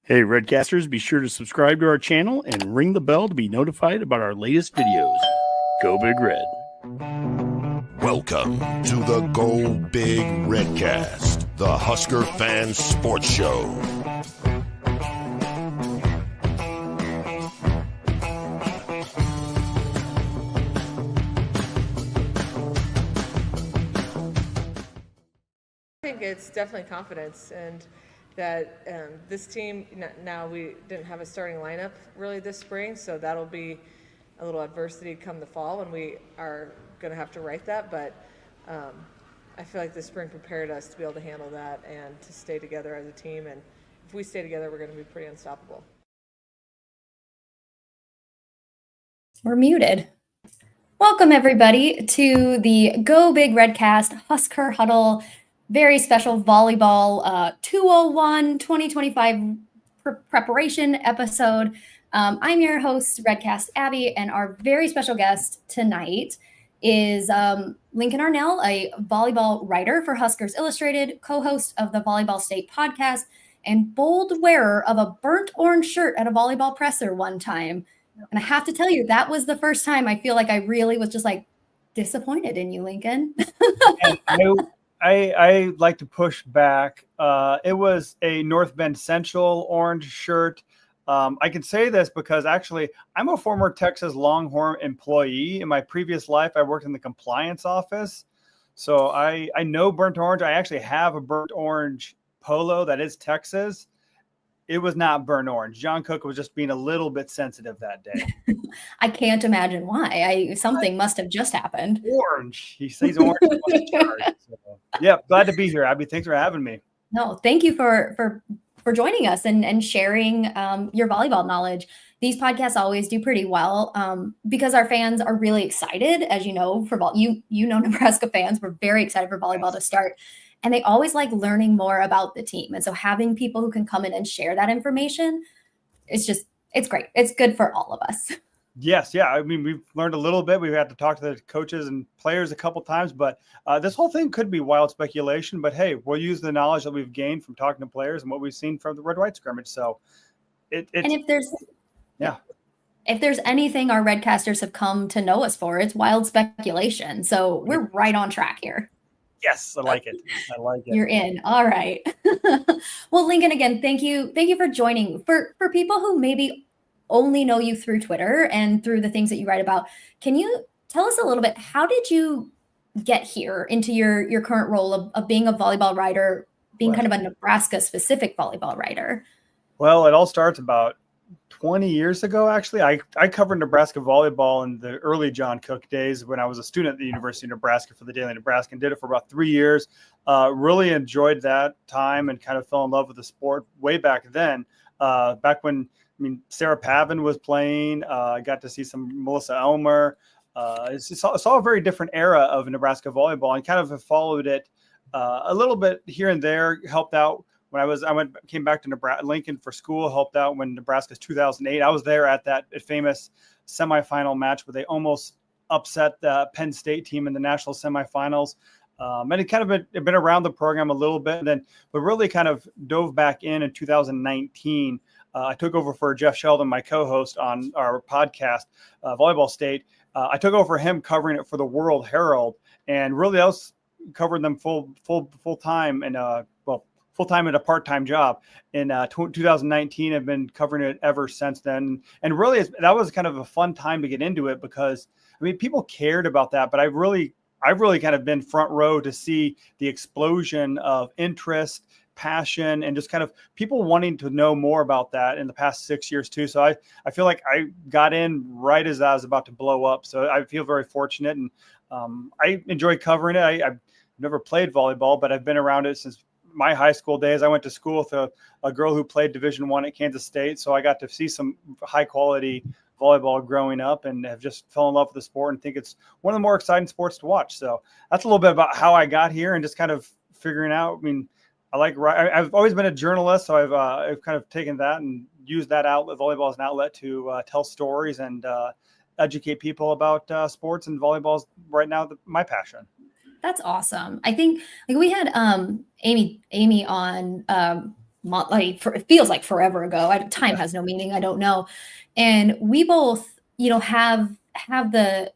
Hey, Redcasters, be sure to subscribe to our channel and ring the bell to be notified about our latest videos. Go Big Red. Welcome to the Go Big Redcast, the Husker Fan Sports Show. I think it's definitely confidence, and that this team, now we didn't have a starting lineup really this spring, so that'll be a little adversity come the fall when we are going to have to write that, but I feel like this spring prepared us to be able to handle that and to stay together as a team, and if we stay together, we're going to be pretty unstoppable. We're muted. Welcome, everybody, to the Go Big Redcast HuskHer Huddle very special volleyball 201 2025 preparation episode. I'm your host, Redcast Abbie, and our very special guest tonight is Lincoln Arneal, a volleyball writer for Husker Illustrated, co-host of the Volleyball State Podcast, and bold wearer of a burnt orange shirt at a volleyball presser one time. And I have to tell you, that was the first time I feel like I really was just like disappointed in you, Lincoln. I like to push back. It was a North Bend Central orange shirt. I can say this because actually I'm a former Texas Longhorn employee. In my previous life, I worked in the compliance office. So I know burnt orange. I actually have a burnt orange polo that is Texas. It was not burnt orange. John Cook was just being a little bit sensitive that day. I can't imagine why. Something must have just happened. Orange. He says orange. Yeah, glad to be here, Abbie. Thanks for having me. No, thank you for joining us and sharing your volleyball knowledge. These podcasts always do pretty well because our fans are really excited, as you know, for Nebraska fans. We're very excited for volleyball to start. And they always like learning more about the team. And so having people who can come in and share that information, it's great. It's good for all of us. Yes. Yeah. I mean, we've learned a little bit. We've had to talk to the coaches and players a couple times, but this whole thing could be wild speculation. But hey, we'll use the knowledge that we've gained from talking to players and what we've seen from the red-white scrimmage. So and if there's anything our Redcasters have come to know us for, it's wild speculation. So we're right on track here. Yes, I like it. I like it. You're in. All right. Well, Lincoln, again, thank you for joining. For people who maybe only know you through Twitter and through the things that you write about, can you tell us a little bit, how did you get here into your current role of being a volleyball writer, being kind of a Nebraska-specific volleyball writer? Well, it all starts about 20 years ago, actually. I covered Nebraska volleyball in the early John Cook days when I was a student at the University of Nebraska for the Daily Nebraska, and did it for about 3 years. Really enjoyed that time and kind of fell in love with the sport way back then. Back when, Sarah Pavin was playing. I got to see some Melissa Elmer. Saw a very different era of Nebraska volleyball and kind of followed it a little bit here and there, helped out. When came back to Lincoln for school, helped out when Nebraska's 2008. I was there at that famous semifinal match where they almost upset the Penn State team in the national semifinals. And it kind of been around the program a little bit, but really kind of dove back in 2019. I took over for Jeff Sheldon, my co-host on our podcast, Volleyball State. I took over him covering it for the World Herald, and really I was covering them full time and full-time and a part-time job in 2019. I've been covering it ever since then. And really, that was kind of a fun time to get into it because, people cared about that, but I've really kind of been front row to see the explosion of interest, passion, and just kind of people wanting to know more about that in the past 6 years too. So I feel like I got in right as I was about to blow up. So I feel very fortunate, and I enjoy covering it. I've never played volleyball, but I've been around it since my high school days. I went to school with a girl who played Division I at Kansas State. So I got to see some high quality volleyball growing up and have just fell in love with the sport and think it's one of the more exciting sports to watch. So that's a little bit about how I got here and just kind of figuring out. I've always been a journalist, so I've kind of taken that and used that outlet, volleyball, as an outlet to tell stories and educate people about sports, and volleyball is right now my passion. That's awesome. I think we had Amy on it feels like forever ago. Time has no meaning. I don't know. And we both, have the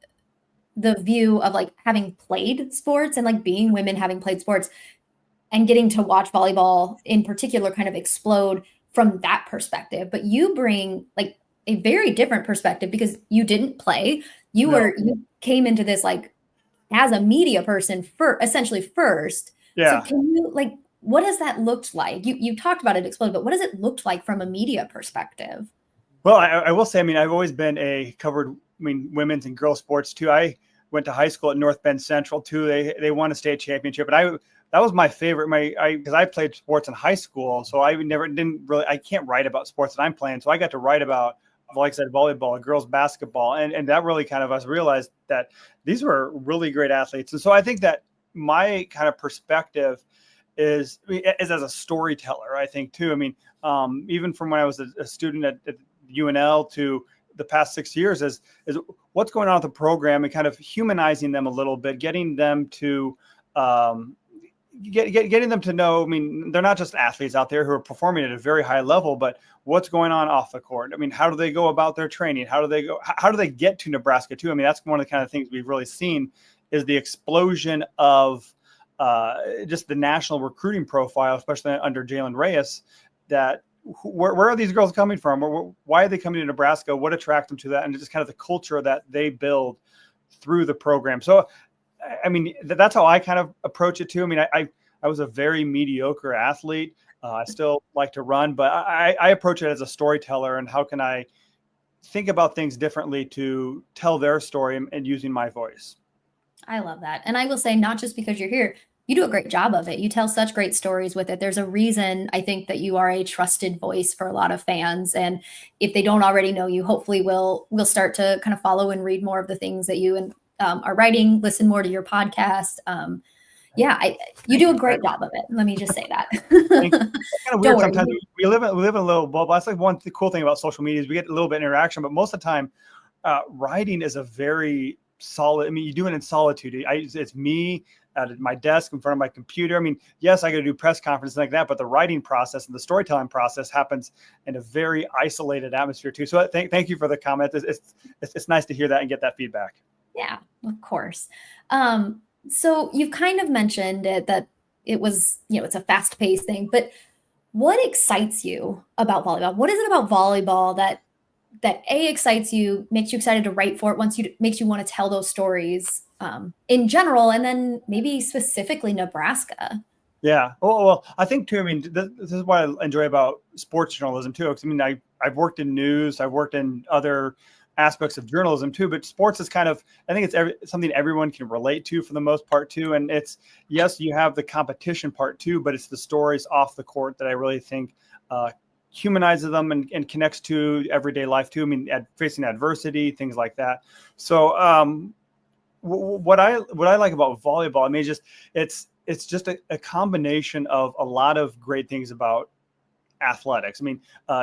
view of like having played sports and like being women having played sports and getting to watch volleyball in particular kind of explode from that perspective. But you bring like a very different perspective because you didn't play. You came into this like as a media person essentially first. Yeah. So can you like, what does that look like? You talked about it explode, but what does it look like from a media perspective? Well, I will say, I've always been women's and girls sports too. I went to high school at North Bend Central too. They won a state championship, and that was my favorite. Because I played sports in high school, so I I can't write about sports that I'm playing. So I got to write about, like I said, volleyball, girls basketball, and that really kind of us realized that these were really great athletes. And so I think that my kind of perspective is as a storyteller, I think too. Even from when I was a student at UNL to the past 6 years is what's going on with the program and kind of humanizing them a little bit, getting them to getting them to know. They're not just athletes out there who are performing at a very high level, but what's going on off the court. How do they go about their training? How do they get to Nebraska too? That's one of the kind of things we've really seen is the explosion of just the national recruiting profile, especially under Jalen Reyes, that where are these girls coming from? Why are they coming to Nebraska? What attracts them to that? And just kind of the culture that they build through the program. So, that's how I kind of approach it too. I was a very mediocre athlete. I still like to run, but I approach it as a storyteller and how can I think about things differently to tell their story and using my voice. I love that. And I will say, not just because you're here, you do a great job of it. You tell such great stories with it. There's a reason I think that you are a trusted voice for a lot of fans. And if they don't already know you, hopefully we'll start to kind of follow and read more of the things that you are writing, listen more to your podcast. You do a great job of it. Let me just say that. It's kind of weird sometimes. We live in a little bubble. That's like the cool thing about social media is we get a little bit of interaction, but most of the time, writing is a very solid. You do it in solitude. It's me at my desk in front of my computer. Yes, I got to do press conferences like that, but the writing process and the storytelling process happens in a very isolated atmosphere too. So thank you for the comment. It's nice to hear that and get that feedback. Yeah, of course. So you've kind of mentioned it, that it was, it's a fast-paced thing, but what excites you about volleyball? What is it about volleyball that A, excites you, makes you excited to write for it, makes you want to tell those stories in general, and then maybe specifically Nebraska? Yeah. Well, I think too, this is what I enjoy about sports journalism too. Because I've worked in news, I've worked in other aspects of journalism too, but sports is kind of, I think it's something everyone can relate to for the most part too. And it's, yes, you have the competition part too, but it's the stories off the court that I really think humanizes them and connects to everyday life too. Facing adversity, things like that. So what I like about volleyball, it's just a combination of a lot of great things about athletics.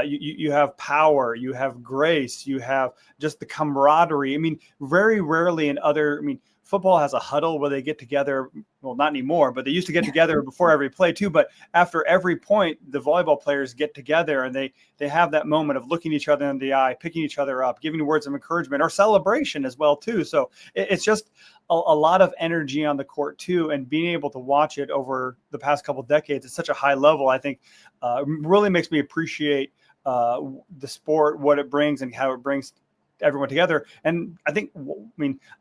You have power, you have grace, you have just the camaraderie. Very rarely in other, football has a huddle where they get together. Well, not anymore, but they used to get together before every play too. But after every point, the volleyball players get together and they have that moment of looking each other in the eye, picking each other up, giving words of encouragement or celebration as well too. So it's just a lot of energy on the court too. And being able to watch it over the past couple of decades at such a high level, I think really makes me appreciate the sport, what it brings and how it brings everyone together. And I think,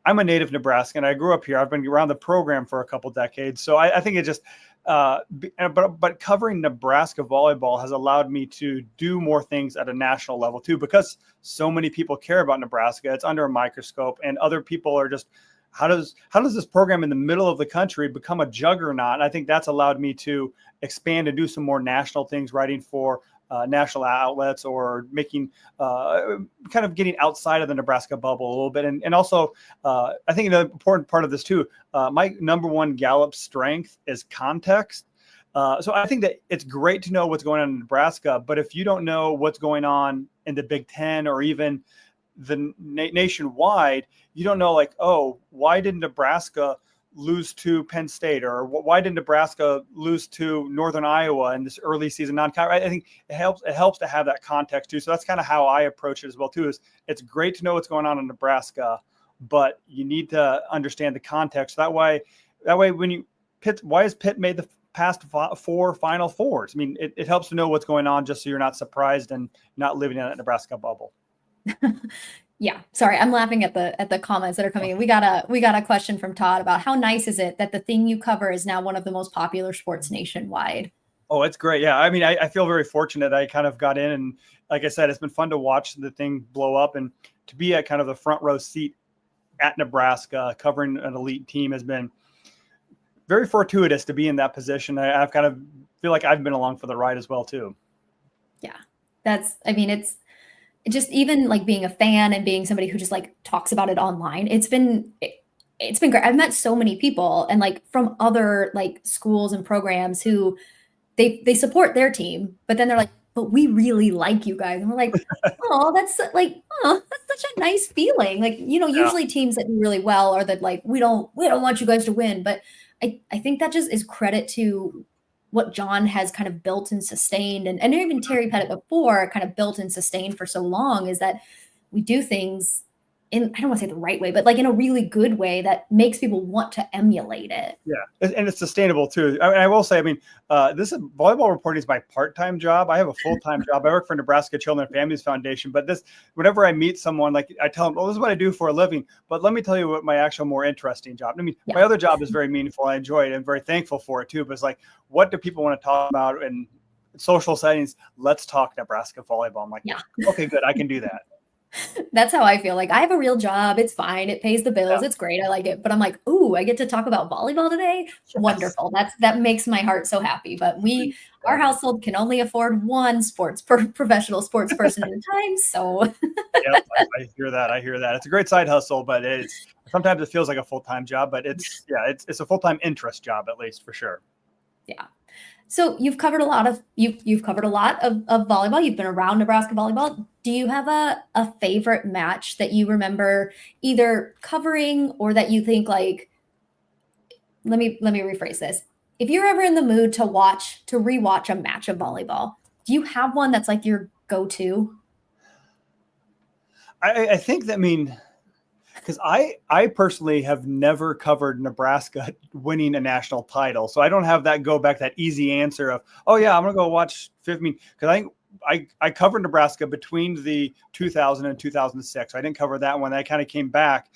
I'm a native Nebraskan. I grew up here. I've been around the program for a couple decades. So I think it just, but covering Nebraska volleyball has allowed me to do more things at a national level too, because so many people care about Nebraska. It's under a microscope and other people are just, how does this program in the middle of the country become a juggernaut? And I think that's allowed me to expand and do some more national things, writing for national outlets or making kind of getting outside of the Nebraska bubble a little bit. And also, I think the important part of this too, my number one Gallup strength is context. So I think that it's great to know what's going on in Nebraska, but if you don't know what's going on in the Big Ten or even the nationwide, you don't know why did Nebraska lose to Penn State, or why did Nebraska lose to Northern Iowa in this early season I think it helps to have that context too. So that's kind of how I approach it as well too. Is it's great to know what's going on in Nebraska, but you need to understand the context. That way when you why has Pitt made the past 4 Final Fours? I mean, it helps to know what's going on, just so you're not surprised and not living in that Nebraska bubble. Yeah, sorry, I'm laughing at the comments that are coming in. We got a question from Todd about how nice is it that the thing you cover is now one of the most popular sports nationwide. Oh, it's great. Yeah, I mean, I feel very fortunate. I kind of got in, and like I said, it's been fun to watch the thing blow up, and to be at kind of the front row seat at Nebraska covering an elite team has been very fortuitous to be in that position. I've kind of feel like I've been along for the ride as well too. Yeah, it's just even like being a fan and being somebody who just like talks about it online. It's been great. I've met so many people and like from other like schools and programs who they support their team, but then they're like, but we really like you guys. And we're like, that's such a nice feeling. Like, usually teams that do really well are that like, we don't want you guys to win. But I think that just is credit to what John has kind of built and sustained, and even Terry Pettit before kind of built and sustained for so long, is that we do things in, I don't want to say the right way, but like in a really good way that makes people want to emulate it. Yeah. And it's sustainable too. I will say, this is volleyball reporting is my part-time job. I have a full-time job. I work for Nebraska Children and Families Foundation, but whenever I meet someone, like I tell them, this is what I do for a living, but let me tell you what my actual more interesting job. My other job is very meaningful. I enjoy it and very thankful for it too. But it's like, what do people want to talk about in social settings? Let's talk Nebraska volleyball. I'm like, okay, good. I can do that. That's how I feel. Like I have a real job. It's fine. It pays the bills. It's great. I like it. But I'm like, ooh, I get to talk about volleyball today. Yes. Wonderful. That makes my heart so happy. But our household can only afford one professional sports person at a time. So yep, I hear that. It's a great side hustle, but sometimes it feels like a full-time job, but it's a full-time interest job, at least for sure. Yeah. So you've covered a lot of volleyball. You've been around Nebraska volleyball. Do you have a favorite match that you remember either covering or that you think like, let me rephrase this. If you're ever in the mood to rewatch a match of volleyball, do you have one that's like your go-to? I think that, because I personally have never covered Nebraska winning a national title. So I don't have that easy answer of, oh yeah, I'm going to go watch 15. Because I covered Nebraska between the 2000 and 2006. I didn't cover that one. I kind of came back,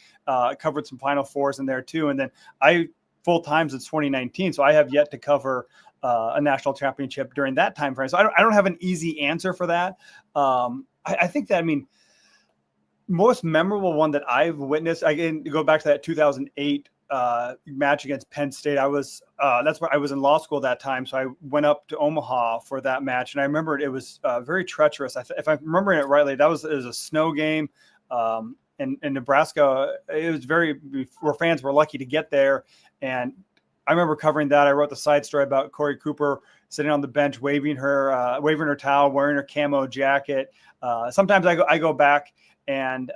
covered some Final Fours in there too. And then I full time since 2019. So I have yet to cover a national championship during that time frame. So I don't have an easy answer for that. I think that, most memorable one that I've witnessed, I can go back to that 2008 match against Penn State. That's where I was in law school that time. So I went up to Omaha for that match. And I remember it was very treacherous. If I'm remembering it rightly, it was a snow game. In Nebraska, it was where fans were lucky to get there. And I remember covering that. I wrote the side story about Corey Cooper sitting on the bench, waving her towel, wearing her camo jacket. Sometimes I go back and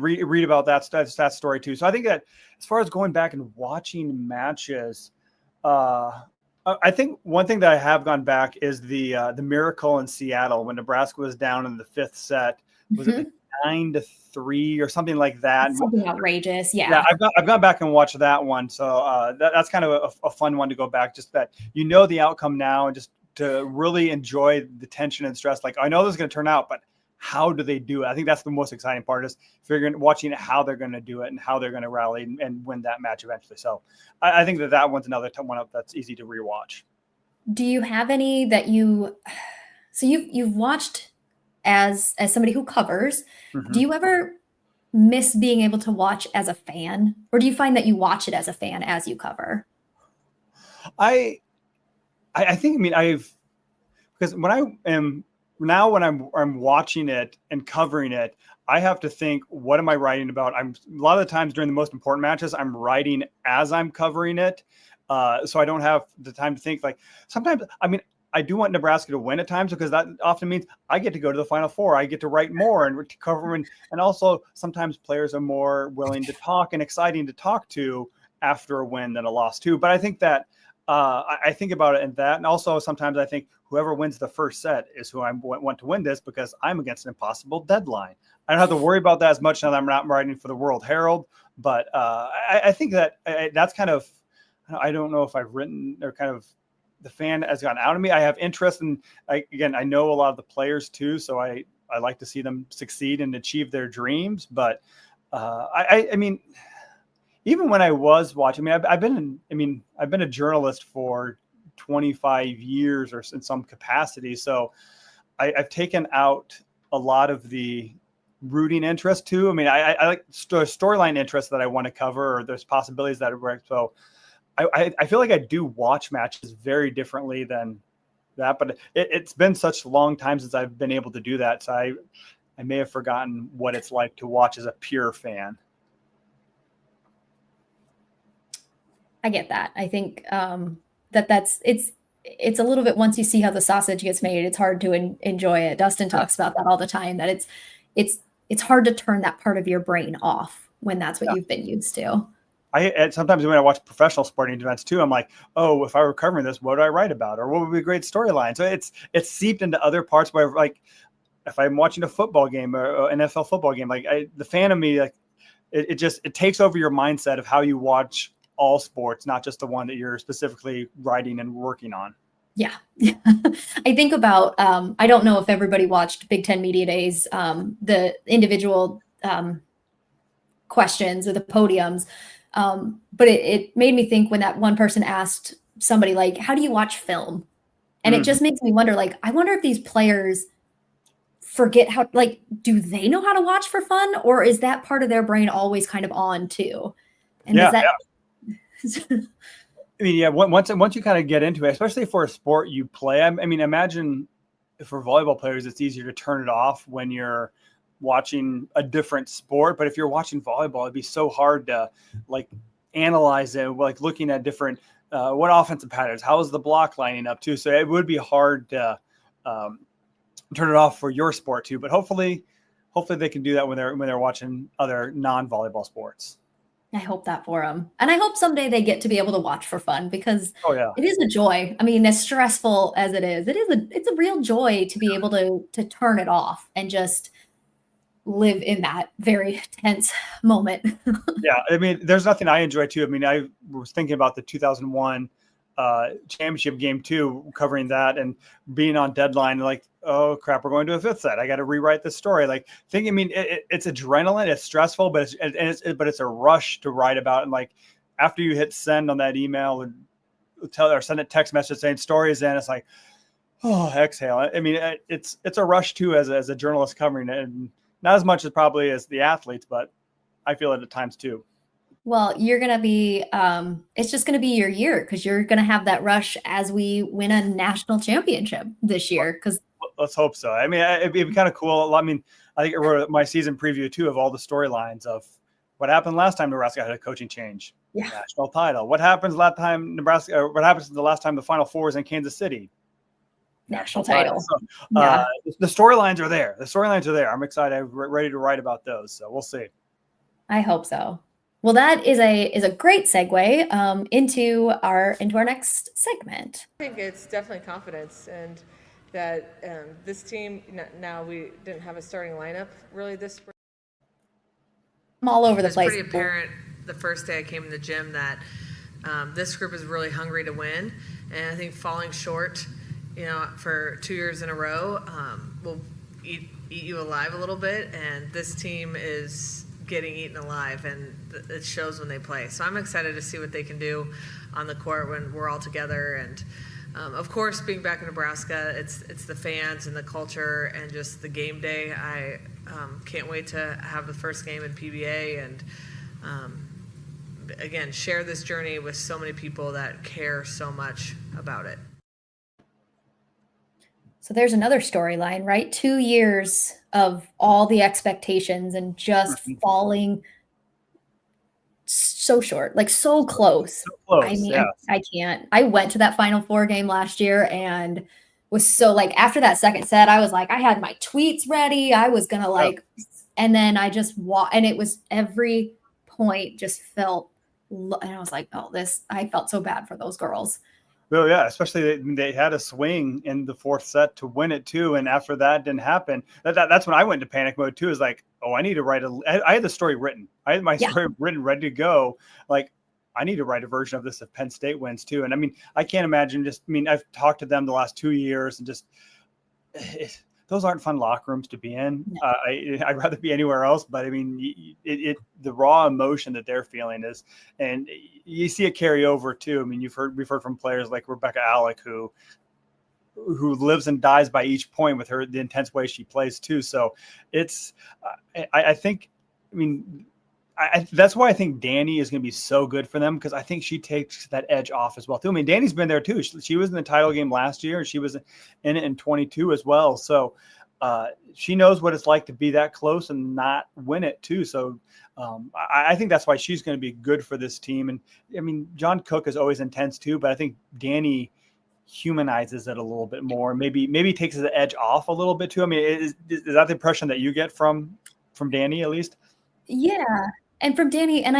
read about that story too. So I think that as far as going back and watching matches, I think one thing that I have gone back is the miracle in Seattle when Nebraska was down in the 5th set. Was it 9-3 or something like that? Something outrageous. Yeah. I've gone back and watched that one. So that's kind of a fun one to go back, just that the outcome now and just to really enjoy the tension and stress. Like, I know this is going to turn out, but how do they do it? I think that's the most exciting part, is watching how they're going to do it and how they're going to rally and win that match eventually. So I think that one's another one up that's easy to rewatch. Do you have any that you've watched as somebody who covers? Mm-hmm. Do you ever miss being able to watch as a fan, or do you find that you watch it as a fan as you cover? I think, because when I'm watching it and covering it, I have to think, what am I writing about? A lot of the times during the most important matches, I'm writing as I'm covering it. So I don't have the time to think. Like sometimes, I do want Nebraska to win at times because that often means I get to go to the Final Four. I get to write more and to cover. And also sometimes players are more willing to talk and exciting to talk to after a win than a loss too. But I think that I think about it in that. And also sometimes I think whoever wins the first set is who I want to win this because I'm against an impossible deadline. I don't have to worry about that as much now that I'm not writing for the World Herald. But I think that that's kind of, I don't know if I've written or kind of the fan has gotten out of me. I have interest in, again, I know a lot of the players too. So I like to see them succeed and achieve their dreams. But I mean, even when I was watching, I've been a journalist for 25 years or in some capacity. So I've taken out a lot of the rooting interest too. I mean, I like storyline interest that I want to cover, or there's possibilities that work. So I feel like I do watch matches very differently than that, but it's been such a long time since I've been able to do that. So I may have forgotten what it's like to watch as a pure fan. I get that. I think it's a little bit, once you see how the sausage gets made, it's hard to enjoy it. Dustin talks about that all the time, that it's hard to turn that part of your brain off when that's what you've been used to. Sometimes when I watch professional sporting events too, I'm like, oh, if I were covering this, what would I write about? Or what would be a great storyline? So it's seeped into other parts where, like, if I'm watching a football game or an NFL football game, like the fan of me, like it takes over your mindset of how you watch all sports, not just the one that you're specifically writing and working on. Yeah. I think about, I don't know if everybody watched Big Ten Media Days, the individual questions or the podiums. But it made me think when that one person asked somebody, like, how do you watch film? And it just makes me wonder, like, I wonder if these players forget how, like, do they know how to watch for fun, or is that part of their brain always kind of on too? And is that, I mean, yeah, once you kind of get into it, especially for a sport you play, I mean, imagine for volleyball players, it's easier to turn it off when you're watching a different sport. But if you're watching volleyball, it'd be so hard to like analyze it, like looking at different what offensive patterns, how is the block lining up too. So it would be hard to turn it off for your sport too. But hopefully they can do that when they're watching other non-volleyball sports. I hope that for them. And I hope someday they get to be able to watch for fun, because it is a joy. I mean, as stressful as it is, it's a real joy to be able to turn it off and just live in that very tense moment. Yeah. I mean, there's nothing I enjoy too. I mean, I was thinking about the 2001 championship game too, covering that and being on deadline, like, oh crap, we're going to a fifth set. I got to rewrite this story. Like, I mean, it's adrenaline, it's stressful, but it's a rush to write about. And like, after you hit send on that email and send a text message saying story is in, it's like, oh, exhale. I mean, it's a rush too, as a journalist covering it, and not as much as probably as the athletes, but I feel it at times too. Well, you're going to be, it's just going to be your year, because you're going to have that rush as we win a national championship this year. Because let's hope so. I mean, it'd be kind of cool. I mean, I think I wrote my season preview too of all the storylines of what happened last time Nebraska had a coaching change, national title. What happens last time Nebraska, or what happens the last time the Final Four is in Kansas City? National title. So, the storylines are there. I'm excited. I'm ready to write about those. So we'll see. I hope so. Well, that is a great segue into our next segment. I think it's definitely confidence, and that this team, now we didn't have a starting lineup really this spring. I'm all over the place. It's pretty apparent the first day I came to the gym that this group is really hungry to win, and I think falling short, for 2 years in a row will eat you alive a little bit, and this team is getting eaten alive, and it shows when they play. So I'm excited to see what they can do on the court when we're all together. And of course, being back in Nebraska, it's the fans and the culture and just the game day. I can't wait to have the first game in PBA and again, share this journey with so many people that care so much about it. So there's another storyline, right? 2 years of all the expectations and just falling so short, like so close. So close, I mean, yeah. I can't. I went to that Final Four game last year, and was so like, after that second set, I was like, I had my tweets ready. I was going to like, and then I just and it was every point just felt, and I was like, oh, I felt so bad for those girls. Well, yeah, especially they had a swing in the fourth set to win it too, and after that didn't happen, that's when I went into panic mode too. Is like, oh, I need to write I had the story written. I had my story written, ready to go. Like, I need to write a version of this if Penn State wins too. And I mean, I can't imagine I've talked to them the last 2 years, and just those aren't fun locker rooms to be in. No. I'd rather be anywhere else. But I mean, the raw emotion that they're feeling is, and you see it carry over too. I mean, we've heard from players like Rebecca Alec who lives and dies by each point with the intense way she plays too. So it's, I think, I mean, that's why I think Danny is going to be so good for them, because I think she takes that edge off as well too. I mean, Danny's been there too. She was in the title game last year, and she was in it in 22 as well. So she knows what it's like to be that close and not win it too. So I think that's why she's going to be good for this team. And I mean, John Cook is always intense too, but I think Danny humanizes it a little bit more. Maybe takes the edge off a little bit too. I mean, is that the impression that you get from Danny at least? Yeah. And from Danny, and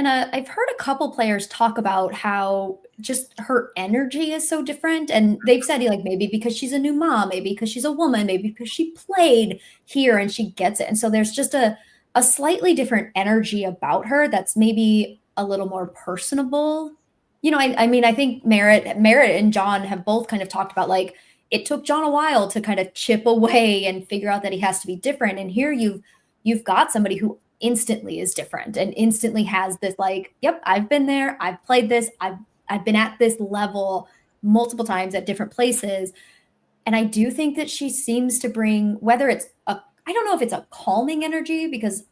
I've heard a couple players talk about how just her energy is so different. And they've said, like, maybe because she's a new mom, maybe because she's a woman, maybe because she played here and she gets it. And so there's just a slightly different energy about her that's maybe a little more personable. You know, I mean, I think Merritt and John have both kind of talked about, like, it took John a while to kind of chip away and figure out that he has to be different. And here you've got somebody who instantly is different and instantly has this, like, yep, I've been there, I've played this, I've been at this level multiple times at different places. And I do think that she seems to bring, whether it's I don't know if it's a calming energy, because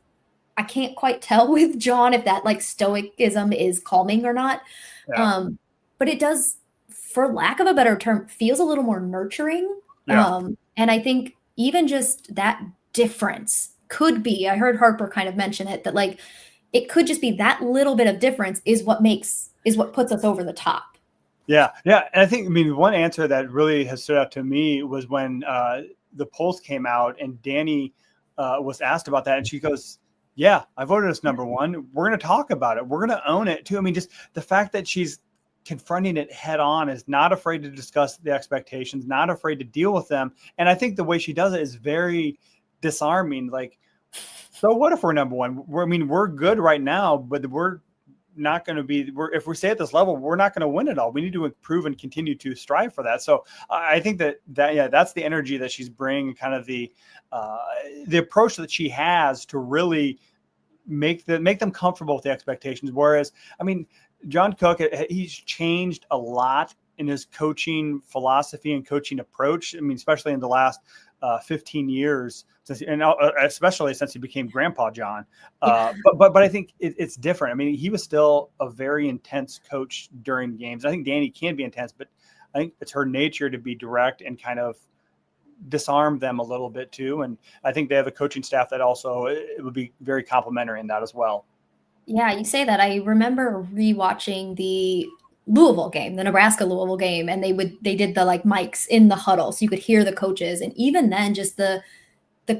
I can't quite tell with John if that, like, stoicism is calming or not. Yeah. But it does, for lack of a better term, feels a little more nurturing. Yeah. And I think even just that difference could be, I heard Harper kind of mention it, that, like, it could just be that little bit of difference is what puts us over the top. Yeah. Yeah. And I think, I mean, one answer that really has stood out to me was when the polls came out and Danny was asked about that. And she goes, yeah, I voted as number one. We're going to talk about it. We're going to own it too. I mean, just the fact that she's confronting it head on, is not afraid to discuss the expectations, not afraid to deal with them. And I think the way she does it is very disarming. Like, so what if we're number one? We're good right now, but we're not going to be, if we stay at this level, we're not going to win it all. We need to improve and continue to strive for that. So I think that's the energy that she's bringing, kind of the approach that she has to really make them comfortable with the expectations. Whereas, I mean, John Cook, he's changed a lot in his coaching philosophy and coaching approach. I mean, especially in the last 15 years, especially since he became Grandpa John. But I think it's different. I mean, he was still a very intense coach during games. I think Danny can be intense, but I think it's her nature to be direct and kind of disarm them a little bit too. And I think they have a coaching staff that also, it would be very complimentary in that as well. Yeah, you say that. I remember rewatching the Louisville game, the Nebraska-Louisville game, and they did the, like, mics in the huddle so you could hear the coaches. And even then, just the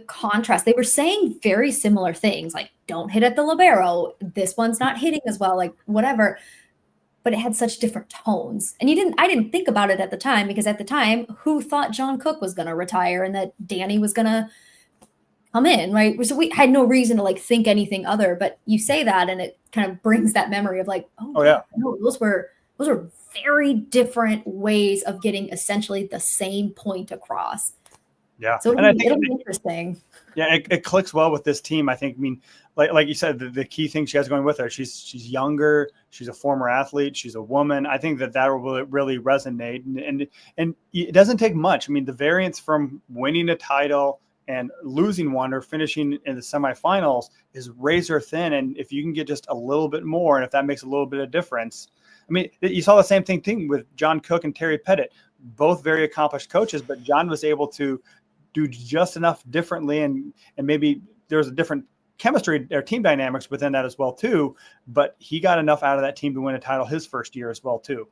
contrast, they were saying very similar things, like, don't hit at the libero, this one's not hitting as well, like, whatever. But it had such different tones. And I didn't think about it at the time, because at the time, who thought John Cook was going to retire and that Danny was going to come in, right? So we had no reason to, like, think anything other. But you say that, and it kind of brings that memory of, like, oh yeah, no, those were very different ways of getting essentially the same point across. Yeah. So it'll be interesting. Yeah, it clicks well with this team. I think, I mean, like you said, the key thing she has going with her, she's younger, she's a former athlete, she's a woman. I think that will really resonate. And it doesn't take much. I mean, the variance from winning a title and losing one or finishing in the semifinals is razor thin. And if you can get just a little bit more, and if that makes a little bit of difference, I mean, you saw the same thing with John Cook and Terry Pettit, both very accomplished coaches, but John was able to do just enough differently. And maybe there's a different chemistry or team dynamics within that as well too, but he got enough out of that team to win a title his first year as well too.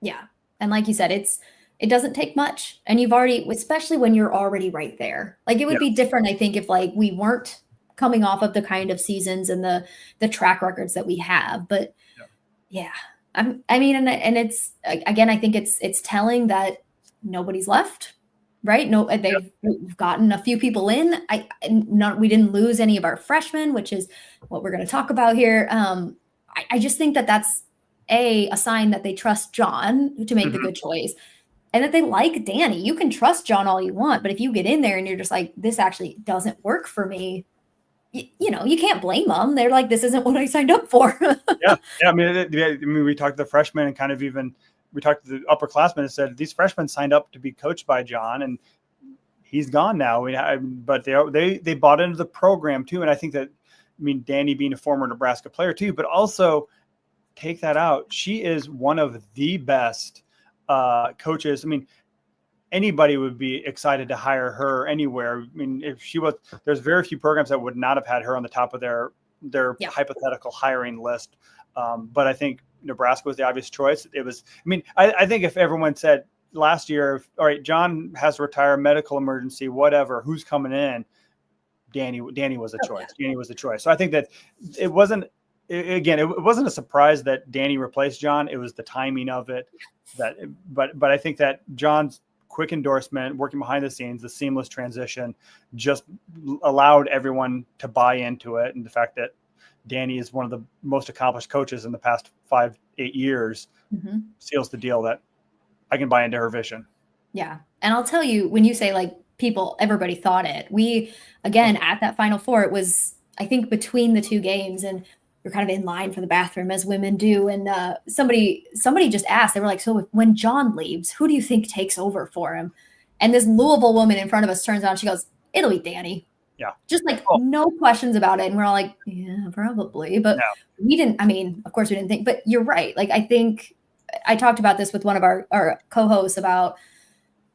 Yeah. And like you said, it's it doesn't take much. And you've already, especially when you're already right there. Like it would be different, I think, if like we weren't coming off of the kind of seasons and the track records that we have. But I mean, and it's, again, I think it's telling that nobody's left, right? No, we've gotten a few people in. We didn't lose any of our freshmen, which is what we're going to talk about here. I just think that that's a sign that they trust John to make the good choice, and that they like Danny. You can trust John all you want, but if you get in there and you're just like, this actually doesn't work for me, you know, you can't blame them. They're like, this isn't what I signed up for. Yeah. I mean, we talked to the freshmen and kind of even we talked to the upperclassmen and said these freshmen signed up to be coached by John, and he's gone now. But they bought into the program too, and I think that, I mean, Danny being a former Nebraska player too, but also take that out. She is one of the best coaches. I mean, anybody would be excited to hire her anywhere. I mean, if she was, there's very few programs that would not have had her on the top of their hypothetical hiring list. But I think Nebraska was the obvious choice. It was, I mean, I think if everyone said last year, all right, John has to retire, medical emergency, whatever, who's coming in? Danny was a choice. Danny was the choice. So I think that it wasn't a surprise that Danny replaced John. It was the timing of it but I think that John's quick endorsement, working behind the scenes, the seamless transition just allowed everyone to buy into it. And the fact that Danny is one of the most accomplished coaches in the past 5-8 years seals the deal that I can buy into her vision. Yeah. And I'll tell you, when you say like everybody thought it, we, again, at that Final Four, it was, I think, between the two games, and we're kind of in line for the bathroom as women do. And somebody just asked, they were like, so when John leaves, who do you think takes over for him? And this Louisville woman in front of us turns on, she goes, it'll be Danny. Yeah. Just like no questions about it. And we're all like, yeah, probably. But we didn't, I mean, of course we didn't think, but you're right. Like, I think I talked about this with one of our co-hosts about,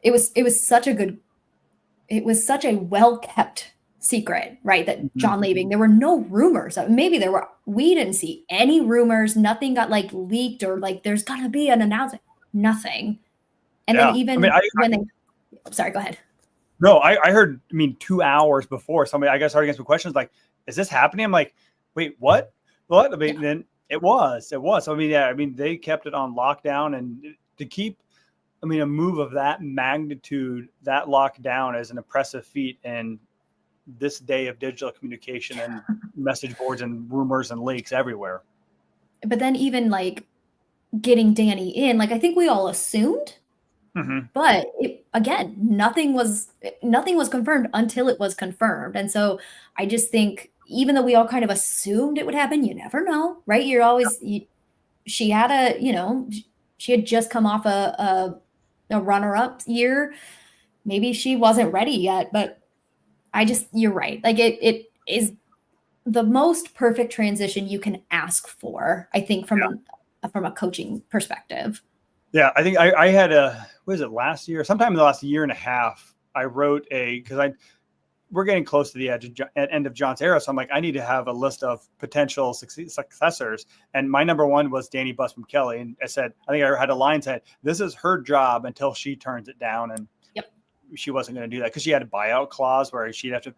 it was such a well-kept secret, right? That John leaving, there were no rumors. Maybe we didn't see any rumors. Nothing got like leaked or like, there's gotta be an announcement, nothing. And then even sorry, go ahead. No, I heard, 2 hours before somebody, I guess, started asking questions like, is this happening? I'm like, wait, what? I mean, then it was. So, they kept it on lockdown, and to keep, a move of that magnitude, that lockdown is an impressive feat in this day of digital communication and message boards and rumors and leaks everywhere. But then even like getting Danny in, like I think we all assumed, but again, nothing was confirmed until it was confirmed. And so I just think, even though we all kind of assumed it would happen, you never know, right? You're always, she had just come off a runner-up year. Maybe she wasn't ready yet, but you're right. Like it is the most perfect transition you can ask for, I think, from a coaching perspective. Yeah, I think I had last year, sometime in the last year and a half, I wrote because we're getting close to the end of John's era. So I'm like, I need to have a list of potential successors. And my number one was Danny Busman Kelly. And I think I had a line said, this is her job until she turns it down. And she wasn't going to do that because she had a buyout clause where she'd have to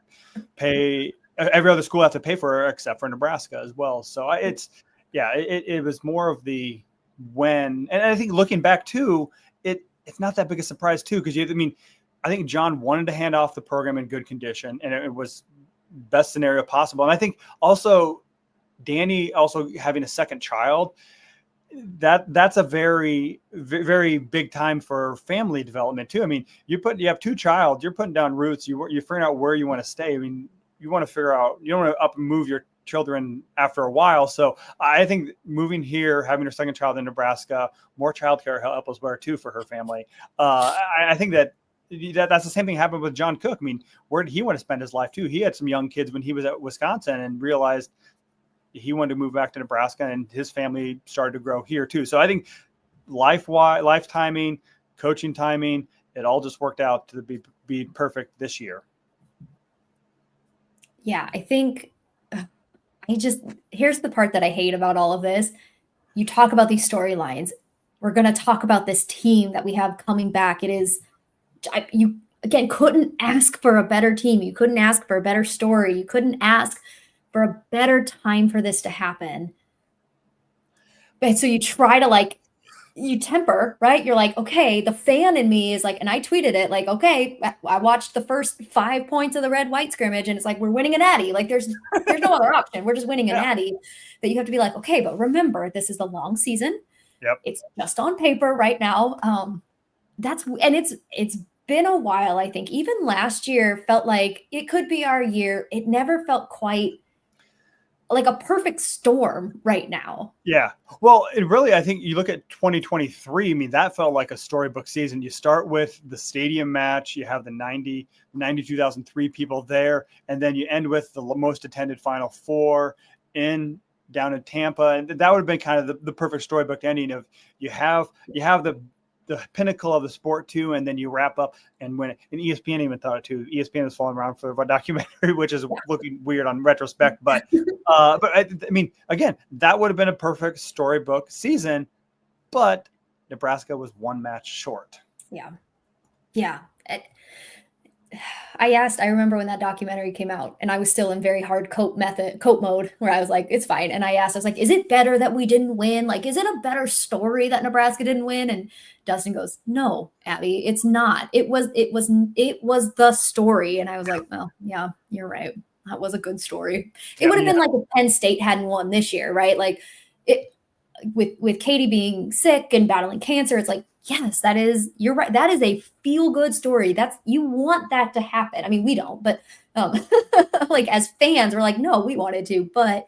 pay, every other school have to pay for her except for Nebraska as well. So it was more of the when, and I think looking back too, it's not that big a surprise too, because I think John wanted to hand off the program in good condition, and it was best scenario possible. And I think also Danny also having a second child, that's a very, very big time for family development too. You have two child, you're putting down roots. You're figuring out where you want to stay. You want to figure out, you don't want to up and move your children after a while. So I think moving here, having her second child in Nebraska, more childcare help us too for her family. I think that's the same thing happened with John Cook. Where did he want to spend his life too? He had some young kids when he was at Wisconsin and realized he wanted to move back to Nebraska, and his family started to grow here too. So I think life timing, coaching timing, it all just worked out to be perfect this year. Yeah, I think here's the part that I hate about all of this. You talk about these storylines. we're going to talk about this team that we have coming back. It is, you again couldn't ask for a better team. You couldn't ask for a better story. You couldn't ask for a better time for this to happen. And so you try to like, you temper, right? You're like, okay, the fan in me is like, and I tweeted it like, okay, I watched the first 5 points of the red-white scrimmage and it's like, we're winning a natty. Like there's no other option. We're just winning a natty. That you have to be like, okay, but remember, this is the long season. Yep. It's just on paper right now. It's been a while. I think even last year felt like it could be our year. It never felt quite like a perfect storm right now. Yeah. Well, it really, I think you look at 2023, I mean, that felt like a storybook season. You start with the stadium match, you have the 92,003 people there, and then you end with the most attended Final Four down in Tampa. And that would have been kind of the perfect storybook ending of you have the pinnacle of the sport too, and then you wrap up and ESPN even thought it too. ESPN is falling around for a documentary, which is looking weird on retrospect, but I mean, again, that would have been a perfect storybook season, but Nebraska was one match short. Yeah. I remember when that documentary came out and I was still in very hard cope mode where I was like, it's fine. And I was like, is it better that we didn't win? Like, is it a better story that Nebraska didn't win? And Dustin goes, no, Abbie, it's not. It was the story. And I was like, well, yeah, you're right. That was a good story. It would have been like if Penn State hadn't won this year, right? Like it with Katie being sick and battling cancer, it's like, yes, you're right. That is a feel-good story. You want that to happen. I mean, we don't, but like as fans, we're like, no, we wanted to. But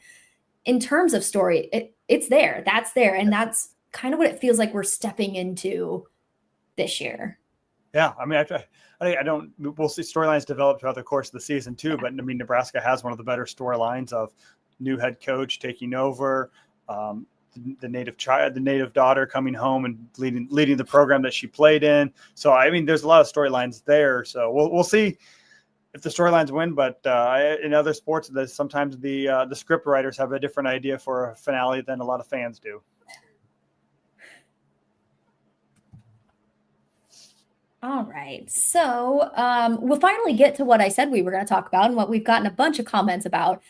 in terms of story, it's there. That's there. And that's kind of what it feels like we're stepping into this year. Yeah. I mean, we'll see storylines develop throughout the course of the season too, but I mean, Nebraska has one of the better storylines of new head coach taking over, the native daughter coming home and leading the program that she played in. So, I mean, there's a lot of storylines there. So we'll see if the storylines win, but in other sports, sometimes the script writers have a different idea for a finale than a lot of fans do. All right. So we'll finally get to what I said we were going to talk about and what we've gotten a bunch of comments about,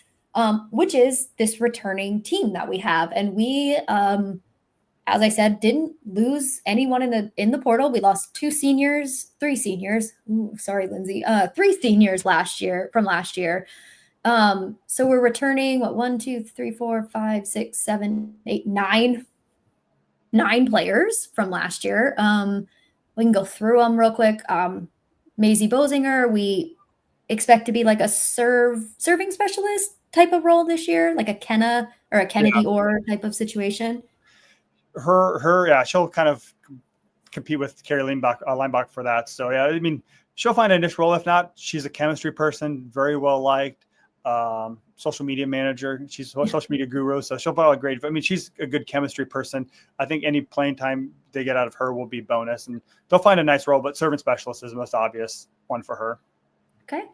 which is this returning team that we have. And we, as I said, didn't lose anyone in the portal. We lost three seniors. Ooh, sorry, Lindsay. 3 seniors from last year. So we're returning 1, 2, 3, 4, 5, 6, 7, 8, 9 players from last year. We can go through them real quick. Maisie Bozinger, we expect to be like a serving specialist type of role this year, like a Kenna or a Kennedy Orr type of situation. She'll kind of compete with Carrie Leinbach for that. So yeah, I mean, she'll find a niche role. If not, she's a chemistry person, very well liked, social media manager. She's a social media guru, so she'll put out a great. I mean, she's a good chemistry person. I think any playing time they get out of her will be bonus, and they'll find a nice role. But servant specialist is the most obvious one for her. Okay.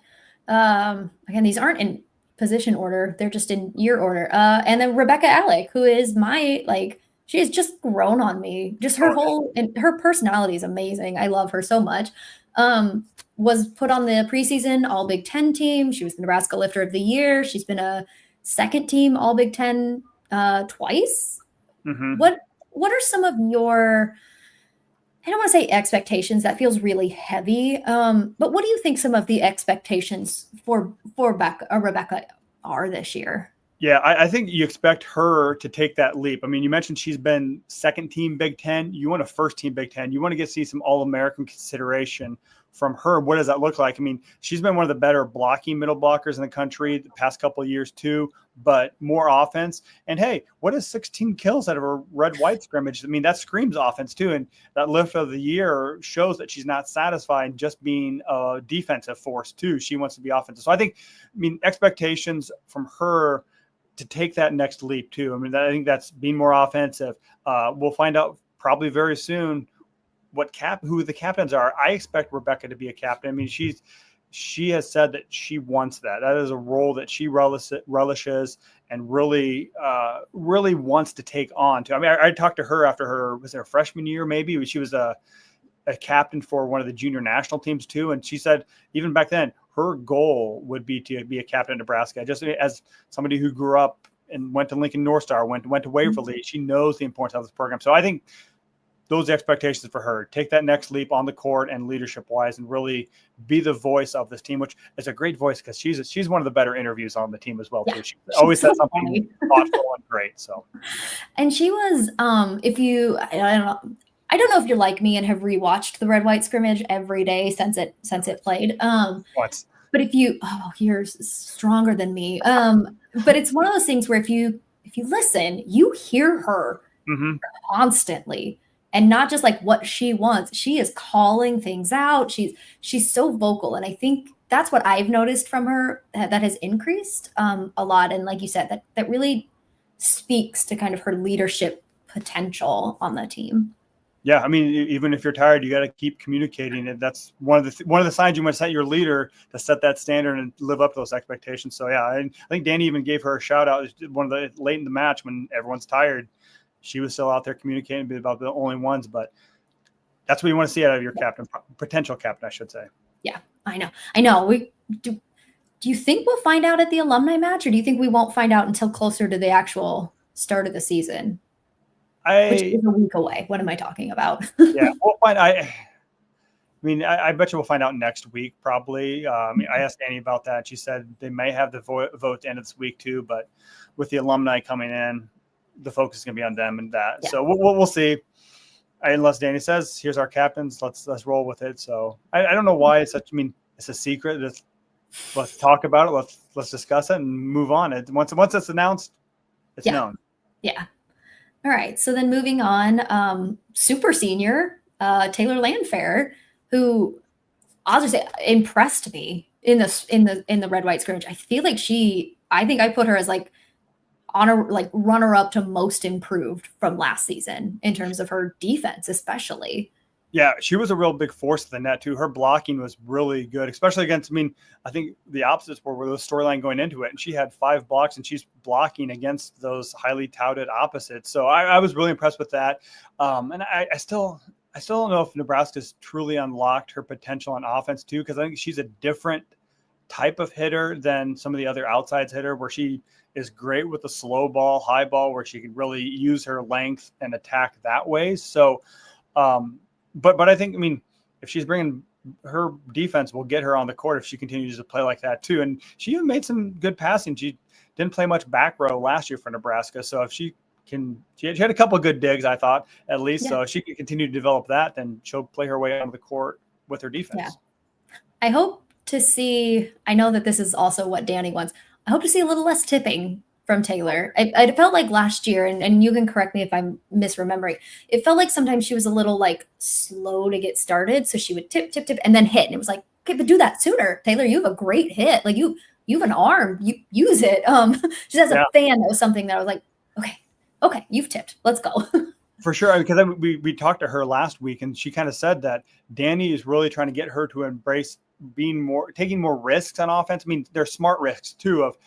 Again, these aren't in position order; they're just in year order. And then Rebecca Alec, who is she has just grown on me. Just her personality is amazing. I love her so much. Was put on the preseason All Big Ten team. She was the Nebraska Lifter of the Year. She's been a second team All Big Ten twice. Mm-hmm. What are some of your, I don't want to say expectations, that feels really heavy, but what do you think some of the expectations for Rebecca are this year? Yeah, I think you expect her to take that leap. I mean, you mentioned she's been second team Big Ten. You want a first team Big Ten. You want to see some All-American consideration from her. What does that look like? I mean, she's been one of the better blocking middle blockers in the country the past couple of years too, but more offense. And hey, what is 16 kills out of a red-white scrimmage? I mean, that screams offense too. And that lift of the year shows that she's not satisfied just being a defensive force too. She wants to be offensive. So I mean, expectations from her to take that next leap too. I mean, I think that's being more offensive. We'll find out probably very soon who the captains are. I expect Rebecca to be a captain. I mean, she's she has said that she wants that. That is a role that she relishes and really wants to take on. I mean, I talked to her after her freshman year, maybe. She was a captain for one of the junior national teams too. And she said even back then, her goal would be to be a captain in Nebraska. Just as somebody who grew up and went to Lincoln North Star, went to Waverly, she knows the importance of this program. So I think those expectations for her, take that next leap on the court and leadership wise, and really be the voice of this team, which is a great voice because she's one of the better interviews on the team as well. Too. She always says something thoughtful and great. So, and she was, I don't know if you're like me and have rewatched the red-white scrimmage every day since it played. What? But you're stronger than me. But it's one of those things where if you listen, you hear her constantly. And not just like what she wants. She is calling things out. She's so vocal. And I think that's what I've noticed from her that has increased a lot. And like you said, that really speaks to kind of her leadership potential on the team. Yeah, I mean, even if you're tired, you got to keep communicating. And that's one of the signs you must set your leader to set that standard and live up to those expectations. So yeah, I think Danny even gave her a shout out. One of the late in the match when everyone's tired. She was still out there communicating about the only ones, but that's what you want to see out of your captain, potential captain, I should say. Yeah, I know. Do you think we'll find out at the alumni match, or do you think we won't find out until closer to the actual start of the season? Which is a week away. What am I talking about? Yeah, we'll find. I bet you we'll find out next week, probably. I asked Annie about that. She said they may have the vote at the end of this week too, but with the alumni coming in, the focus is going to be on them and that. Yeah. So we'll see. Unless Danny says, "Here's our captains. Let's roll with it." So I don't know why it's such. I mean, it's a secret. Let's talk about it. Let's discuss it and move on. Once it's announced, it's known. Yeah. All right. So then moving on, super senior Taylor Landfair, who I'll just say impressed me in the red-white scrimmage. I feel like I think I put her as like runner up to most improved from last season in terms of her defense, especially. Yeah, she was a real big force in the net too. Her blocking was really good, especially against, I think the opposites were the storyline going into it. And she had 5 blocks and she's blocking against those highly touted opposites. So I was really impressed with that. And I still don't know if Nebraska's truly unlocked her potential on offense too, because I think she's a different type of hitter than some of the other outsides hitter, where she is great with the slow ball, high ball, where she can really use her length and attack that way. So, but I think, if she's bringing her defense, will get her on the court if she continues to play like that too. And she even made some good passing. She didn't play much back row last year for Nebraska. So if she had a couple of good digs, I thought, at least. Yeah. So if she can continue to develop that, then she'll play her way onto the court with her defense. Yeah. I hope to see, I know that this is also what Danny wants. I hope to see a little less tipping from Taylor. I felt like last year, and you can correct me if I'm misremembering, it felt like sometimes she was a little like slow to get started. So she would tip, and then hit. And it was like, okay, but do that sooner. Taylor, you have a great hit. Like you have an arm, you use it. Just as a fan, that was something that I was like, okay, you've tipped. Let's go. For sure. Because we talked to her last week and she kind of said that Danny is really trying to get her to embrace taking more risks on offense. There's smart risks too, of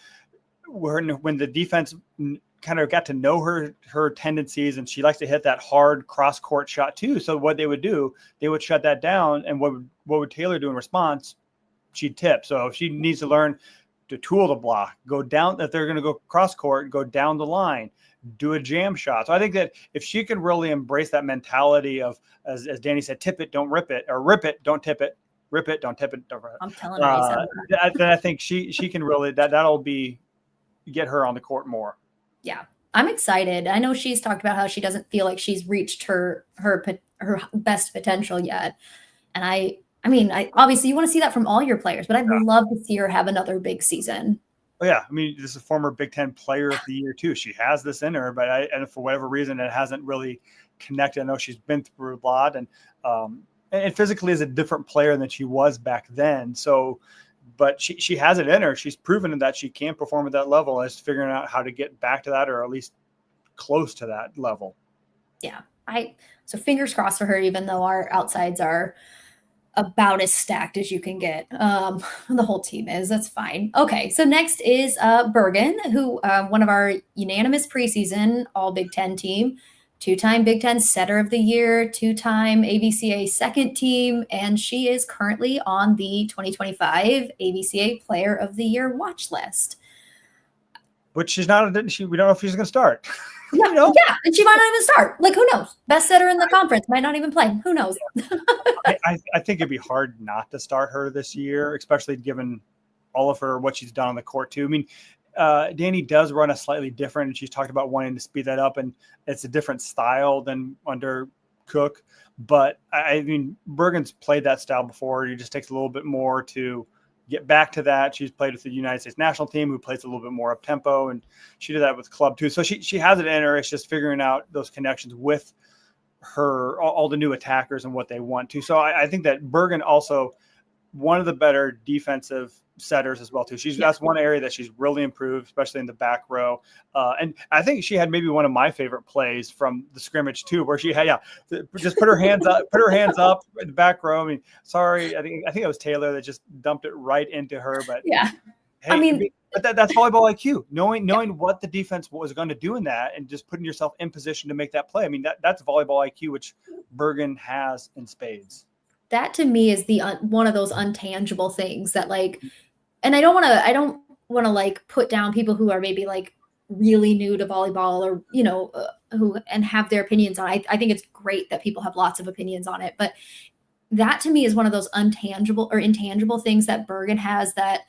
when the defense kind of got to know her tendencies, and she likes to hit that hard cross court shot too. So what they would do, they would shut that down. And what would Taylor do in response? She'd tip. So if she needs to learn to tool the block, go down, if they're going to go cross court, go down the line, do a jam shot. So I think that if she can really embrace that mentality of, as Danny said, tip it, don't rip it, or rip it, don't tip it, rip it, don't tip it. Don't rip it. I'm telling her. Then I think she can really, that'll get her on the court more. Yeah, I'm excited. I know she's talked about how she doesn't feel like she's reached her best potential yet. And I obviously you want to see that from all your players, but I'd love to see her have another big season. Oh yeah, this is a former Big Ten Player of the Year too. She has this in her, but and for whatever reason, it hasn't really connected. I know she's been through a lot, and physically is a different player than she was back then. So, but she has it in her. She's proven that she can perform at that level. Is figuring out how to get back to that, or at least close to that level. Yeah, so fingers crossed for her. Even though our outsides are about as stacked as you can get. The whole team is. That's fine. Okay, so next is Bergen, who one of our unanimous preseason All Big Ten team, 2-time Big Ten Setter of the Year, 2-time AVCA second team, and she is currently on the 2025 AVCA Player of the Year watch list. Which she's not. We don't know if she's going to start. Yeah, yeah, and she might not even start. Like, who knows? Best setter in the conference might not even play. Who knows? I think it'd be hard not to start her this year, especially given all of what she's done on the court too. I mean, Danny does run a slightly different, and she's talked about wanting to speed that up, and it's a different style than under Cook. But I mean, Bergen's played that style before. It just takes a little bit more to get back to that. She's played with the United States national team, who plays a little bit more up tempo, and she did that with club too. So she has it in her. It's just figuring out those connections with all the new attackers and what they want to. So I think that Bergen also one of the better defensive setters as well too. That's one area that she's really improved, especially in the back row. And I think she had maybe one of my favorite plays from the scrimmage too, where she had just put her hands up in the back row. I mean, sorry, I think it was Taylor that just dumped it right into her. But yeah, hey, I mean, but that's volleyball IQ, knowing what the defense was going to do in that, and just putting yourself in position to make that play. I mean, that's volleyball IQ, which Bergen has in spades. That to me is the one of those untangible things that like, and I don't want to like put down people who are maybe like really new to volleyball or, who and have their opinions on it. I think it's great that people have lots of opinions on it, but that to me is one of those intangible things that Bergen has that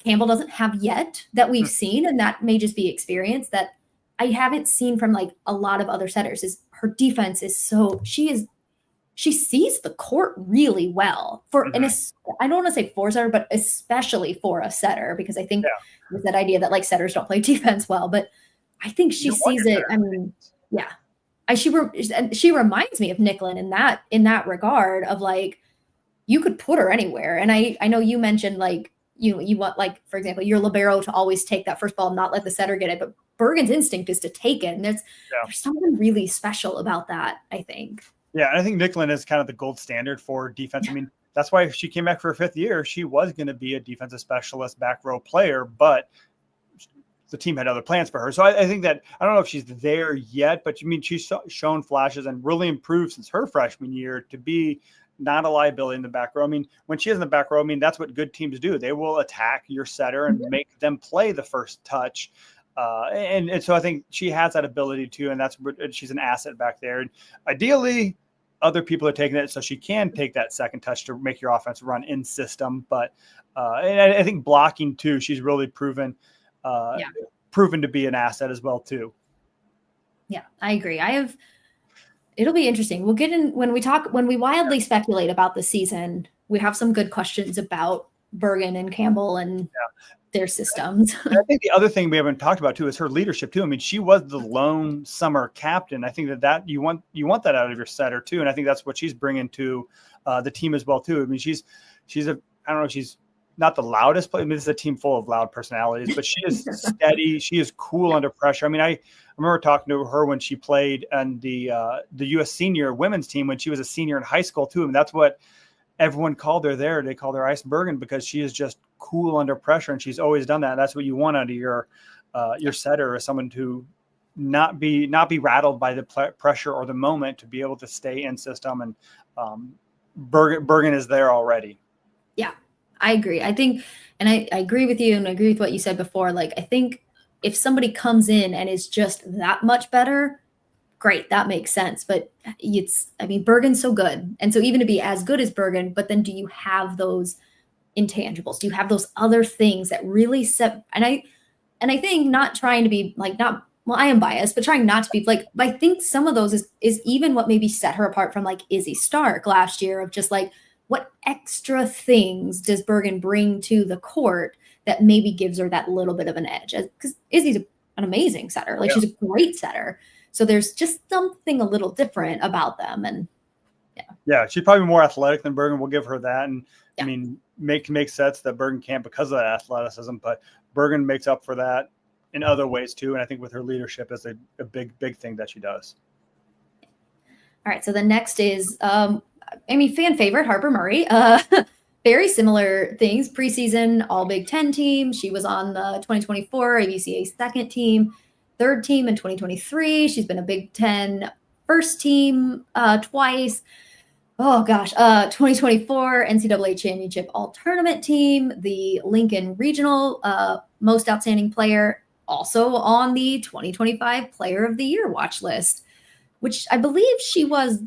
Campbell doesn't have yet, that we've seen. And that may just be experience that I haven't seen from like a lot of other setters. Is her defense is she sees the court really well and I don't want to say for a setter, but especially for a setter, because I think there's that idea that like setters don't play defense well, but I think she sees it. I mean, yeah, she reminds me of Nicklin in that regard of like, you could put her anywhere. And I know you mentioned like, you want like, for example, your libero to always take that first ball and not let the setter get it, but Bergen's instinct is to take it. And there's something really special about that, I think. Yeah, and I think Nicklin is kind of the gold standard for defense. I mean, that's why she came back for her fifth year. She was going to be a defensive specialist, back row player, but the team had other plans for her. So I think that, I don't know if she's there yet, but I mean, she's shown flashes and really improved since her freshman year to be not a liability in the back row. I mean, when she is in the back row, I mean, that's what good teams do. They will attack your setter and make them play the first touch. And so I think she has that ability too, and she's an asset back there. And ideally, other people are taking it so she can take that second touch to make your offense run in system. But and I think blocking too, she's really proven to be an asset as well too. Yeah, I agree. It'll be interesting. We'll get in when we wildly speculate about the season. We have some good questions about Bergen and Campbell and their systems. I think the other thing we haven't talked about too is her leadership too. I mean, she was the lone summer captain. I think that you want that out of your setter too, and I think that's what she's bringing to the team as well too. I mean, she's not the loudest player. I mean, this is a team full of loud personalities, but she is steady. She is cool under pressure. I mean, I remember talking to her when she played on the U.S. senior women's team when she was a senior in high school too, and that's what everyone called her there. They called her Ice Bergen because she is just cool under pressure, and she's always done that. And that's what you want out of your setter, is someone to not be rattled by the pressure or the moment, to be able to stay in system. And Bergen is there already. Yeah, I agree. I think, and I agree with you, and I agree with what you said before. Like, I think if somebody comes in and is just that much better, great, that makes sense. But Bergen's so good. And so even to be as good as Bergen, but then do you have those intangibles? Do you have those other things that really set? And I think not trying to be like, I am biased, but trying not to be like, I think some of those is even what maybe set her apart from like Izzy Stark last year, of just like, what extra things does Bergen bring to the court that maybe gives her that little bit of an edge? Because Izzy's an amazing setter. Like, she's a great setter. So there's just something a little different about them. And yeah, she's probably more athletic than Bergen. We'll give her that. And I mean, make sense that Bergen can't because of that athleticism, but Bergen makes up for that in other ways too. And I think with her leadership is a big thing that she does. All right. So the next is fan favorite, Harper Murray. Very similar things. Preseason All Big Ten team. She was on the 2024 ABCA second team, third team in 2023. She's been a Big Ten first team twice. Oh gosh, 2024 NCAA Championship All Tournament team, the Lincoln Regional Most Outstanding Player, also on the 2025 Player of the Year watch list, which I believe she was.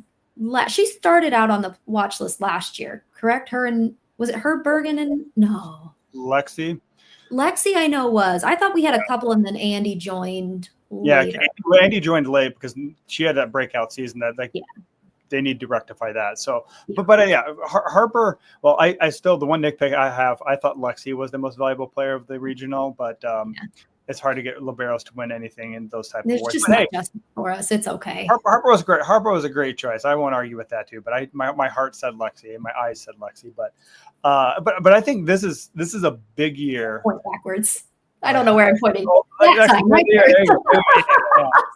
She started out on the watch list last year, correct? Was it her, Bergen, and no? Lexi, I know was. I thought we had a couple, and then Andy joined later. Yeah, Andy joined late because she had that breakout season that they need to rectify that. So, but Harper. Well, I still, the one nitpick I have, I thought Lexi was the most valuable player of the regional, but it's hard to get liberos to win anything in those type of awards. It's just not justice for us. It's okay. Harper was great. Harper was a great choice. I won't argue with that too. But my heart said Lexi and my eyes said Lexi. But I think this is a big year. Point backwards. I don't know where I'm pointing.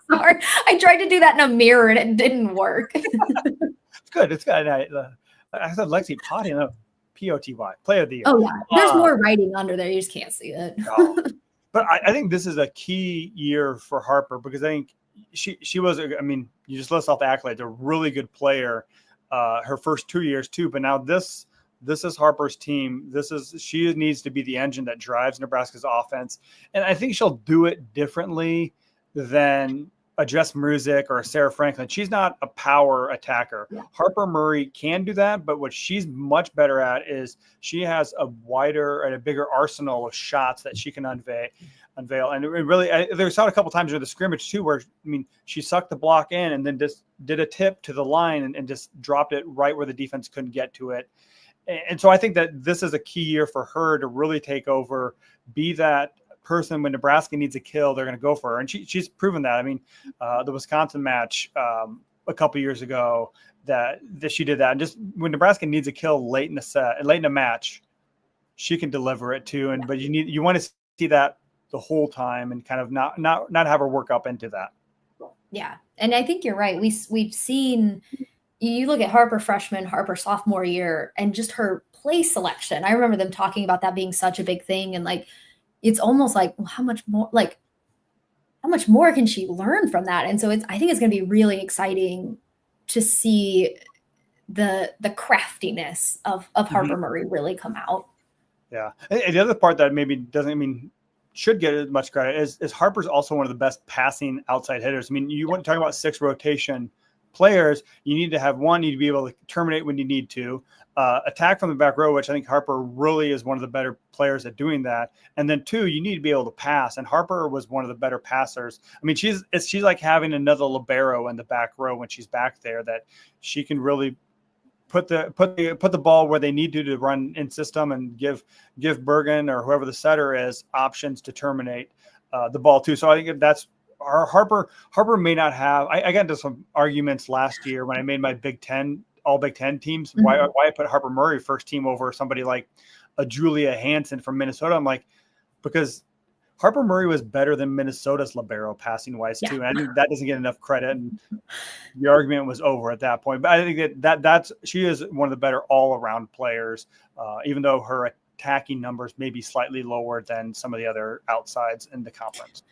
Sorry, I tried to do that in a mirror and it didn't work. It's good. It's good. I said Lexi Potty, P-O-T-Y, Player of the Year. Oh yeah, there's more writing under there. You just can't see it. But I think this is a key year for Harper because I think she was. I mean, you just list off the accolades. A really good player. Her first 2 years too, but now this is Harper's team. She needs to be the engine that drives Nebraska's offense, and I think she'll do it differently than a Jess Mruzik or a Sarah Franklin. She's not a power attacker. Yeah. Harper Murray can do that, but what she's much better at is she has a wider and a bigger arsenal of shots that she can unveil. And it really, there saw it a couple times during the scrimmage too, where she sucked the block in and then just did a tip to the line and just dropped it right where the defense couldn't get to it. And so I think that this is a key year for her to really take over, be that person when Nebraska needs a kill, they're going to go for her. And she's proven that. I mean, the Wisconsin match a couple years ago that she did that. And just when Nebraska needs a kill late in a match, she can deliver it too. But you want to see that the whole time and kind of not have her work up into that. Yeah. And I think you're right. We've seen, you look at Harper freshman, Harper sophomore year, and just her play selection. I remember them talking about that being such a big thing. And it's almost like, well, how much more can she learn from that? And so I think it's going to be really exciting to see the craftiness of Harper Murray really come out. Yeah. And the other part that maybe should get as much credit is Harper's also one of the best passing outside hitters. I mean, you want to talk about 6 rotation players, you need to be able to terminate when you need to, attack from the back row, which I think Harper really is one of the better players at doing that. And then 2, you need to be able to pass. And Harper was one of the better passers. I mean, she's like having another libero in the back row when she's back there, that she can really put the ball where they need to run in system and give Bergen or whoever the setter is options to terminate the ball too. So I think that's Harper may not have. I got into some arguments last year when I made my all Big Ten teams. Why I put Harper Murray first team over somebody like a Julia Hansen from Minnesota. I'm like, because Harper Murray was better than Minnesota's libero passing wise too. And I think that doesn't get enough credit. And the argument was over at that point. But I think that's she is one of the better all around players, even though her attacking numbers may be slightly lower than some of the other outsides in the conference.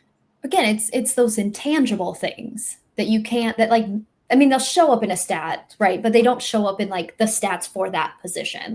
Again, it's those intangible things that you can't, they'll show up in a stat, right? But they don't show up in the stats for that position.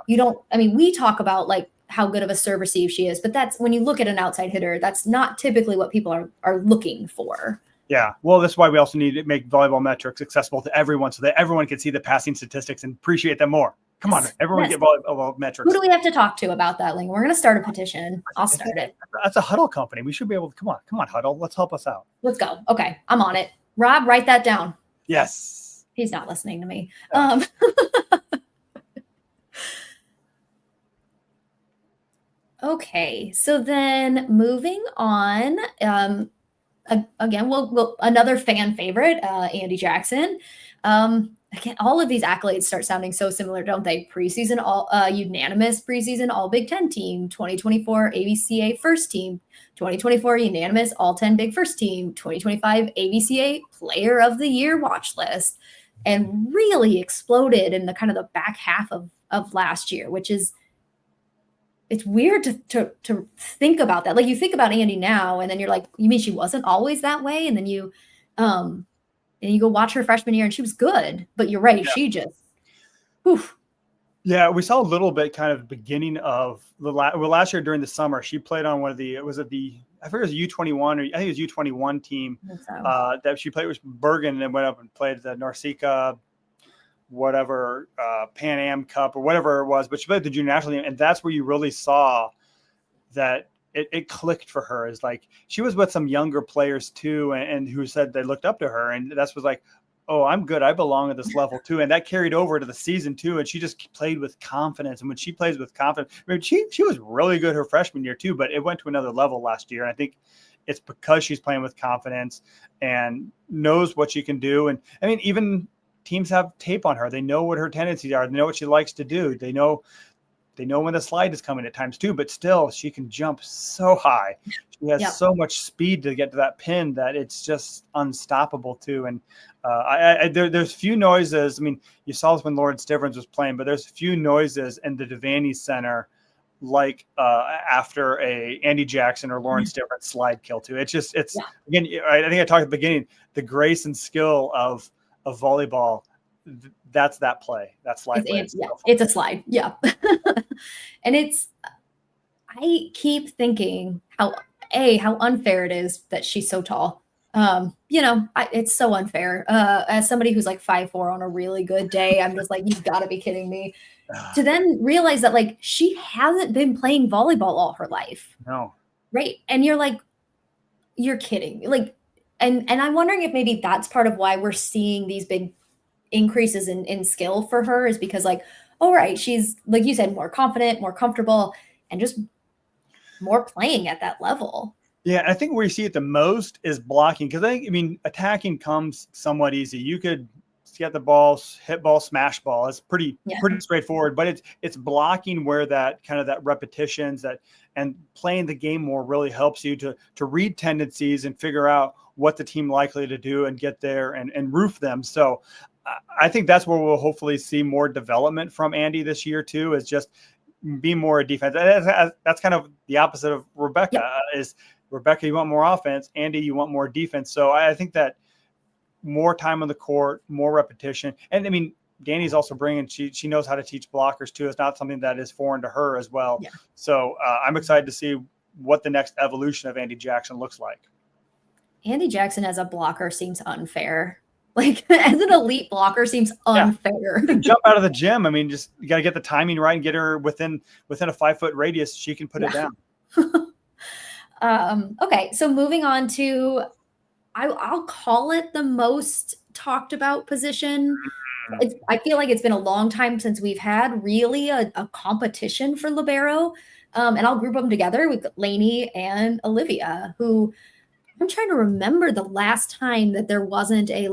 We talk about how good of a serve receive she is, but that's when you look at an outside hitter, that's not typically what people are looking for. Yeah. Well, that's why we also need to make volleyball metrics accessible to everyone so that everyone can see the passing statistics and appreciate them more. Come on, everyone get volleyball metrics. Who do we have to talk to about that, Ling? We're going to start a petition. I'll start it. That's a Huddle company. We should be able to, come on, Huddle. Let's help us out. Let's go. Okay. I'm on it. Rob, write that down. Yes. He's not listening to me. Okay. So then moving on, again, we'll another fan favorite, Andy Jackson. Again, all of these accolades start sounding so similar, don't they? Preseason, unanimous preseason All Big Ten team, 2024 ABCA first team, 2024 unanimous All 10 Big First team, 2025 ABCA Player of the Year watch list, and really exploded in the kind of the back half of last year, which is, it's weird to think about that. Like, you think about Andy now, and then you're like, you mean she wasn't always that way? And then you go watch her freshman year, and she was good. But you're right, she just, whew. Yeah, we saw a little bit kind of beginning of last year during the summer. She played on one of the, I forget it was U21, or I think it was U21 team that she played with Bergen, and then went up and played the Norseca, whatever, Pan Am Cup or whatever it was. But she played the junior national team, and that's where you really saw that it clicked for her. Is like she was with some younger players too, and who said they looked up to her, and that's was like, oh, I'm good. I belong at this level too. And that carried over to the season too. And she just played with confidence. And when she plays with confidence, I mean, she was really good her freshman year too, but it went to another level last year. And I think it's because she's playing with confidence and knows what she can do. And I mean, even teams have tape on her. They know what her tendencies are. They know what she likes to do. They know when the slide is coming at times too, but still she can jump so high. She has so much speed to get to that pin that it's just unstoppable too. And there's few noises. I mean, you saw this when Lauren Stivrins was playing, but there's few noises in the Devaney Center like after a Andy Jackson or Lauren Stivrins slide kill too. It's again, I think I talked at the beginning, the grace and skill of volleyball. That's that play. That slide play. It's a slide. Yeah. And I keep thinking how unfair it is that she's so tall. It's so unfair. As somebody who's like 5'4" on a really good day, I'm just like, you've got to be kidding me. To then realize that like she hasn't been playing volleyball all her life. No. Right. And you're like, you're kidding. Like, and I'm wondering if maybe that's part of why we're seeing these big increases in skill for her, is because like, all right, she's, like you said, more confident, more comfortable, and just more playing at that level. Yeah, I think where you see it the most is blocking, because I mean, attacking comes somewhat easy. You could get the ball, hit ball, smash ball. It's pretty straightforward, but it's blocking where that kind of that repetitions and playing the game more really helps you to read tendencies and figure out what the team likely to do and get there and roof them. So I think that's where we'll hopefully see more development from Andy this year too, is just be more a defense. That's kind of the opposite of Rebecca. Is Rebecca, you want more offense. Andy, you want more defense. So I think that more time on the court, more repetition. And I mean, Danny's also bringing, she knows how to teach blockers too. It's not something that is foreign to her as well. Yeah. So I'm excited to see what the next evolution of Andy Jackson looks like. Andy Jackson as a blocker seems unfair. Like, as an elite blocker seems unfair. You can jump out of the gym. I mean, just you got to get the timing right and get her within a 5-foot radius. She can put it down. Okay, so moving on to, I'll call it the most talked about position. I feel like it's been a long time since we've had really a competition for libero. And I'll group them together with Lainey and Olivia, who I'm trying to remember the last time that there wasn't a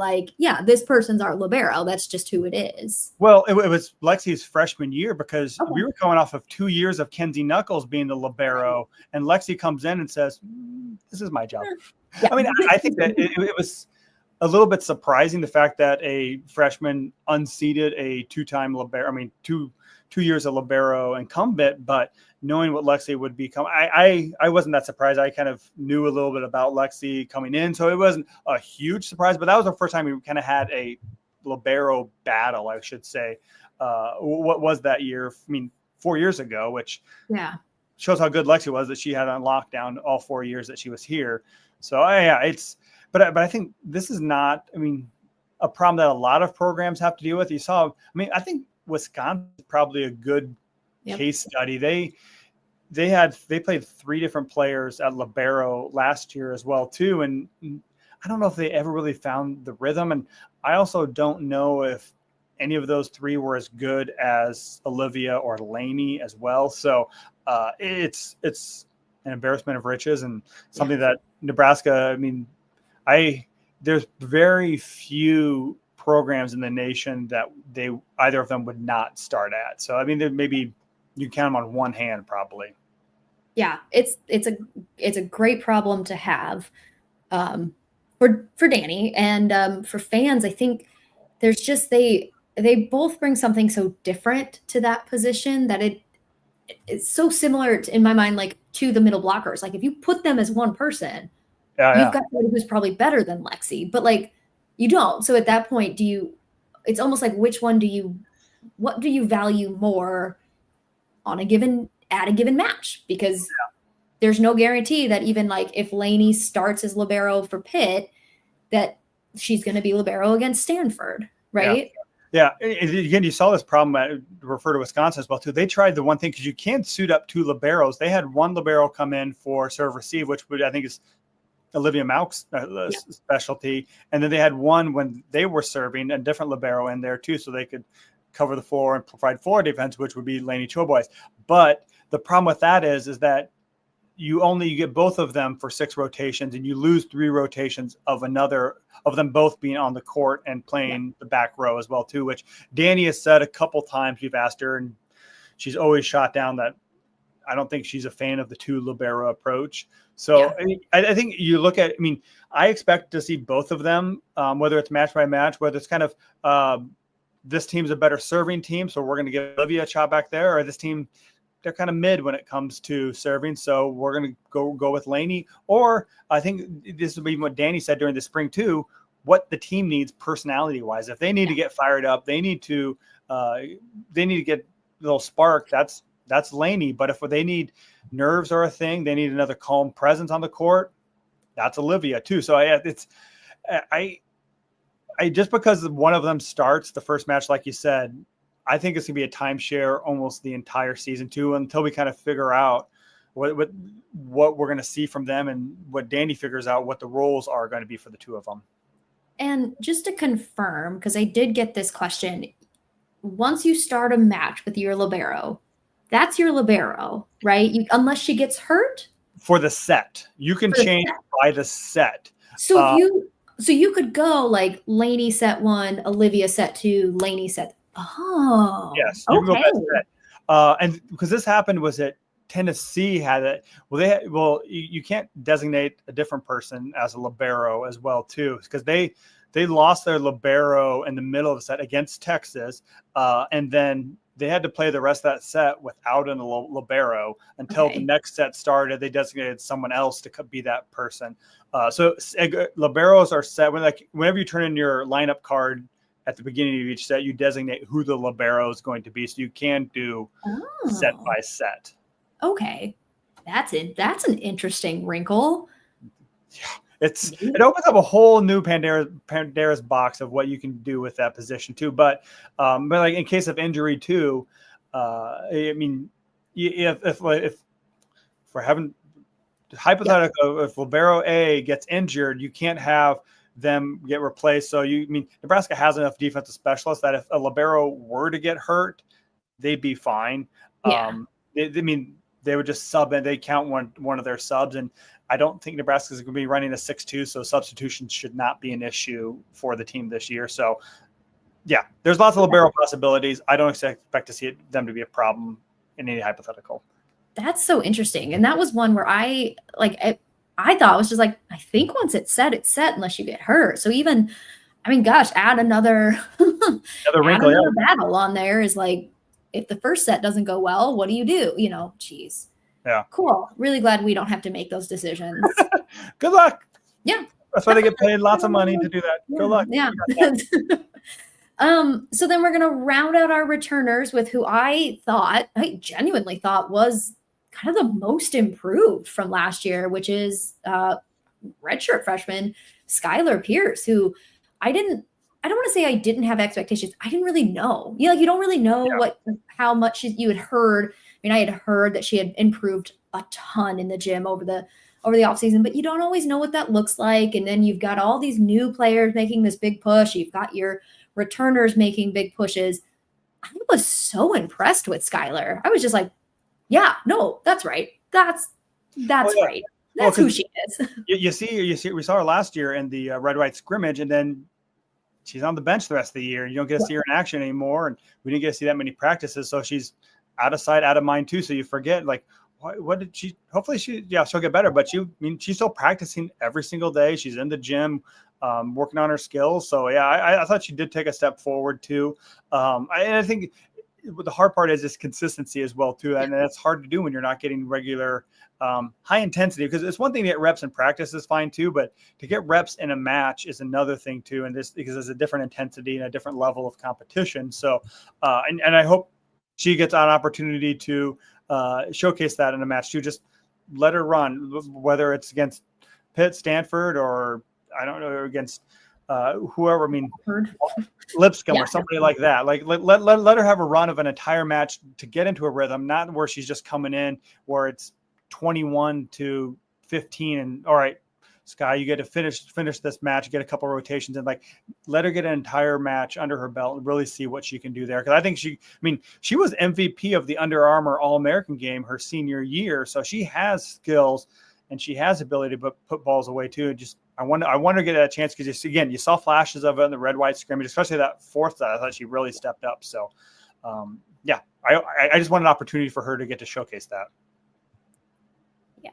this person's our libero. That's just who it is. Well, it was Lexi's freshman year, because we were coming off of 2 years of Kenzie Knuckles being the libero, and Lexi comes in and says, "This is my job." Yeah. I mean, I think that it was a little bit surprising, the fact that a freshman unseated a two-time libero. I mean, two years of libero incumbent, but knowing what Lexi would become, I wasn't that surprised. I kind of knew a little bit about Lexi coming in, so it wasn't a huge surprise. But that was the first time we kind of had a libero battle, I should say. What was that year? I mean, 4 years ago, which shows how good Lexi was, that she had on lockdown all 4 years that she was here. So but I think this is not, I mean, a problem that a lot of programs have to deal with. You saw, I mean, I think Wisconsin is probably a good case study. They played 3 different players at libero last year as well too, and I don't know if they ever really found the rhythm, and I also don't know if any of those 3 were as good as Olivia or Lainey as well. So it's an embarrassment of riches, and something that Nebraska, I mean, there's very few programs in the nation that either of them would not start at. So I mean, there maybe you count them on one hand, probably. Yeah, it's a great problem to have for Danny, and for fans. I think there's just they both bring something so different to that position that it's so similar in my mind, like to the middle blockers. Like if you put them as one person, you've got somebody who's probably better than Lexi, but like you don't. So at that point, it's almost like what do you value more at a given match? Because there's no guarantee that even like if Lainey starts as libero for Pitt, that she's going to be libero against Stanford, right? Yeah. Again, you saw this problem at refer to Wisconsin as well too. They tried the one thing because you can't suit up two liberos. They had one libero come in for serve receive, which I think is Olivia Mauk's specialty, and then they had one when they were serving a different libero in there too, so they could cover the floor and provide floor defense, which would be Lainey Choboys. But the problem with that is that you get both of them for 6 rotations, and you lose 3 rotations of them both being on the court and playing the back row as well too, which Danny has said a couple times. We've asked her, and she's always shot down that I don't think she's a fan of the 2 libero approach. So I think you look at, I expect to see both of them, whether it's match by match, whether it's kind of this team's a better serving team, so we're going to give Olivia a shot back there, or this team, they're kind of mid when it comes to serving, so we're going to go with Lainey. Or I think this will be what Danny said during the spring too, what the team needs personality wise. If they need to get fired up, they need to get a little spark. That's Lainey. But if they need nerves are a thing, they need another calm presence on the court, that's Olivia too. So I just because one of them starts the first match, like you said, I think it's gonna be a timeshare almost the entire season too, until we kind of figure out what we're gonna see from them, and what Danny figures out what the roles are going to be for the 2 of them. And just to confirm, because I did get this question, once you start a match with your libero, that's your libero, right? Unless she gets hurt? For the set. You can change by the set. So you could go like Lainey set 1, Olivia set 2, Lainey set. Oh. Yes. You can go by set. And because this happened was that Tennessee had it. You can't designate a different person as a libero as well too, because they lost their libero in the middle of the set against Texas, and then they had to play the rest of that set without a libero until the next set started. They designated someone else to be that person. So liberos are set whenever you turn in your lineup card at the beginning of each set, you designate who the libero is going to be, so you can do set by set. Okay, that's an interesting wrinkle. Yeah. It opens up a whole new Pandora's box of what you can do with that position too. But like in case of injury too, if we're having hypothetical, if libero A gets injured, you can't have them get replaced. So Nebraska has enough defensive specialists that if a libero were to get hurt, they'd be fine. Yeah. They would just sub and they count one of their subs. And I don't think Nebraska is going to be running a 6-2, so substitution should not be an issue for the team this year. So, yeah, there's lots of libero possibilities. I don't expect to see them to be a problem in any hypothetical. That's so interesting. And that was one where I thought it was just like, I think once it's set unless you get hurt. So even, add another wrinkle, battle on there is like, if the first set doesn't go well, what do you do? Geez. Yeah. Cool. Really glad we don't have to make those decisions. Good luck. Yeah. That's why they get paid lots of money to do that. Yeah. Good luck. Yeah. So then we're going to round out our returners with who I genuinely thought was kind of the most improved from last year, which is redshirt freshman Skylar Pierce, who I don't want to say I didn't have expectations. I didn't really know. You don't really know how much you had heard. I had heard that she had improved a ton in the gym over the offseason, but you don't always know what that looks like. And then you've got all these new players making this big push. You've got your returners making big pushes. I was so impressed with Skylar. I was just like, yeah, no, that's right. That's right. That's who she is. You see, we saw her last year in the red-white scrimmage, and then she's on the bench the rest of the year. You don't get to see her in action anymore, and we didn't get to see that many practices. So she's out of sight, out of mind too. So you forget, like, what did she? Hopefully she'll get better. But she's still practicing every single day. She's in the gym. working on her skills. So yeah, I thought she did take a step forward too. I think the hard part is this consistency as well too, and that's hard to do when you're not getting regular high intensity, because it's one thing to get reps in practice is fine too, but to get reps in a match is another thing too. And this, because there's a different intensity and a different level of competition. So, and I hope she gets an opportunity to showcase that in a match too. Just let her run, whether it's against Pitt, Stanford, or I don't know, against whoever. I mean, Lipscomb or somebody like that. Like let her have a run of an entire match to get into a rhythm, not where she's just coming in where it's 21-15 and all right, Sky, you get to finish this match, get a couple of rotations, and like let her get an entire match under her belt and really see what she can do there. Because I think she was MVP of the Under Armour All-American game her senior year, so she has skills and she has ability to put balls away too. And just I want to get a chance, because you saw flashes of it in the red-white scrimmage, especially that fourth side. I thought she really stepped up. So yeah, I just want an opportunity for her to get to showcase that. Yeah.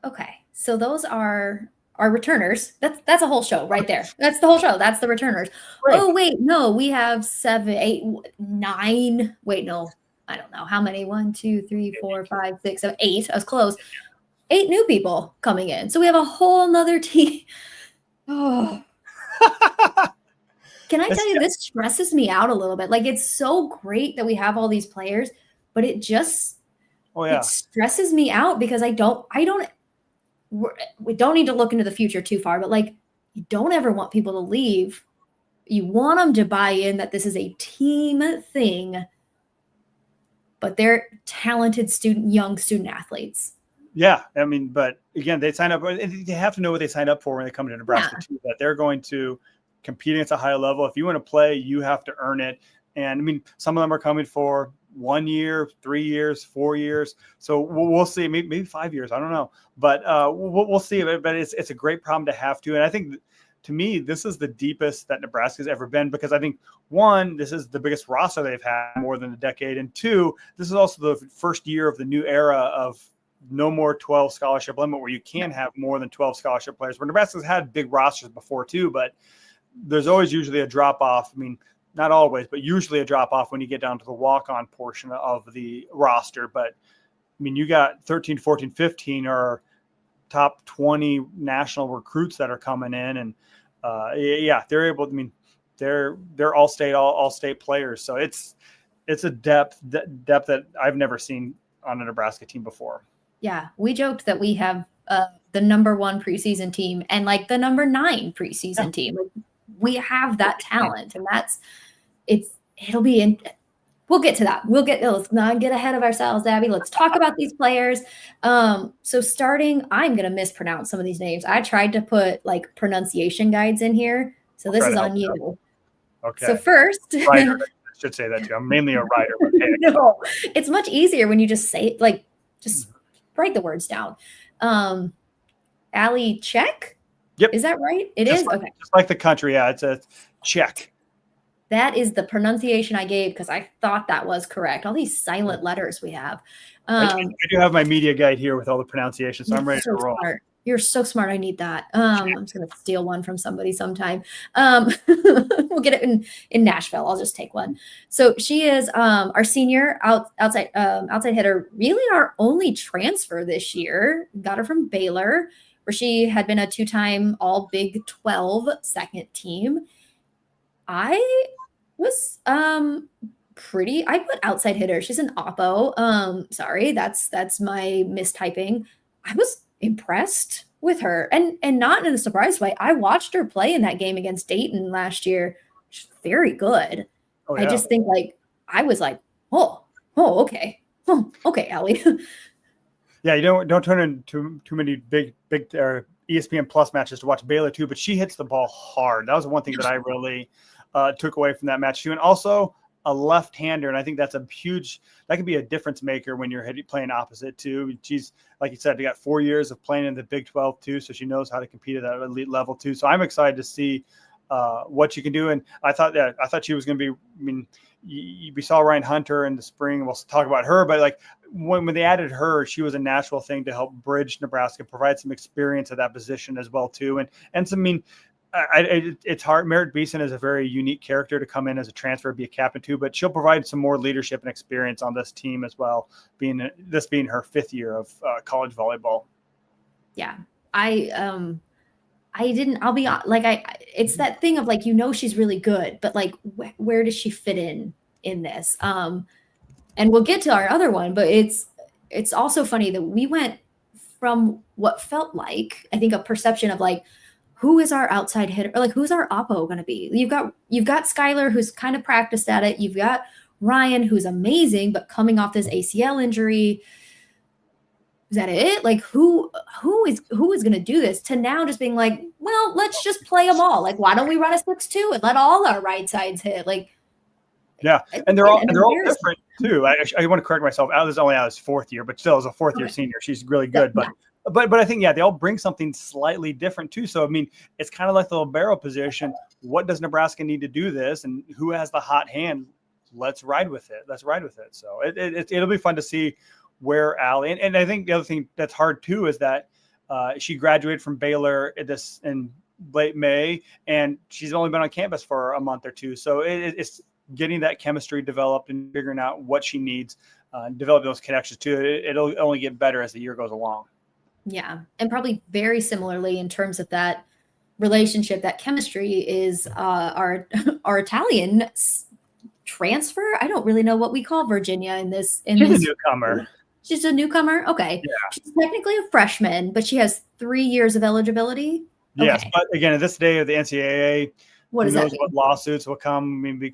Okay. So those are our returners. That's a whole show right there. That's the whole show. That's the returners. Right. Oh, wait, no, we have 7, 8, 9. Wait, no, I don't know. How many? 1, 2, 3, 4, 5, 6, 7, 8. I was close. 8 new people coming in. So we have a whole nother team. Oh. Can I tell you, this stresses me out a little bit. Like, it's so great that we have all these players, but it just it stresses me out because we don't need to look into the future too far, but like, you don't ever want people to leave. You want them to buy in that this is a team thing, but they're talented young student athletes. Yeah. I mean, but again, they sign up, they have to know what they signed up for when they come to Nebraska too, that they're going to compete against a high level. If you want to play, you have to earn it. And I mean, some of them are coming for 1 year, 3 years, 4 years. So we'll see, maybe 5 years. I don't know, but we'll see. But it's a great problem to have too. And I think, to me, this is the deepest that Nebraska's ever been, because I think, one, this is the biggest roster they've had more than a decade. And two, this is also the first year of the new era of no more 12 scholarship limit, where you can have more than 12 scholarship players. Where Nebraska's had big rosters before too, but there's always usually a drop off. I mean, not always, but usually a drop off when you get down to the walk-on portion of the roster. But I mean, you got 13, 14, 15 are top 20 national recruits that are coming in. And they're able to, I mean, they're all state players. So it's a depth that I've never seen on a Nebraska team before. Yeah. We joked that we have the number 1 preseason team and like the number 9 preseason team. Like, we have that talent, and it'll be we'll get to that. Let's not get ahead of ourselves, Abbie. Let's talk about these players. So starting, I'm going to mispronounce some of these names. I tried to put like pronunciation guides in here. So this is on you. Okay. So first, writer. I should say that too. I'm mainly a writer. But hey. No, it's much easier when you just say it, like just write the words down. Ali Czech. Yep. Is that right? It just is? Like, okay. Just like the country. Yeah, it's a Czech. That is the pronunciation I gave because I thought that was correct. All these silent letters we have. I do have my media guide here with all the pronunciations, so I'm ready to roll. Smart. You're so smart. I need that. I'm just going to steal one from somebody sometime. We'll get it in Nashville. I'll just take one. So she is our senior outside hitter, really our only transfer this year. Got her from Baylor, where she had been a 2-time all Big 12 second team. I was I put outside hitter. She's an oppo. Sorry, that's my mistyping. I was impressed with her, and not in a surprised way. I watched her play in that game against Dayton last year. She's very good. Oh, yeah. I just think I was like, okay, Allie. Yeah, you don't turn into too many big ESPN Plus matches to watch Baylor too, but she hits the ball hard. That was one thing that I really took away from that match too, and also a left-hander, and I think that could be a difference maker when you're playing opposite too. She's, like you said, they got 4 years of playing in the Big 12 too, so she knows how to compete at that elite level too. So I'm excited to see what she can do. And I thought she was going to be. I mean, we saw Ryan Hunter in the spring. We'll talk about her, but like when they added her, she was a natural thing to help bridge Nebraska, provide some experience at that position as well too. And so, I mean, it's hard. Merritt Beeson is a very unique character to come in as a transfer, be a captain too, but she'll provide some more leadership and experience on this team as well, being her 5th year of college volleyball. Yeah. It's that thing of like, she's really good, but like, where does she fit in this? And we'll get to our other one, but it's also funny that we went from what felt like, I think, a perception of like, who is our outside hitter? Or like, who's our oppo going to be? You've got Skylar, who's kind of practiced at it. You've got Ryan, who's amazing, but coming off this ACL injury. Is that it? Like, who is going to do this? To now just being like, well, let's just play them all. Like, why don't we run a 6-2 and let all our right sides hit? Like, yeah, and they're all different too. I want to correct myself. Alice is only out his 4th year, but still as a 4th year senior, she's really good. Yeah. But I think they all bring something slightly different too. So I mean, it's kind of like the libero position. What does Nebraska need to do this, and who has the hot hand? Let's ride with it. So it'll be fun to see where Allie and I think the other thing that's hard too is that she graduated from Baylor in late May, and she's only been on campus for a month or two. So it's getting that chemistry developed and figuring out what she needs, develop those connections too. It'll only get better as the year goes along. Yeah. And probably very similarly in terms of that relationship, that chemistry is our Italian transfer. I don't really know what we call Virginia in this. She's a newcomer. She's a newcomer. Okay. Yeah. She's technically a freshman, but she has 3 years of eligibility. Yes. Okay. But again, at this day of the NCAA, what who does knows that mean? what lawsuits will come. I mean,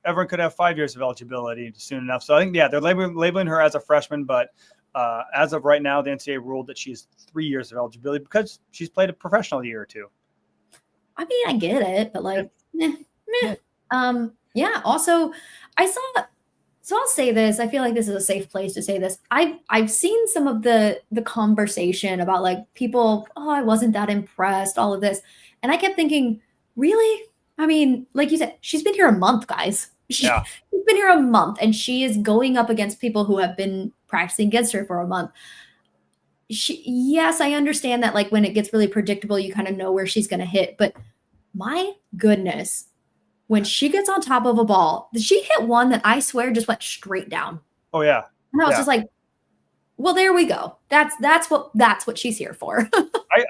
everyone could have 5 years of eligibility soon enough. So I think, they're labeling her as a freshman, but as of right now, the NCAA ruled that she's 3 years of eligibility because she's played a professional year or two. I mean, I get it, but like, meh. Yeah. Also, so I'll say this. I feel like this is a safe place to say this. I've seen some of the conversation about like people, I wasn't that impressed, all of this. And I kept thinking, really? I mean, like you said, she's been here a month, guys. She's been here a month, and she is going up against people who have been practicing against her for a month. Yes, I understand that like when it gets really predictable, you kind of know where she's going to hit. But my goodness, when she gets on top of a ball, she hit one that I swear just went straight down. Oh, yeah. And I was just like, well, there we go. That's what she's here for.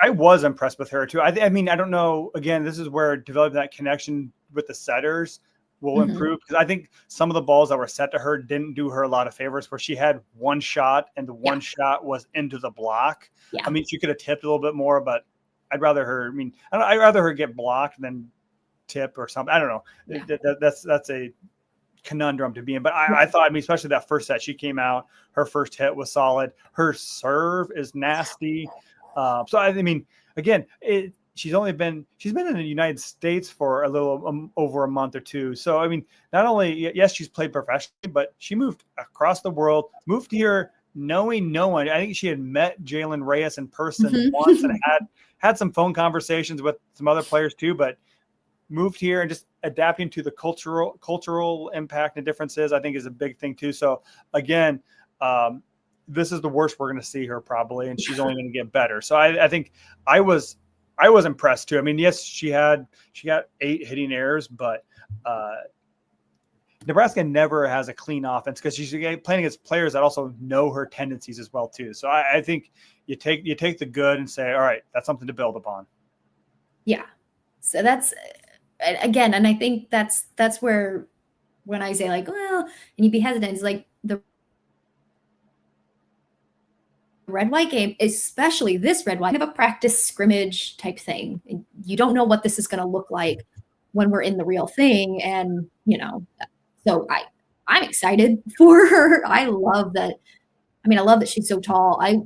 I was impressed with her too. I mean, I don't know. Again, this is where developing that connection with the setters will improve, because I think some of the balls that were set to her didn't do her a lot of favors, where she had one shot and the one shot was into the block. Yeah. I mean, she could have tipped a little bit more, but I'd rather her get blocked than tip or something. I don't know. Yeah. That's a conundrum to be in. But I thought, especially that first set, she came out, her first hit was solid. Her serve is nasty. So I mean, again, she's been in the United States for a little over a month or two. So I mean, not only yes, she's played professionally, but she moved across the world, moved here knowing no one. I think she had met Jalen Reyes in person once and had some phone conversations with some other players too, but moved here and just adapting to the cultural impact and differences, I think, is a big thing too. So again, this is the worst we're going to see her probably, and she's only going to get better. So I think I was impressed too. I mean, yes, she got 8 hitting errors, but Nebraska never has a clean offense because she's playing against players that also know her tendencies as well too. So I think you take the good and say, all right, that's something to build upon. Yeah. So that's, again, and I think that's where when I say like, well, and you'd be hesitant, it's like the red-white game, especially this red-white, kind of a practice scrimmage type thing. You don't know what this is going to look like when we're in the real thing. And, so I'm excited for her. I love that she's so tall. I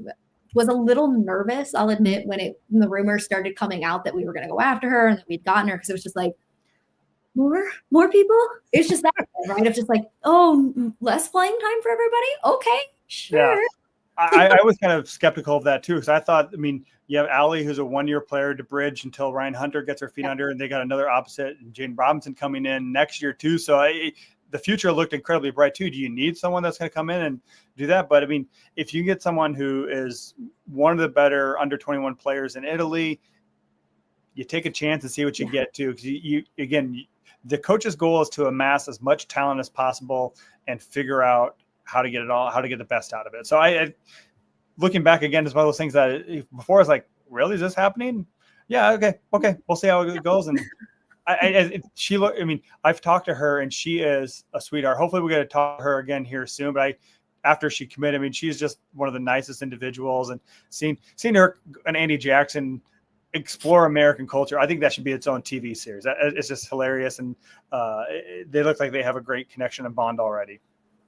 was a little nervous, I'll admit, when the rumors started coming out that we were going to go after her and that we'd gotten her, because it was just like, more people? It's just that, right? Of just like, oh, less playing time for everybody? Okay, sure. Yeah. I was kind of skeptical of that too, because I thought, you have Allie, who's a 1-year player to bridge until Ryan Hunter gets her feet under, and they got another opposite, and Jane Robinson coming in next year too. So the future looked incredibly bright too. Do you need someone that's going to come in and do that? But I mean, if you get someone who is one of the better under 21 players in Italy, you take a chance and see what you get to. Because again, the coach's goal is to amass as much talent as possible and figure out how to get the best out of it. So I looking back again, it's one of those things that before I was like, really, is this happening? Yeah. Okay. We'll see how it goes. And I've talked to her and she is a sweetheart. Hopefully we get to talk to her again here soon. But after she committed, I mean, she's just one of the nicest individuals, and seeing her and Andy Jackson explore American culture, I think that should be its own TV series. It's just hilarious. And they look like they have a great connection and bond already.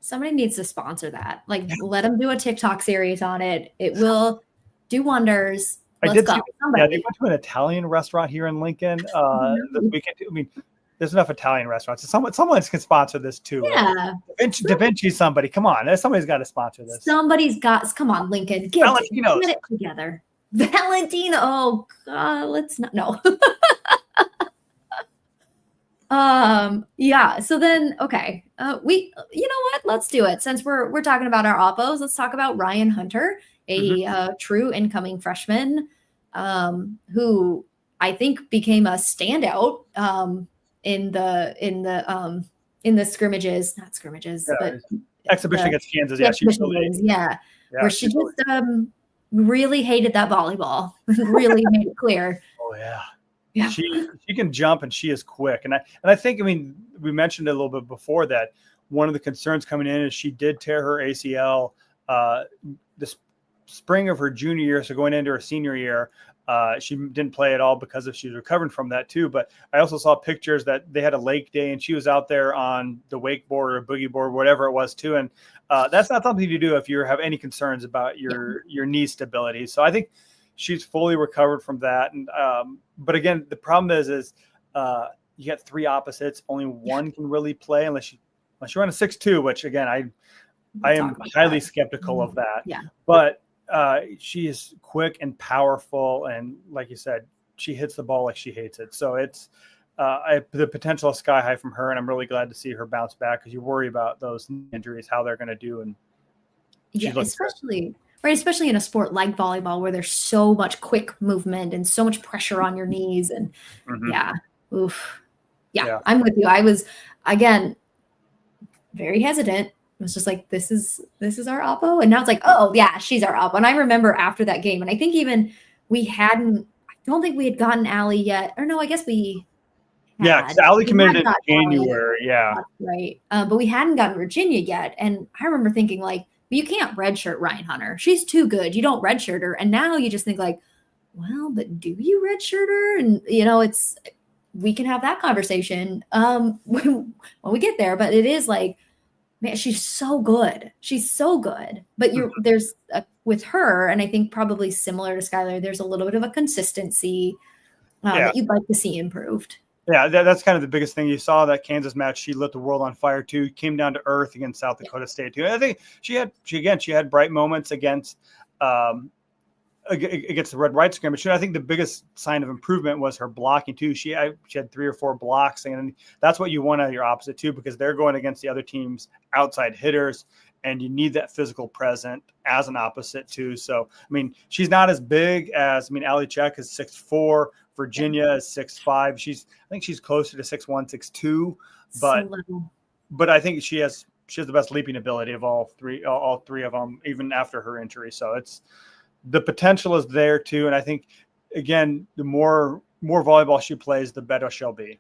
Somebody needs to sponsor that. Like, let them do a TikTok series on it. It will do wonders. Let's go. They went to an Italian restaurant here in Lincoln this weekend. I mean, there's enough Italian restaurants. Someone can sponsor this too. Yeah. Da Vinci, somebody. Come on. Somebody's got to sponsor this. Come on, Lincoln. Get it together. Valentino. Oh, God, let's not. No. Yeah. So then, okay. You know what? Let's do it. Since we're talking about our oppos, let's talk about Ryan Hunter, a true incoming freshman, who I think became a standout in the scrimmages, not scrimmages, but exhibition against Kansas. Yeah, where she just really hated that volleyball. Really made it clear. Oh yeah. Yeah. She can jump and she is quick. And I think, I mean, we mentioned it a little bit before that one of the concerns coming in is she did tear her ACL the spring of her junior year. So going into her senior year, she didn't play at all because she was recovering from that too. But I also saw pictures that they had a lake day and she was out there on the wakeboard or boogie board, whatever it was too. And that's not something you do if you have any concerns about your knee stability. So I think she's fully recovered from that. And but again, the problem is you get three opposites. Only one can really play unless you're on a 6'2", which again, I am highly skeptical of that. Yeah. But she is quick and powerful, and like you said, she hits the ball like she hates it. So it's the potential is sky high from her, and I'm really glad to see her bounce back because you worry about those injuries, how they're going to do. And especially in a sport like volleyball where there's so much quick movement and so much pressure on your knees. And I'm with you. I was, again, very hesitant. It was just like, this is our oppo. And now it's like, oh yeah, she's our oppo. And I remember after that game, and I think even I don't think we had gotten Allie yet. Or no, I guess we had. Yeah, Allie committed in January. Yeah. That's right. But we hadn't gotten Virginia yet. And I remember thinking like, you can't redshirt Ryan Hunter. She's too good. You don't redshirt her. And now you just think like, well, but do you redshirt her? And we can have that conversation when we get there. But it is like, man, she's so good. She's so good. But there's with her, and I think probably similar to Skylar, there's a little bit of a consistency that you'd like to see improved. Yeah, that's kind of the biggest thing. You saw that Kansas match. She lit the world on fire too. Came down to earth against South Dakota State too. I think she had bright moments against the red white scrimmage. And I think the biggest sign of improvement was her blocking too. She had 3 or 4 blocks, and that's what you want out of your opposite too, because they're going against the other team's outside hitters, and you need that physical present as an opposite too. So I mean, she's not as big as Allie Czech is 6'4". Virginia is 6'5". I think she's closer to 6'1", 6'2", but I think she has the best leaping ability of all three of them, even after her injury. So the potential is there too. And I think again, the more volleyball she plays, the better she'll be.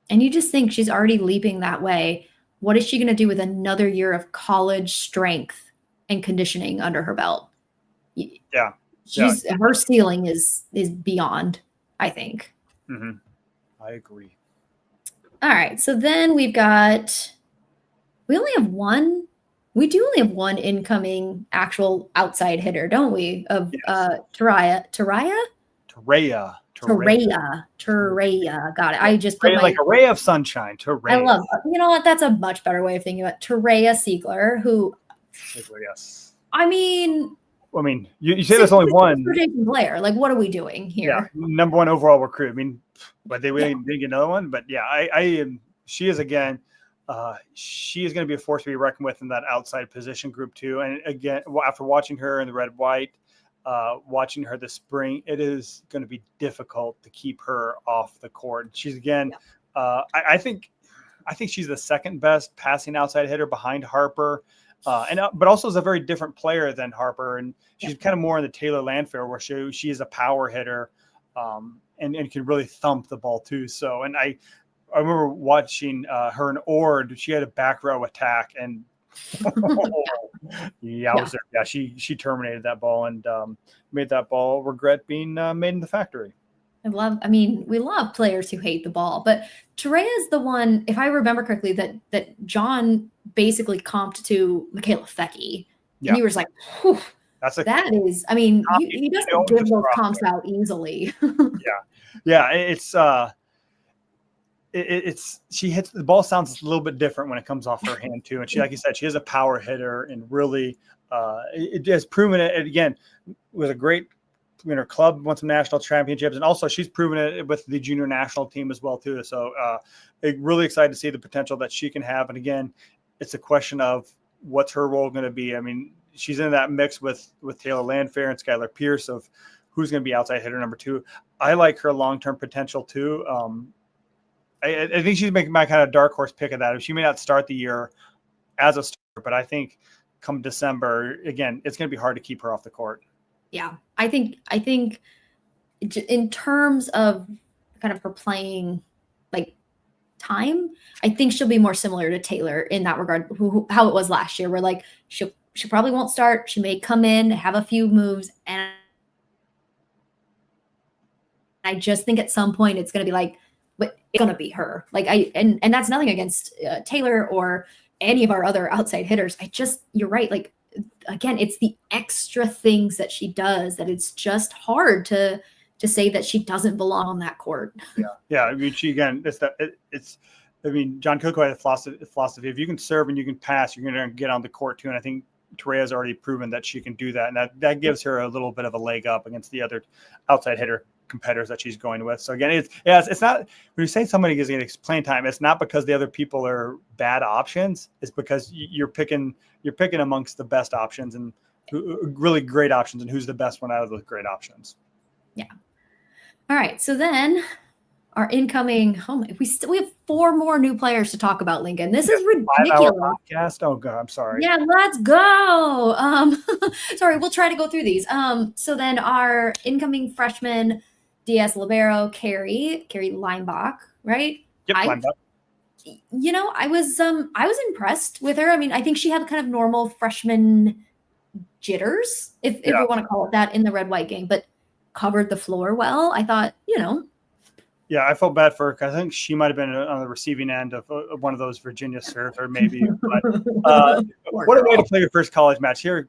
And you just think she's already leaping that way. What is she going to do with another year of college strength and conditioning under her belt? Yeah. Her ceiling is beyond, I think. Mm-hmm. I agree. All right. So then we do only have one incoming actual outside hitter, don't we? Of Terea. Got it. I just put like a ray of sunshine. Terea. I love. You know what? That's a much better way of thinking about Terea Siegler, who. Yes. I mean, you say there's only one player. Like, what are we doing here? Yeah, number 1 overall recruit. But they really didn't get another one. But yeah, she is again she is going to be a force to be reckoned with in that outside position group too. And again, after watching her in the red-white, watching her this spring, it is going to be difficult to keep her off the court. She's again, I think she's the second best passing outside hitter behind Harper. But also is a very different player than Harper. And she's kind of more in the Taylor Landfair where she is a power hitter and can really thump the ball too. So, and I remember watching her in Ord. She had a back row attack and she terminated that ball and made that ball regret being made in the factory. We love players who hate the ball, but Terea is the one, if I remember correctly, that John basically comped to Michaela Fecky. Yeah. And he was like, whew, he doesn't give those comps out easily. Yeah. It's she hits the ball, sounds a little bit different when it comes off her hand too. And she, like you said, she is a power hitter and really it has proven it again with a great club, won some national championships, and also she's proven it with the junior national team as well too. So really excited to see the potential that she can have. And again, it's a question of what's her role going to be. I mean, she's in that mix with Taylor Landfair and Skylar Pierce of who's going to be outside hitter number 2. I like her long-term potential too. I think she's making my kind of dark horse pick of that. She may not start the year as a starter, but I think come December, again, it's going to be hard to keep her off the court. Yeah, I think in terms of kind of her playing like time, I think she'll be more similar to Taylor in that regard, how it was last year, where like she probably won't start. She may come in, have a few moves, and I just think at some point it's going to be like, but it's going to be her. Like and that's nothing against Taylor or any of our other outside hitters. You're right. Like, again, it's the extra things that she does that it's just hard to say that she doesn't belong on that court. Yeah. I mean, John Coco had a philosophy. If you can serve and you can pass, you're going to get on the court too. And I think Terea's already proven that she can do that. And that gives her a little bit of a leg up against the other outside hitter competitors that she's going with. So again, it's not, when you say somebody is getting playing time, it's not because the other people are bad options. It's because you're picking amongst the best options and really great options and who's the best one out of those great options. Yeah. All right. So then our incoming, we have 4 more new players to talk about, Lincoln. This is ridiculous. Podcast? Oh God, I'm sorry. Yeah, let's go. Sorry, we'll try to go through these. So then our incoming freshman DS libero, Carrie Leinbach, right? Yep, Leinbach. I was impressed with her. I mean, I think she had kind of normal freshman jitters, if we want to call it that, in the red-white game, but covered the floor well. I thought, Yeah, I felt bad for her because I think she might have been on the receiving end of one of those Virginia serves, or maybe. But, what a way to play your first college match here.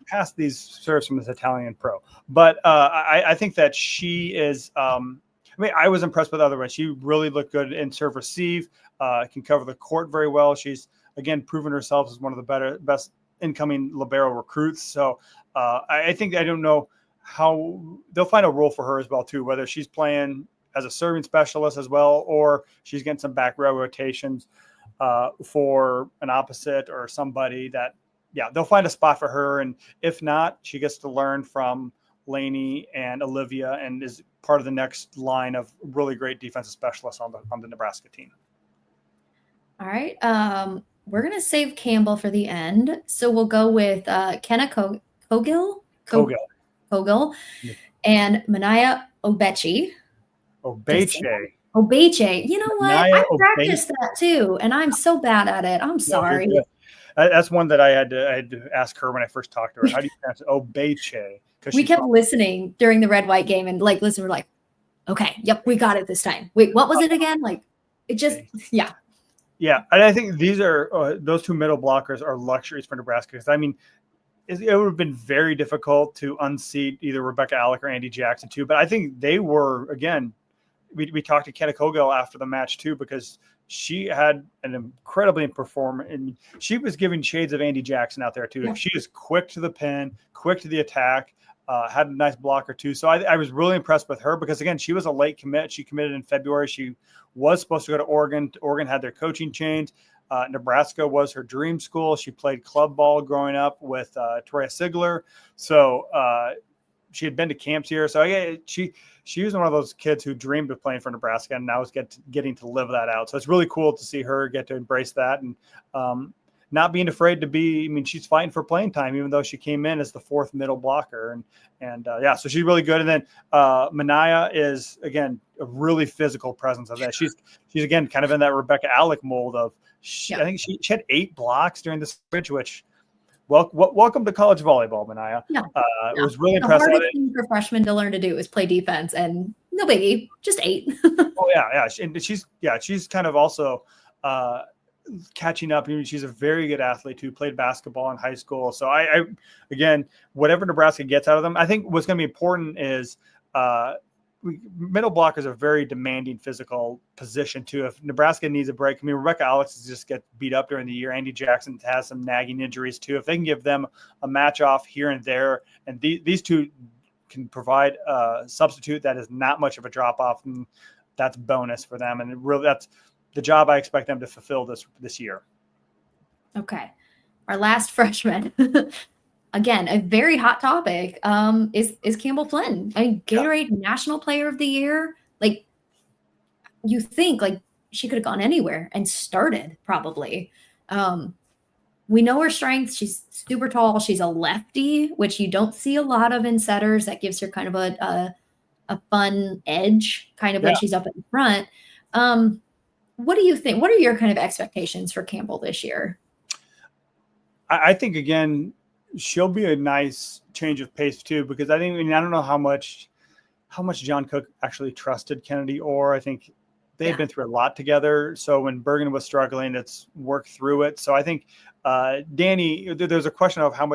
Past these serves from this Italian pro, but I think that she is. I was impressed with otherwise. She really looked good in serve receive. Can cover the court very well. She's again proven herself as one of the best incoming libero recruits. So I think I don't know how they'll find a role for her as well too. Whether she's playing as a serving specialist as well, or she's getting some back row rotations for an opposite or somebody that. Yeah, they'll find a spot for her. And if not, she gets to learn from Lainey and Olivia and is part of the next line of really great defensive specialists on the Nebraska team. All right. We're going to save Campbell for the end. So we'll go with Kenna Kogel and Manaya Obeche. Obeche. You know what? I practiced that too, and I'm so bad at it. I'm sorry. No, that's one that I had to ask her when I first talked to her. How do you pronounce it? Obeche. We kept listening during the red-white game and we're like, okay, yep, we got it this time. Wait, what was it again? Like, it just, yeah. Yeah, and I think these are those 2 middle blockers are luxuries for Nebraska. Because I mean, it would have been very difficult to unseat either Rebecca Alec or Andy Jackson too. But I think they were again. We talked to Kenna Kogel after the match too because she had an incredibly performance, and she was giving shades of Andy Jackson out there too. Yeah. She is quick to the pin, quick to the attack, had a nice blocker too. So I was really impressed with her because again, she was a late commit. She committed in February. She was supposed to go to Oregon. Oregon had their coaching change. Nebraska was her dream school. She played club ball growing up with Toria Sigler. So she had been to camps here. So she was one of those kids who dreamed of playing for Nebraska, and now is getting to live that out. So it's really cool to see her get to embrace that and not being afraid to be. I mean, she's fighting for playing time, even though she came in as the fourth middle blocker, and so she's really good. And then Manaya is again a really physical presence of that. She's again kind of in that Rebecca Alec mold of. I think she had 8 blocks during the scrimmage, which. Welcome to college volleyball, Manaya. It was really impressive. The hardest thing for freshmen to learn to do is play defense, and no biggie, just 8. Oh yeah. And she's kind of also catching up. I mean, she's a very good athlete who played basketball in high school. So I again, whatever Nebraska gets out of them, I think what's going to be important is middle blocker is a very demanding physical position too. If Nebraska needs a break, I mean, Rebecca Alex just get beat up during the year. Andy Jackson has some nagging injuries too. If they can give them a match off here and there, and these two can provide a substitute that is not much of a drop off, and that's bonus for them. And that's the job I expect them to fulfill this year. Okay. Our last freshman. Again, a very hot topic is Campbell Flynn. I mean, Gatorade National Player of the Year. Like, you think like she could have gone anywhere and started probably. We know her strengths. She's super tall. She's a lefty, which you don't see a lot of in setters. That gives her kind of a fun edge, kind of when she's up in front. What do you think? What are your kind of expectations for Campbell this year? I think again, she'll be a nice change of pace too, because I don't know how much John Cook actually trusted Kennedy Orr. I think they've been through a lot together. So when Bergen was struggling, it's worked through it. So I think Danny, there's a question of how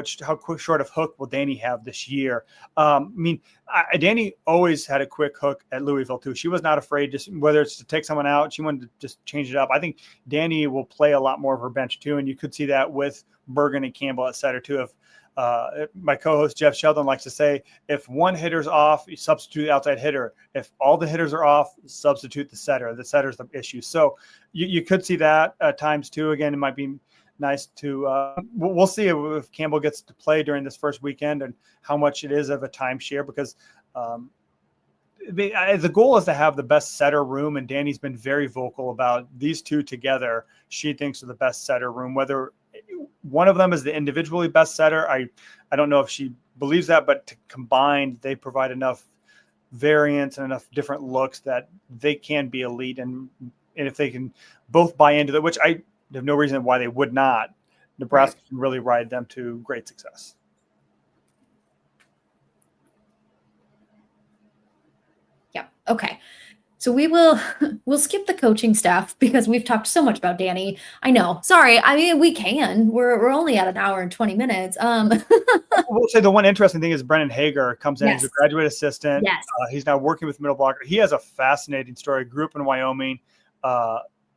short of hook will Danny have this year. Danny always had a quick hook at Louisville too. She was not afraid, just whether it's to take someone out, she wanted to just change it up. I think Danny will play a lot more of her bench too. And you could see that with Bergen and Campbell at setter too. If my co-host Jeff Sheldon likes to say, if one hitter's off, you substitute the outside hitter. If all the hitters are off, substitute the setter. The setter's the issue. So you could see that at times too. Again, it might be nice to we'll see if Campbell gets to play during this first weekend and how much it is of a timeshare, because the goal is to have the best setter room, and Danny's been very vocal about these two together. She thinks are the best setter room. Whether one of them is the individually best setter, I don't know if she believes that, but combined they provide enough variance and enough different looks that they can be elite. And if they can both buy into that, which I have no reason why they would not, Nebraska can really ride them to great success. Yeah. Okay. So we'll skip the coaching staff because we've talked so much about Danny. I know. Sorry. I mean, we can. We're only at an hour and 20 minutes. We'll say the one interesting thing is Brennan Hager comes in as a graduate assistant. Yes. He's now working with middle blocker. He has a fascinating story. Grew up in Wyoming.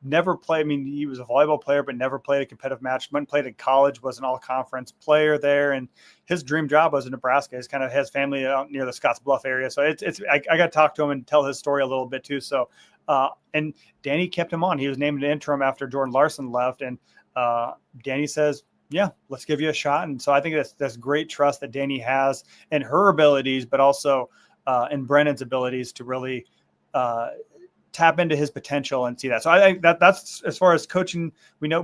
Never played. I mean, he was a volleyball player, but never played a competitive match. Went and played in college. Was an all-conference player there, and his dream job was in Nebraska. He's kind of has family out near the Scottsbluff area, so I got to talk to him and tell his story a little bit too. So, and Danny kept him on. He was named an interim after Jordan Larson left, and Danny says, "Yeah, let's give you a shot." And so I think that's great trust that Danny has in her abilities, but also in Brennan's abilities to really. Tap into his potential and see that. So I think that's as far as coaching. We know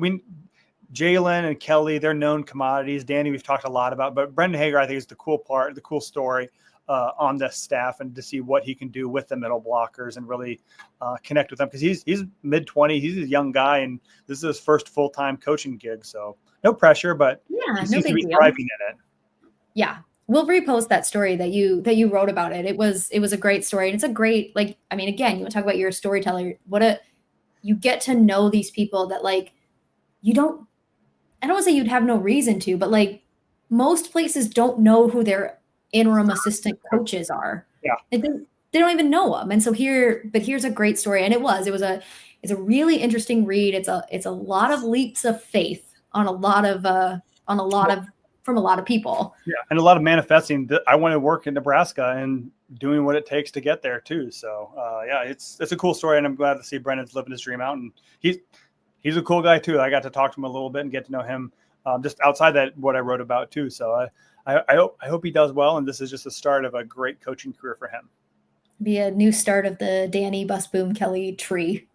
Jalen and Kelly, they're known commodities. Danny, we've talked a lot about, but Brendan Hager, I think, is the cool part, the cool story on this staff, and to see what he can do with the middle blockers and really connect with them, because he's mid-20s, he's a young guy, and this is his first full-time coaching gig. So no pressure, but he seems to be thriving in it. Yeah. We'll repost that story that you wrote about it. It was a great story. And it's a great, like, I mean, again, you want to talk about your storyteller, you get to know these people that, like, I don't want to say you'd have no reason to, but like most places don't know who their interim assistant coaches are. Yeah. They don't even know them. And so here's a great story. And it's a really interesting read. It's a lot of leaps of faith from a lot of people. Yeah, and a lot of manifesting. I want to work in Nebraska and doing what it takes to get there too. So it's a cool story, and I'm glad to see Brennan's living his dream out. And he's a cool guy too. I got to talk to him a little bit and get to know him just outside that what I wrote about too. So I hope he does well, and this is just the start of a great coaching career for him. Be a new start of the Danny Busboom Kelly tree.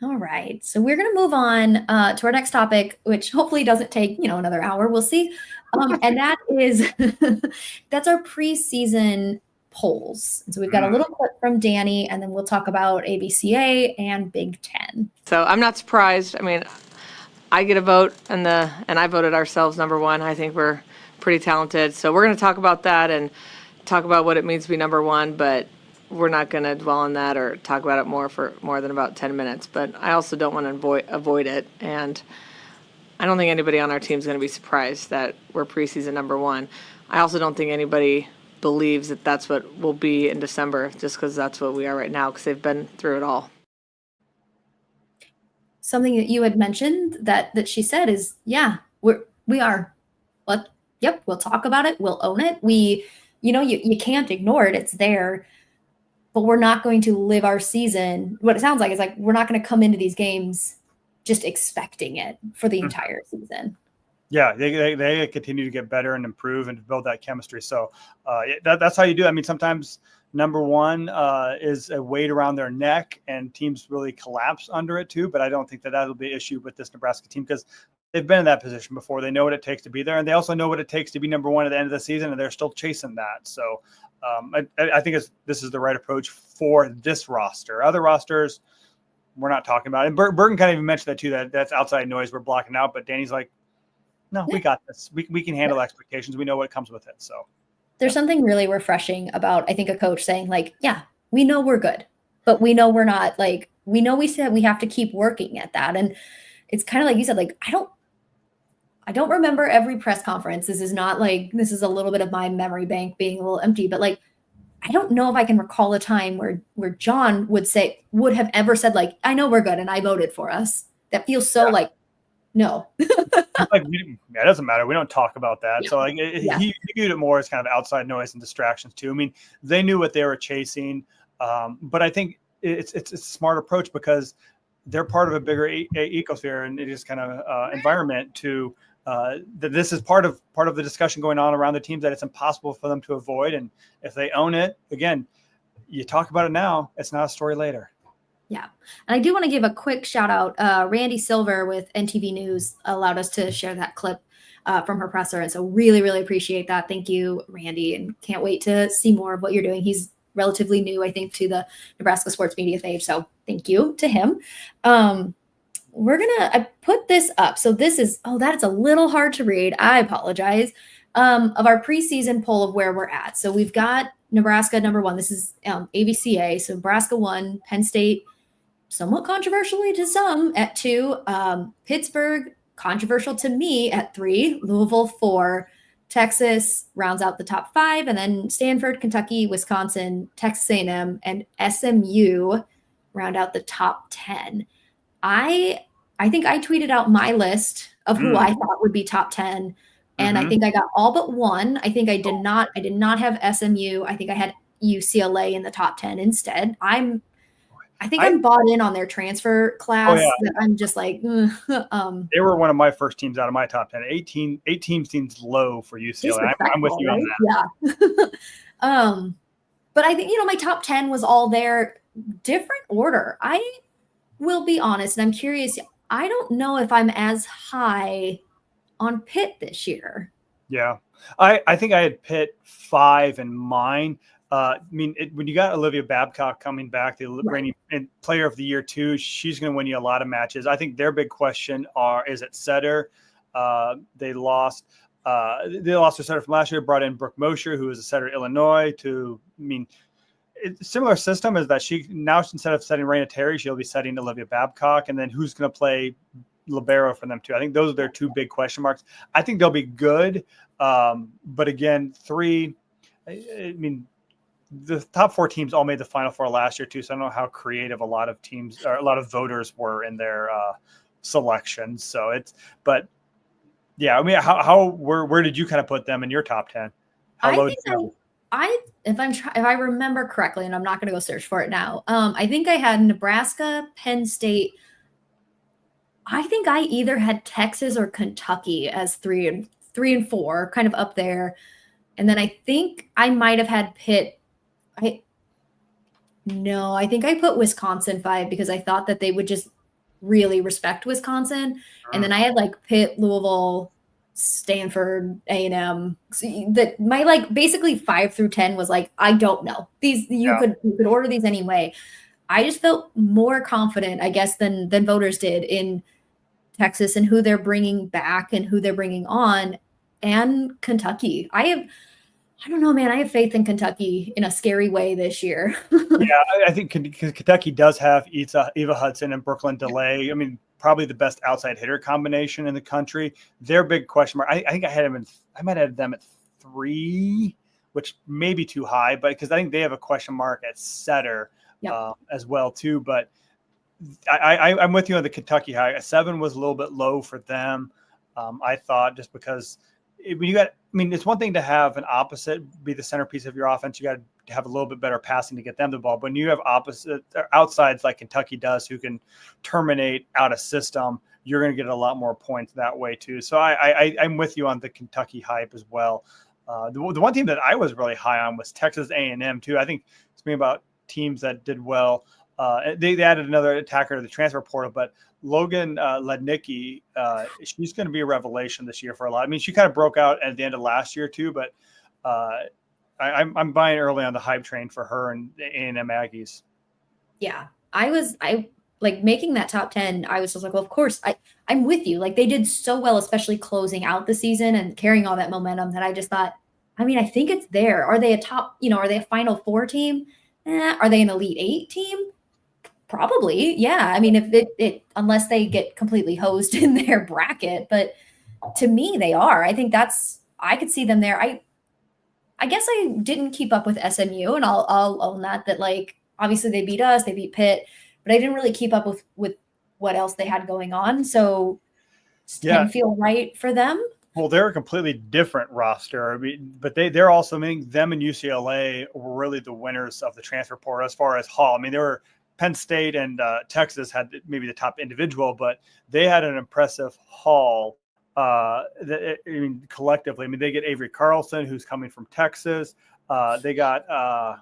All right. So we're going to move on to our next topic, which hopefully doesn't take, another hour. We'll see. And that is, that's our preseason polls. And so we've got a little clip from Danny, and then we'll talk about ABCA and Big Ten. So I'm not surprised. I mean, I get a vote, and I voted ourselves number one. I think we're pretty talented. So we're going to talk about that and talk about what it means to be number one, but we're not going to dwell on that or talk about it for more than about 10 minutes. But I also don't want to avoid it. And I don't think anybody on our team is going to be surprised that we're preseason number one. I also don't think anybody believes that that's what we'll be in December, just because that's what we are right now, because they've been through it all. Something that you had mentioned that she said is, yeah, we are. But yep, we'll talk about it. We'll own it. You can't ignore it. It's there. But we're not going to live our season. What it sounds like is like we're not going to come into these games just expecting it for the entire season. Yeah, they continue to get better and improve and build that chemistry. So that's how you do it. I mean, sometimes number one is a weight around their neck, and teams really collapse under it too. But I don't think that'll be an issue with this Nebraska team, because they've been in that position before. They know what it takes to be there, and they also know what it takes to be number one at the end of the season, and they're still chasing that. So I think this is the right approach for this roster. Other rosters, we're not talking about it. And Burton kind of even mentioned that too, that's outside noise we're blocking out. But Danny's like, no, we got this. We can handle expectations. We know what comes with it. So there's something really refreshing about, I think, a coach saying like, yeah, we know we're good, but we know we're not. Like, we know we said we have to keep working at that. And it's kind of like you said, like, I don't remember every press conference. This is not like, this is a little bit of my memory bank being a little empty, but like, I don't know if I can recall a time where John would have ever said like, I know we're good and I voted for us. That feels so like, no. Like, it doesn't matter. We don't talk about that. Yeah. So like he viewed it more as kind of outside noise and distractions too. I mean, they knew what they were chasing. But I think it's a smart approach, because they're part of a bigger ecosphere and it is kind of environment to that this is part of the discussion going on around the teams that it's impossible for them to avoid. And if they own it, again, you talk about it now, it's not a story later. Yeah. And I do want to give a quick shout out. Randy Silver with NTV News allowed us to share that clip from her presser. And so really, really appreciate that. Thank you, Randy. And can't wait to see more of what you're doing. He's relatively new, I think, to the Nebraska sports media page. So thank you to him. I put this up. So this is, that is a little hard to read. I apologize. Of our preseason poll of where we're at. So we've got Nebraska number one. This is ABCA. So Nebraska 1, Penn State, somewhat controversially to some, at 2, Pittsburgh, controversial to me, at 3, Louisville 4, Texas rounds out the top 5, and then Stanford, Kentucky, Wisconsin, Texas A&M, and SMU round out the top 10. I think I tweeted out my list of who I thought would be top 10, and I think I got all but one. I think I did not have SMU. I think I had UCLA in the top 10 instead. I'm bought in on their transfer class. That I'm just like, they were one of my first teams out of my top 10. 18 teams seems low for UCLA. I'm with you on that. Yeah. But I think, my top 10 was all there, different order. I will be honest, and I'm curious. I don't know if I'm as high on Pitt this year. Yeah. I think I had Pitt 5 in mine. When you got Olivia Babcock coming back, the reigning player of the year too, she's going to win you a lot of matches. I think their big question is at setter. They lost their setter from last year, brought in Brooke Mosher, who is a setter at Illinois. Similar system is that she now, instead of setting Raina Terry, she'll be setting Olivia Babcock, and then who's going to play libero for them too. I think those are their two big question marks. I think they'll be good, but again, 3. The top 4 teams all made the Final Four last year too, so I don't know how creative a lot of teams or a lot of voters were in their selections. So where did you kind of put them in your top 10? If I remember correctly, and I'm not going to go search for it now, I think I had Nebraska, Penn State, I think I either had Texas or Kentucky as 3 and 4, kind of up there. And then I think I might have had Pitt. I think I put Wisconsin 5 because I thought that they would just really respect Wisconsin. And then I had like Pitt, Louisville, Stanford, A&M. So that my like basically 5 through 10 was like, I don't know. These you could order these anyway. I just felt more confident, I guess, than voters did in Texas and who they're bringing back and who they're bringing on, and Kentucky. I don't know, man. I have faith in Kentucky in a scary way this year. Yeah, I think Kentucky does have Eva Hudson and Brooklyn DeLay. I mean, probably the best outside hitter combination in the country. Their big question mark. I think I might have them at 3, which may be too high, but because I think they have a question mark at setter as well too. But I'm with you on the Kentucky high. 7 was a little bit low for them. I thought just because it's one thing to have an opposite be the centerpiece of your offense. You got to have a little bit better passing to get them the ball. But when you have outsides like Kentucky does, who can terminate out a system, you're going to get a lot more points that way too. So I'm with you on the Kentucky hype as well. The one team that I was really high on was Texas A&M too. I think it's me about teams that did well. They added another attacker to the transfer portal, but Logan Lednicki, she's going to be a revelation this year for a lot. I mean, she kind of broke out at the end of last year too, but I'm buying early on the hype train for her and the A&M Aggies. Yeah, I like making that top 10. I was just like, well, of course, I'm with you. Like they did so well, especially closing out the season and carrying all that momentum that I just thought, I mean, I think it's there. Are they a top, are they a Final Four team? Are they an Elite 8 team? Probably. Yeah. I mean, if it unless they get completely hosed in their bracket, but to me, they are. I think I could see them there. I guess I didn't keep up with SMU, and I'll own that like, obviously they beat us, they beat Pitt, but I didn't really keep up with what else they had going on. So didn't feel right for them. Well, they're a completely different roster. I mean, but they're also, them and UCLA were really the winners of the transfer portal as far as haul. I mean, they were Penn State and Texas had maybe the top individual, but they had an impressive haul collectively. I mean, they get Avery Carlson, who's coming from Texas. They got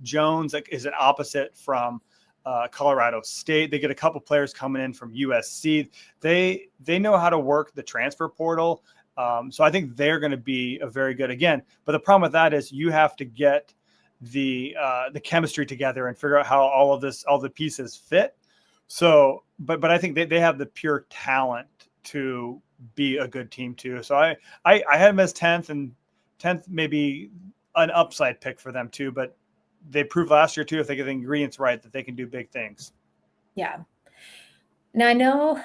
Jones, like, is an opposite from Colorado State. They get a couple players coming in from USC. They know how to work the transfer portal. So I think they're going to be a very good again. But the problem with that is you have to get the chemistry together and figure out how all the pieces fit. So, but I think they have the pure talent to be a good team too. So I had them as 10th, and 10th maybe an upside pick for them too. But they proved last year too, if they get the ingredients right, that they can do big things. Yeah. Now I know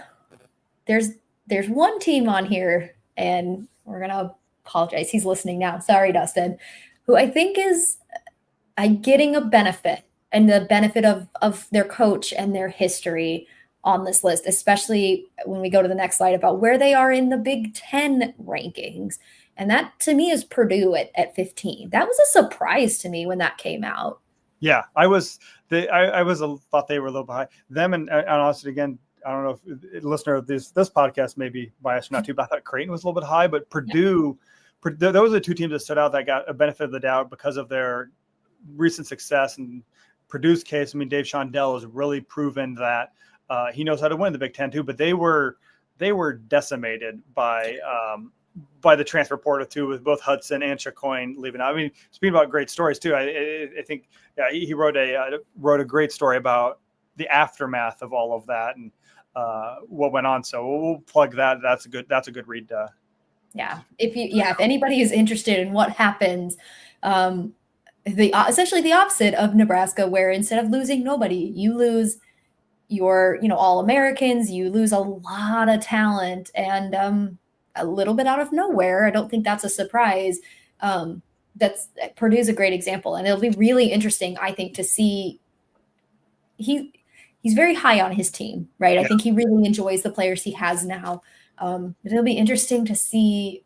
there's one team on here, and we're gonna apologize. He's listening now. Sorry, Dustin, who I think is getting a benefit, and the benefit of their coach and their history on this list, especially when we go to the next slide about where they are in the Big Ten rankings. And that to me is Purdue at 15. That was a surprise to me when that came out. Yeah, I thought they were a little behind them. And honestly, again, I don't know if a listener of this podcast may be biased or not too, but I thought Creighton was a little bit high, but Purdue, those are the two teams that stood out that got a benefit of the doubt because of their recent success. And Purdue's case, I mean, Dave Shondell has really proven that he knows how to win the Big Ten too, but they were decimated by the transfer portal too, with both Hudson and Chacoin leaving out. I mean, speaking about great stories too, I think he wrote a great story about the aftermath of all of that and what went on. So we'll plug that. That's a good read. Yeah. If anybody is interested in what happens, essentially the opposite of Nebraska, where instead of losing nobody, you lose your, all Americans, you lose a lot of talent, and a little bit out of nowhere. I don't think that's a surprise. Purdue's a great example, and it'll be really interesting, I think, to see. He's very high on his team, right? Yeah. I think he really enjoys the players he has now. It'll be interesting to see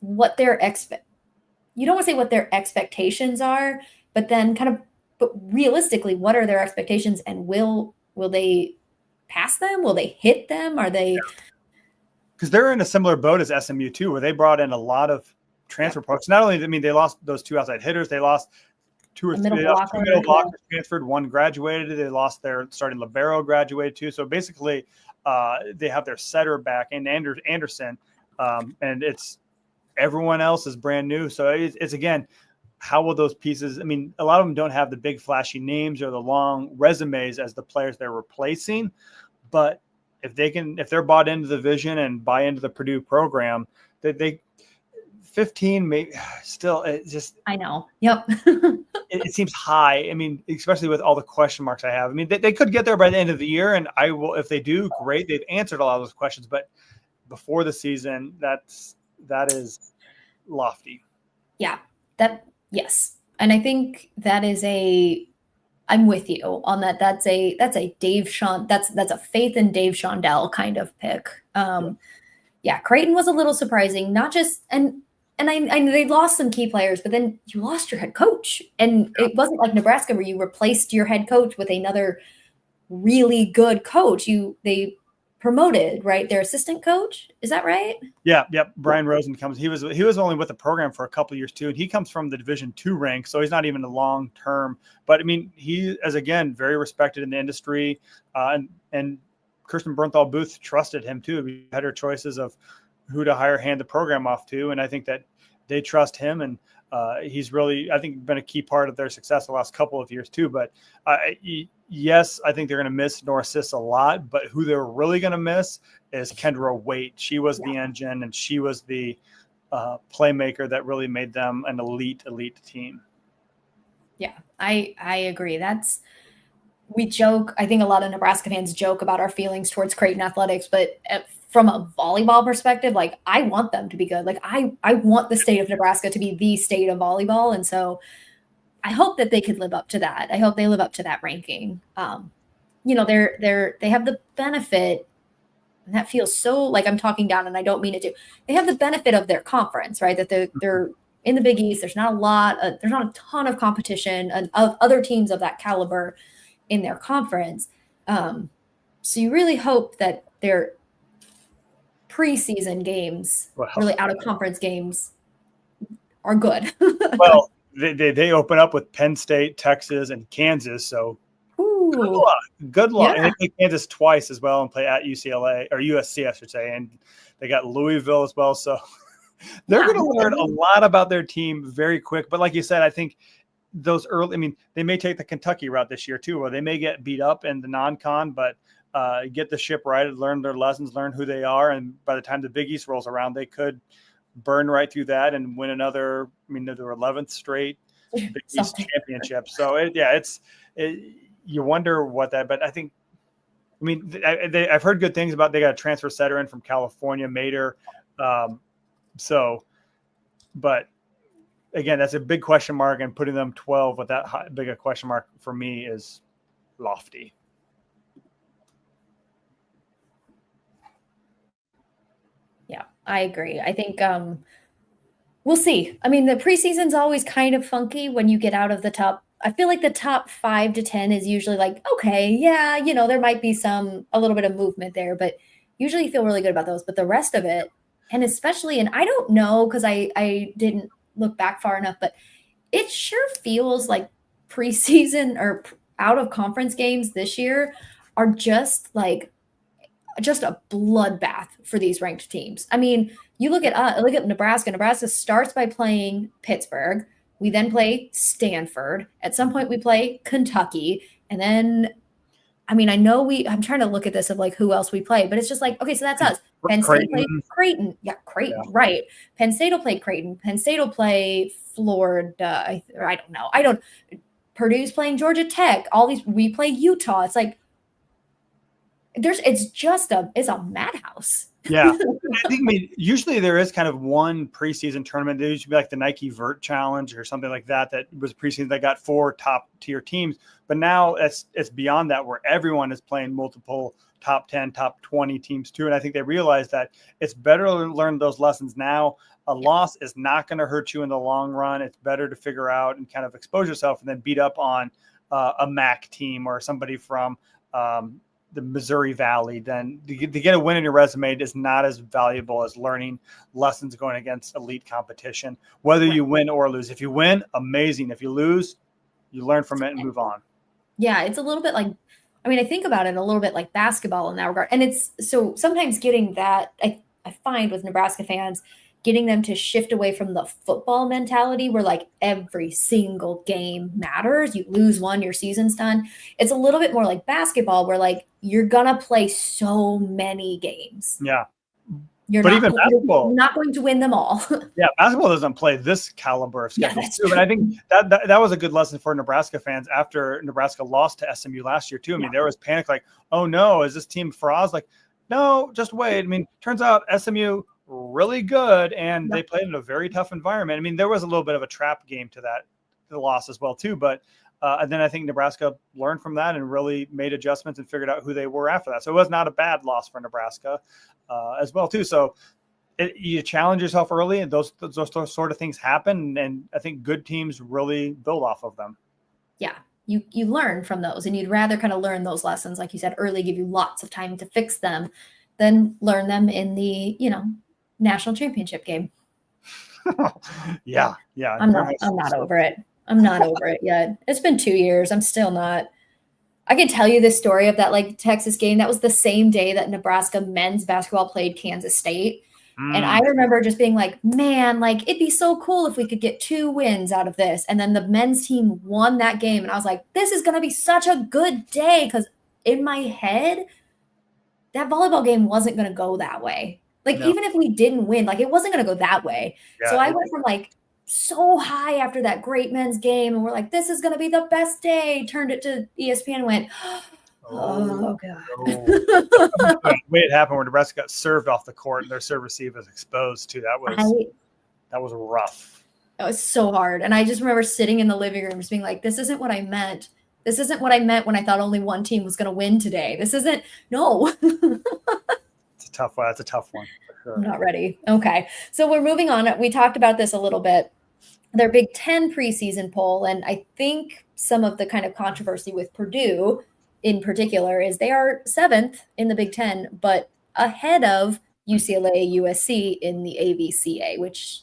what you don't want to say what their expectations are, but then but realistically, what are their expectations, and will they pass them? Will they hit them? Are they? Because they're in a similar boat as SMU too, where they brought in a lot of transfer products. Not only, I mean, they lost those 2 outside hitters, they lost two middle blockers transferred, one graduated, they lost their starting libero graduated too. So basically they have their setter back and Anderson, and it's everyone else is brand new. So it's again, how will those pieces, I mean, a lot of them don't have the big flashy names or the long resumes as the players they're replacing, but if they're bought into the vision and buy into the Purdue program, they 15 maybe still, it's just, I know. Yep. it seems high. I mean, especially with all the question marks I have. I mean, they could get there by the end of the year, and I will, if they do, great. They've answered a lot of those questions, but before the season, that is lofty. Yeah, yes. And I think that is I'm with you on that. That's a that's a faith in Dave Shondell kind of pick. Yeah, Creighton was a little surprising, not just, and I they lost some key players, but then you lost your head coach. And it wasn't like Nebraska where you replaced your head coach with another really good coach. They promoted, right? Their assistant coach. Is that right? Yeah. Yep. Brian Rosen comes. He was only with the program for a couple of years too. And he comes from the Division II rank. So he's not even a long term, but I mean, he is again, very respected in the industry. And Kirsten Bernthal Booth trusted him too. We had her choices of who to hand the program off to. And I think that they trust him, and he's really, I think, been a key part of their success the last couple of years too. But yes, I think they're going to miss Norris a lot, but who they're really going to miss is Kendra Waite. She was the engine, and she was the playmaker that really made them an elite team. Yeah, I agree. We joke. I think a lot of Nebraska fans joke about our feelings towards Creighton athletics, but from a volleyball perspective, like I want them to be good. Like I want the state of Nebraska to be the state of volleyball. And so I hope that they could live up to that. I hope they live up to that ranking. They have the benefit, and that feels so like I'm talking down, and I don't mean it to. They have the benefit of their conference, right? That they're in the Big East. There's not a ton of competition of other teams of that caliber in their conference. So you really hope that their preseason games, really out of conference games, are good. Well, they open up with Penn State, Texas, and Kansas. So good luck. Yeah. And they play Kansas twice as well and play at UCLA or USC, I should say. And they got Louisville as well. So they're going to learn a lot about their team very quick. But like you said, I think those early, I mean, they may take the Kentucky route this year too, or they may get beat up in the non-con, but get the ship righted, learn their lessons, learn who they are. And by the time the Big East rolls around, they could burn right through that and win their 11th straight Big East championship. So you wonder what that, but I've heard good things about, they got a transfer setter in from California, Mater. But again, that's a big question mark, and putting them 12 with that big a question mark for me is lofty. Yeah, I agree. I think we'll see. I mean, the preseason's always kind of funky when you get out of the top. I feel like the top 5 to 10 is usually like, okay, yeah, there might be a little bit of movement there, but usually you feel really good about those. But the rest of it, and especially, and I don't know because I didn't look back far enough, but it sure feels like preseason or out of conference games this year are just a bloodbath for these ranked teams. I mean, you look at Nebraska. Nebraska starts by playing Pittsburgh. We then play Stanford. At some point we play Kentucky. And then, I mean, I'm trying to look at this of like who else we play, but it's just like, okay, so that's us. Penn State played Creighton. Yeah, Creighton, yeah. Right. Penn State will play Creighton. Penn State will play Florida. I don't know. Purdue's playing Georgia Tech. We play Utah. It's like, it's a madhouse. Yeah. Usually there is kind of one preseason tournament. There used to be like the Nike Vert Challenge or something like that was preseason that got 4 top tier teams. But now it's beyond that, where everyone is playing multiple top 10, top 20 teams too. And I think they realize that it's better to learn those lessons now. A loss is not going to hurt you in the long run. It's better to figure out and kind of expose yourself and then beat up on a MAC team or somebody from the Missouri Valley, then to get a win in your resume is not as valuable as learning lessons going against elite competition, whether you win or lose. If you win, amazing. If you lose, you learn from it and move on. Yeah, it's a little bit like, I mean, I think about it a little bit like basketball in that regard. And it's so sometimes getting that, I find with Nebraska fans, getting them to shift away from the football mentality where like every single game matters. You lose one, your season's done. It's a little bit more like basketball where like you're going to play so many games. Yeah. You're not going to win them all. Yeah, basketball doesn't play this caliber of schedule. Yeah, too. But I think that was a good lesson for Nebraska fans after Nebraska lost to SMU last year too. I mean, there was panic like, oh no, is this team fraud? Like, no, just wait. I mean, turns out SMU really good, and they played in a very tough environment. I mean, there was a little bit of a trap game to the loss as well too. But and then I think Nebraska learned from that and really made adjustments and figured out who they were after that. So it was not a bad loss for Nebraska as well too. So you challenge yourself early, and those sort of things happen. And I think good teams really build off of them. Yeah. You learn from those, and you'd rather kind of learn those lessons, like you said, early, give you lots of time to fix them, than learn them in the, national championship game. Yeah. I'm not over it. I'm not over it yet. It's been 2 years. I'm still not. I can tell you this story of that like Texas game. That was the same day that Nebraska men's basketball played Kansas State. And I remember just being like, man, like it'd be so cool if we could get 2 wins out of this. And then the men's team won that game. And I was like, this is going to be such a good day. Because in my head, that volleyball game wasn't going to go that way. Like, even if we didn't win, like it wasn't going to go that way. Yeah, so I went from like so high after that great men's game. And we're like, this is going to be the best day. Turned it to ESPN and went, oh God. The way it happened where Nebraska got served off the court and their serve receive was exposed to that was rough. It was so hard. And I just remember sitting in the living room just being like, this isn't what I meant. This isn't what I meant when I thought only one team was going to win today. This isn't, no. It's a tough one. That's a tough one. For sure. I'm not ready. Okay. So we're moving on. We talked about this a little bit. Their Big Ten preseason poll. And I think some of the kind of controversy with Purdue in particular is they are 7th in the Big Ten, but ahead of UCLA, USC in the AVCA, which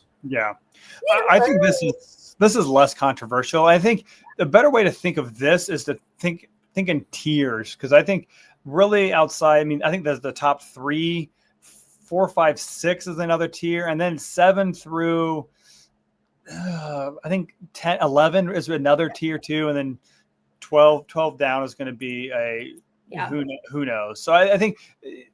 I think this is less controversial. I think the better way to think of this is to think in tiers, because I think really outside, I mean, I think there's the top 3, 4, 5, 6 is another tier, and then 7 through I think 10, 11 is another tier too, and then 12 down is going to be who knows. So I think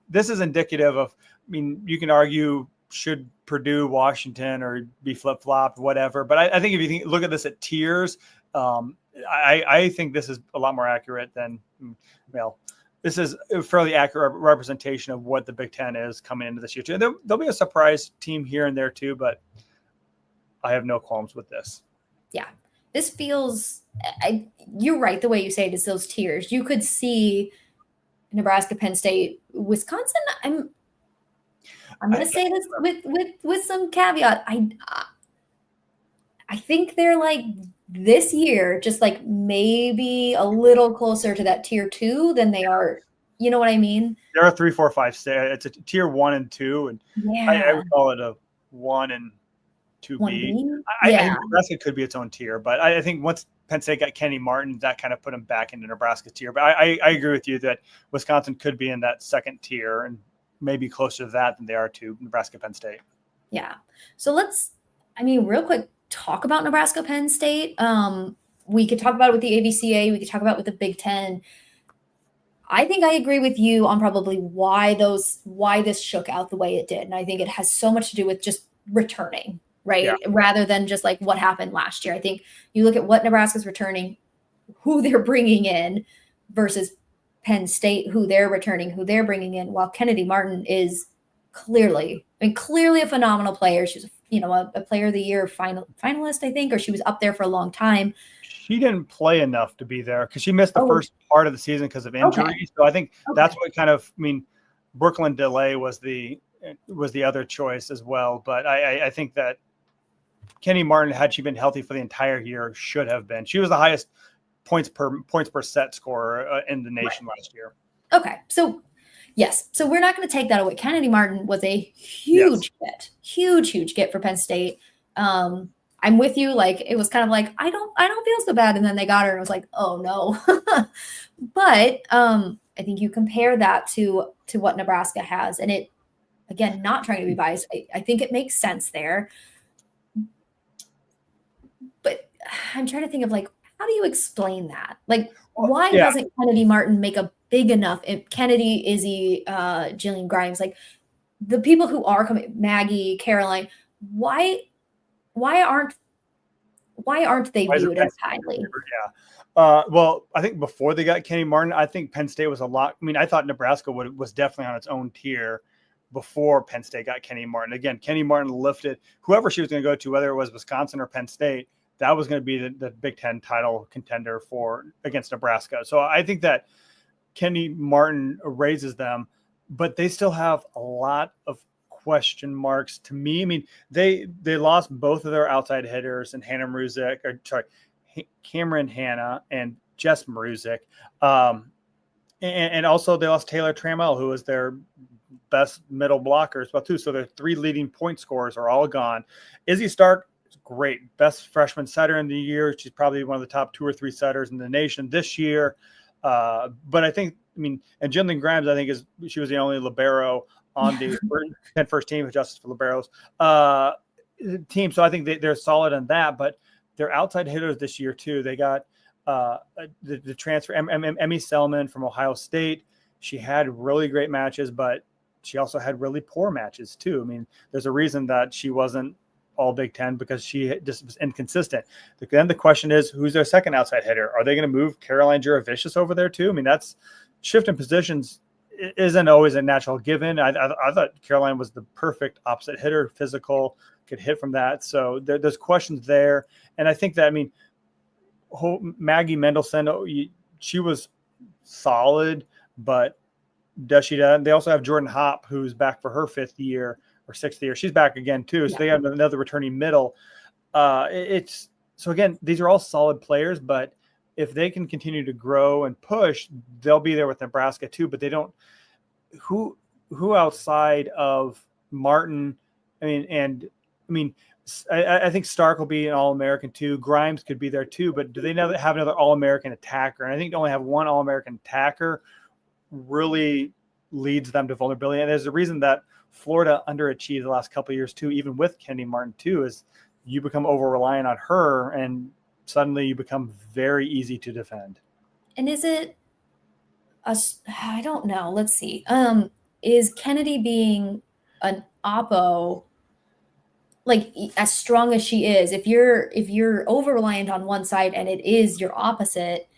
this is indicative of, I mean, you can argue should Purdue, Washington, or be flip-flopped, whatever. But I think if you look at this at tiers, I think this is a lot more accurate than, this is a fairly accurate representation of what the Big Ten is coming into this year too. There'll be a surprise team here and there too, but I have no qualms with this. Yeah. This feels, you're right, the way you say it is those tiers. You could see Nebraska, Penn State, Wisconsin. I'm going to say this with some caveat. I think they're like this year, just like maybe a little closer to that tier 2 than they are. You know what I mean? There are 3, 4, 5 states. It's a tier 1 and 2, and I would call it a 1 and 2B. I think Nebraska could be its own tier, but I think once Penn State got Kenny Martin, that kind of put him back into Nebraska's tier. But I agree with you that Wisconsin could be in that second tier and maybe closer to that than they are to Nebraska, Penn State. Yeah. So let's, real quick, talk about Nebraska, Penn State. We could talk about it with the AVCA. We could talk about it with the Big Ten. I think I agree with you on probably why this shook out the way it did. And I think it has so much to do with just returning. Right. Yeah. Rather than just like what happened last year. I think you look at what Nebraska's returning, who they're bringing in versus Penn State, who they're returning, who they're bringing in. While Kennedy Martin is clearly a phenomenal player. She's, a player of the year finalist, I think, or she was up there for a long time. She didn't play enough to be there because she missed the first part of the season because of injury. Okay. So I think that's what kind of, Brooklyn DeLay was the other choice as well. But I think that Kenny Martin, had she been healthy for the entire year, should have been. She was the highest points per set scorer in the nation last year. Okay. So yes. So we're not going to take that away. Kennedy Martin was a huge huge get for Penn State. I'm with you. Like, it was kind of like, I don't feel so bad. And then they got her and it was like, oh no. But I think you compare that to what Nebraska has, and it, again, not trying to be biased, I think it makes sense there. But I'm trying to think of, like, how do you explain that? Like, why doesn't Kennedy Martin make a big enough? Kennedy, Izzy, Jillian Grimes, like the people who are coming, Maggie, Caroline, why aren't they viewed as highly? Yeah. Well, I think before they got Kennedy Martin, I think Penn State was a lot. I mean, I thought Nebraska was definitely on its own tier before Penn State got Kennedy Martin. Again, Kennedy Martin lifted whoever she was going to go to, whether it was Wisconsin or Penn State. That was going to be the Big Ten title contender against Nebraska. So I think that Kennedy Martin raises them, but they still have a lot of question marks to me. I mean, they lost both of their outside hitters, and Cameron Hanna and Jess Maruzik. And also they lost Taylor Trammell, who was their best middle blocker as well too. So their 3 leading point scorers are all gone. Izzy Stark is great. Best freshman setter in the year. She's probably one of the top 2 or 3 setters in the nation this year. But I think, and Jillian Grimes, I think she was the only libero on the first team, adjusted for liberos team. So I think they're solid on that, but they're outside hitters this year too. They got the transfer, Emmy Selman from Ohio State. She had really great matches, but she also had really poor matches too. I mean, there's a reason that she wasn't all Big Ten, because she just was inconsistent. Then the question is, who's their second outside hitter? Are they going to move Caroline Juravicius over there too? I mean, that's shifting positions isn't always a natural given. I thought Caroline was the perfect opposite hitter, physical, could hit from that. So there's questions there. And I think that, Maggie Mendelson, she was solid, but does she? They also have Jordan Hopp, who's back for her 5th year or 6th year. She's back again too. So they have another returning middle. So again, these are all solid players, but if they can continue to grow and push, they'll be there with Nebraska too. But they don't. Who outside of Martin? I think Stark will be an All-American too. Grimes could be there too. But do they have another All-American attacker? And I think to only have one All-American attacker really leads them to vulnerability. And there's a reason that Florida underachieved the last couple of years too, even with Kennedy Martin too, is you become over-reliant on her, and suddenly you become very easy to defend. And is it I don't know. Let's see. Is Kennedy being an oppo, like, as strong as she is, if you're over-reliant on one side and it is your opposite,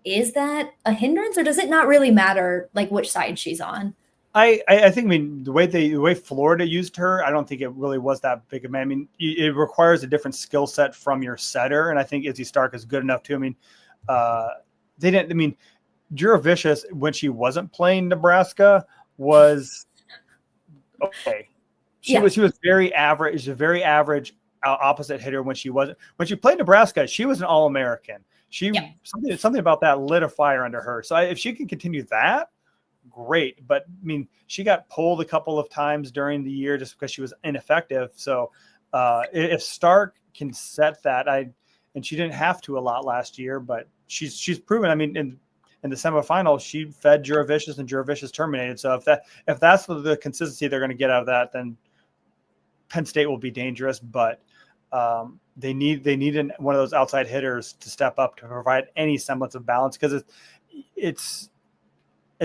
is that a hindrance, or does it not really matter, like, which side she's on? I think, the way Florida used her, I don't think it really was that big of a, it requires a different skill set from your setter. And I think Izzy Stark is good enough too. Juravicius, when she wasn't playing Nebraska, was okay. She was very average, a very average opposite hitter when she played Nebraska. She was an All-American. Something about that lit a fire under her. So if she can continue that, great. But she got pulled a couple of times during the year just because she was ineffective. So if Stark can set that, and she didn't have to a lot last year, but she's proven. In the semifinal, she fed Juravicius, and Juravicius terminated. So if that's the consistency they're going to get out of that, then Penn State will be dangerous. But they need one of those outside hitters to step up to provide any semblance of balance, because it's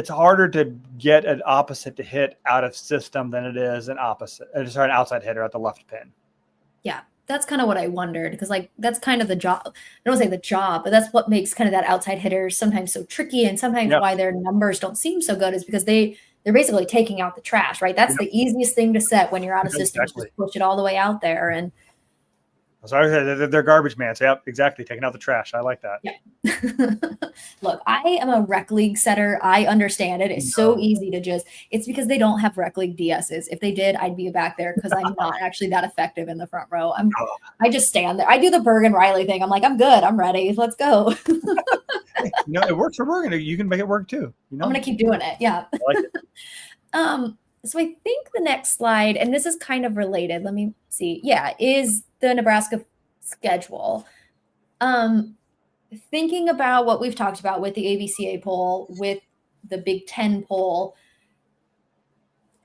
harder to get an opposite to hit out of system than it is an outside hitter at the left pin. Yeah, that's kind of what I wondered, because, like, that's kind of the job. I don't say the job, but that's what makes kind of that outside hitter sometimes so tricky, and sometimes why their numbers don't seem so good is because they're basically taking out the trash, right? That's the easiest thing to set when you're out of system. Just push it all the way out there. And sorry, they're garbage man. So yeah, exactly. Taking out the trash. I like that. Yeah. Look, I am a rec league setter. I understand it. It's so easy to it's because they don't have rec league DSs. If they did, I'd be back there, because I'm not actually that effective in the front row. I just stand there. I do the Bergen Riley thing. I'm like, I'm good. I'm ready. Let's go. It works for Morgan. You can make it work too. I'm going to keep doing it. Yeah. I like it. So I think the next slide, and this is kind of related. Let me see. Yeah, is the Nebraska schedule. Thinking about what we've talked about with the ABCA poll, with the Big Ten poll,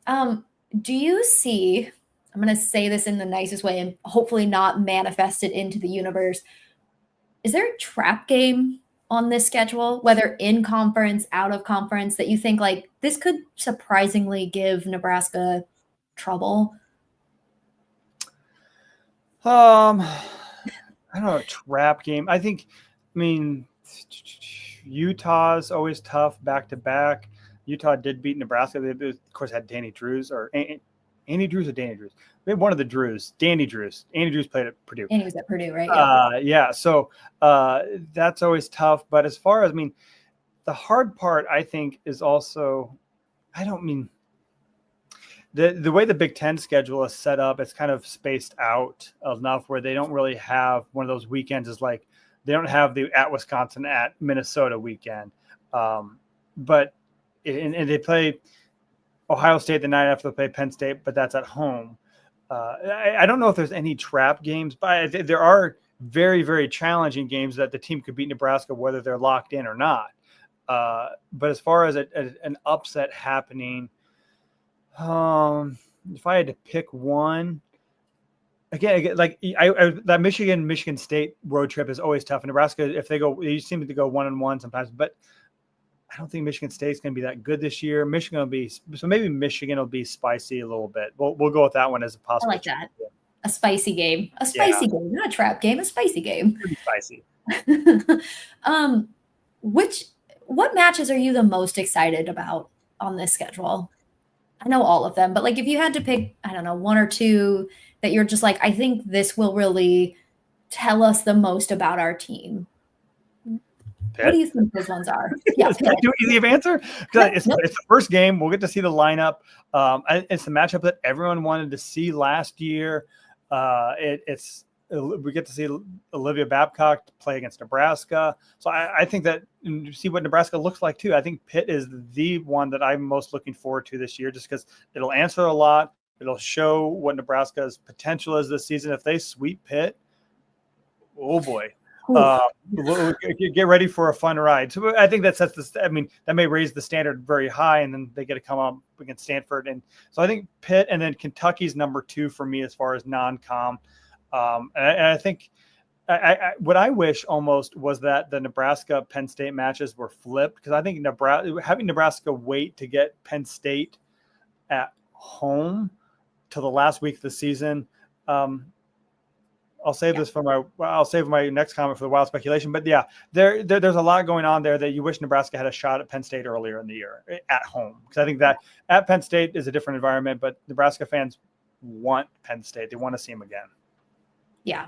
do you see, I'm going to say this in the nicest way and hopefully not manifest it into the universe, is there a trap game on this schedule, whether in conference, out of conference, that you think like this could surprisingly give Nebraska trouble? I don't know, a trap game. I mean, Utah's always tough back to back. Utah did beat Nebraska. They, of course, had Danny Drews or Andy Drews or Danny Drews. We had one of the Drews, Danny Drews. Andy Drews played at Purdue. And he was at Purdue, right? Yeah. So that's always tough. But as far as, I mean, the hard part, I think, is also, I don't mean, the way the Big Ten schedule is set up, it's kind of spaced out enough where they don't really have one of those weekends is like, they don't have the at Wisconsin, at Minnesota weekend. But they play Ohio State the night after they play Penn State, but that's at home. I don't know if there's any trap games, but there are very, very challenging games that the team could beat Nebraska, whether they're locked in or not. But as far as an upset happening, if I had to pick one, again, like that Michigan State road trip is always tough. In Nebraska, if they seem to go 1-1 sometimes, but I don't think Michigan State's going to be that good this year. Maybe Michigan will be spicy a little bit. We'll go with that one as a possible. I like that. A spicy game, game, not a trap game, a spicy game. Pretty spicy. What matches are you the most excited about on this schedule? I know all of them, but like if you had to pick, I don't know, one or two that you're just like, I think this will really tell us the most about our team. Pitt. What do you think those ones are? Yeah, Is that too easy of answer? It's the first game. We'll get to see the lineup. It's the matchup that everyone wanted to see last year. We get to see Olivia Babcock play against Nebraska. So I think that see what Nebraska looks like too. I think Pitt is the one that I'm most looking forward to this year, just because it'll answer a lot. It'll show what Nebraska's potential is this season. If they sweep Pitt, oh boy. Get ready for a fun ride. So I think that sets this. I mean, that may raise the standard very high, and then they get to come up against Stanford. And so I think Pitt, and then Kentucky's number 2 for me as far as non-com. And I think what I wish almost was that the Nebraska Penn State matches were flipped, because I think having Nebraska wait to get Penn State at home till the last week of the season. I'll save this for I'll save my next comment for the wild speculation. But yeah, there's a lot going on there that you wish Nebraska had a shot at Penn State earlier in the year at home. Because I think that at Penn State is a different environment, but Nebraska fans want Penn State. They want to see them again. Yeah,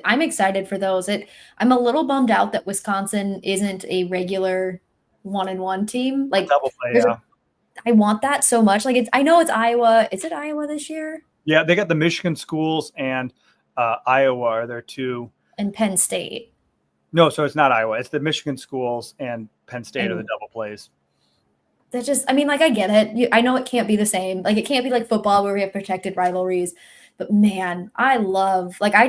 I'm excited for those. I'm a little bummed out that Wisconsin isn't a regular 1-1 team. Like double play, yeah. I want that so much. Like I know it's Iowa. Is it Iowa this year? Yeah, they got the Michigan schools and Iowa are there too. And Penn State. No, so it's not Iowa. It's the Michigan schools and Penn State are the double plays. That just, I mean, like I get it. I know it can't be the same. Like it can't be like football where we have protected rivalries. But man, I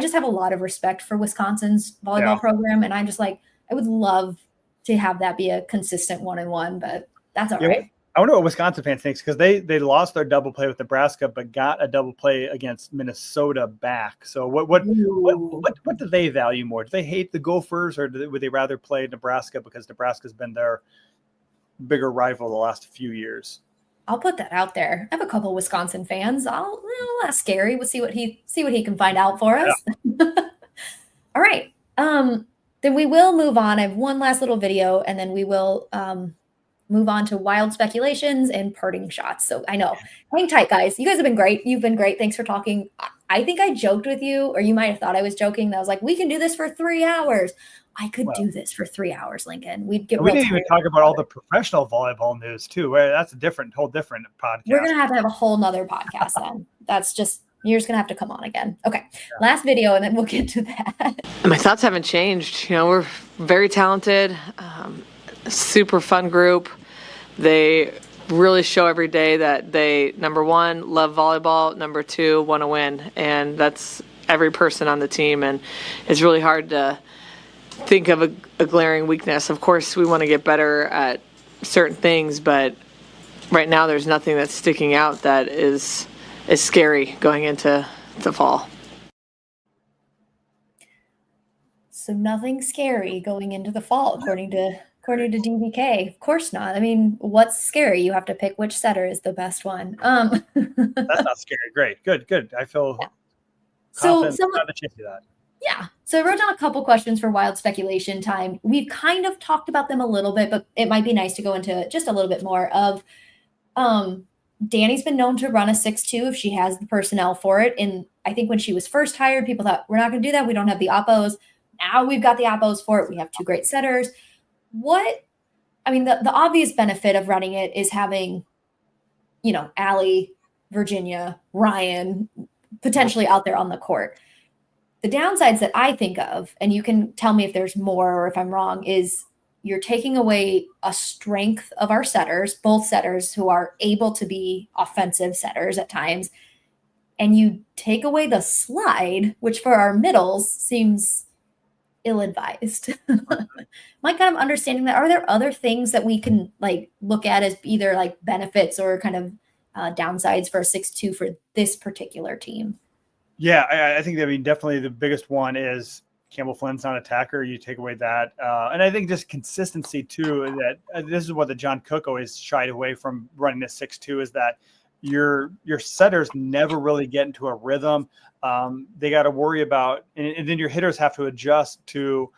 just have a lot of respect for Wisconsin's volleyball program. And I'm just like, I would love to have that be a consistent 1-1, but that's all right. I wonder what Wisconsin fans think, because they lost their double play with Nebraska, but got a double play against Minnesota back. So what do they value more? Do they hate the Gophers, or would they rather play Nebraska because Nebraska's been their bigger rival the last few years? I'll put that out there. I have a couple of Wisconsin fans. I'll ask Gary. We'll see what he can find out for us. Yeah. All right. Then we will move on. I have one last little video, and then we will move on to wild speculations and parting shots. So I know, hang tight, guys. You guys have been great. You've been great. Thanks for talking. I think I joked with you, or you might have thought I was joking. That I was like, we can do this for 3 hours. I could do this for 3 hours, Lincoln. We didn't even talk about all the professional volleyball news too. That's a whole different podcast. We're going to have a whole nother podcast then. That's just, you're just going to have to come on again. Okay. Last video, and then we'll get to that. My thoughts haven't changed. We're very talented. super fun group. They really show every day that they, number one, love volleyball, number two, want to win. And that's every person on the team. And it's really hard to think of a glaring weakness. Of course, we want to get better at certain things, but right now there's nothing that's sticking out that is scary going into the fall. So nothing scary going into the fall, according to DBK. Of course not. I mean, what's scary? You have to pick which setter is the best one. That's not scary. Great. Good. I feel confident to change that. Yeah. So I wrote down a couple questions for wild speculation time. We've kind of talked about them a little bit, but it might be nice to go into just a little bit more of Danny's been known to run a 6-2 if she has the personnel for it. And I think when she was first hired, people thought, we're not going to do that. We don't have the oppos. Now we've got the oppos for it. We have two great setters. The obvious benefit of running it is having, Allie, Virginia, Ryan potentially out there on the court. The downsides that I think of, and you can tell me if there's more or if I'm wrong, is you're taking away a strength of our setters, both setters who are able to be offensive setters at times, and you take away the slide, which for our middles seems ill-advised. Am I kind of understanding that? Are there other things that we can look at as either benefits or kind of downsides for a 6-2 for this particular team? Yeah, I think definitely the biggest one is Campbell Flynn's not an attacker. You take away that. And I think just consistency too, that this is what the John Cook always shied away from running a 6-2 is that your setters never really get into a rhythm. They got to worry about, and then your hitters have to adjust to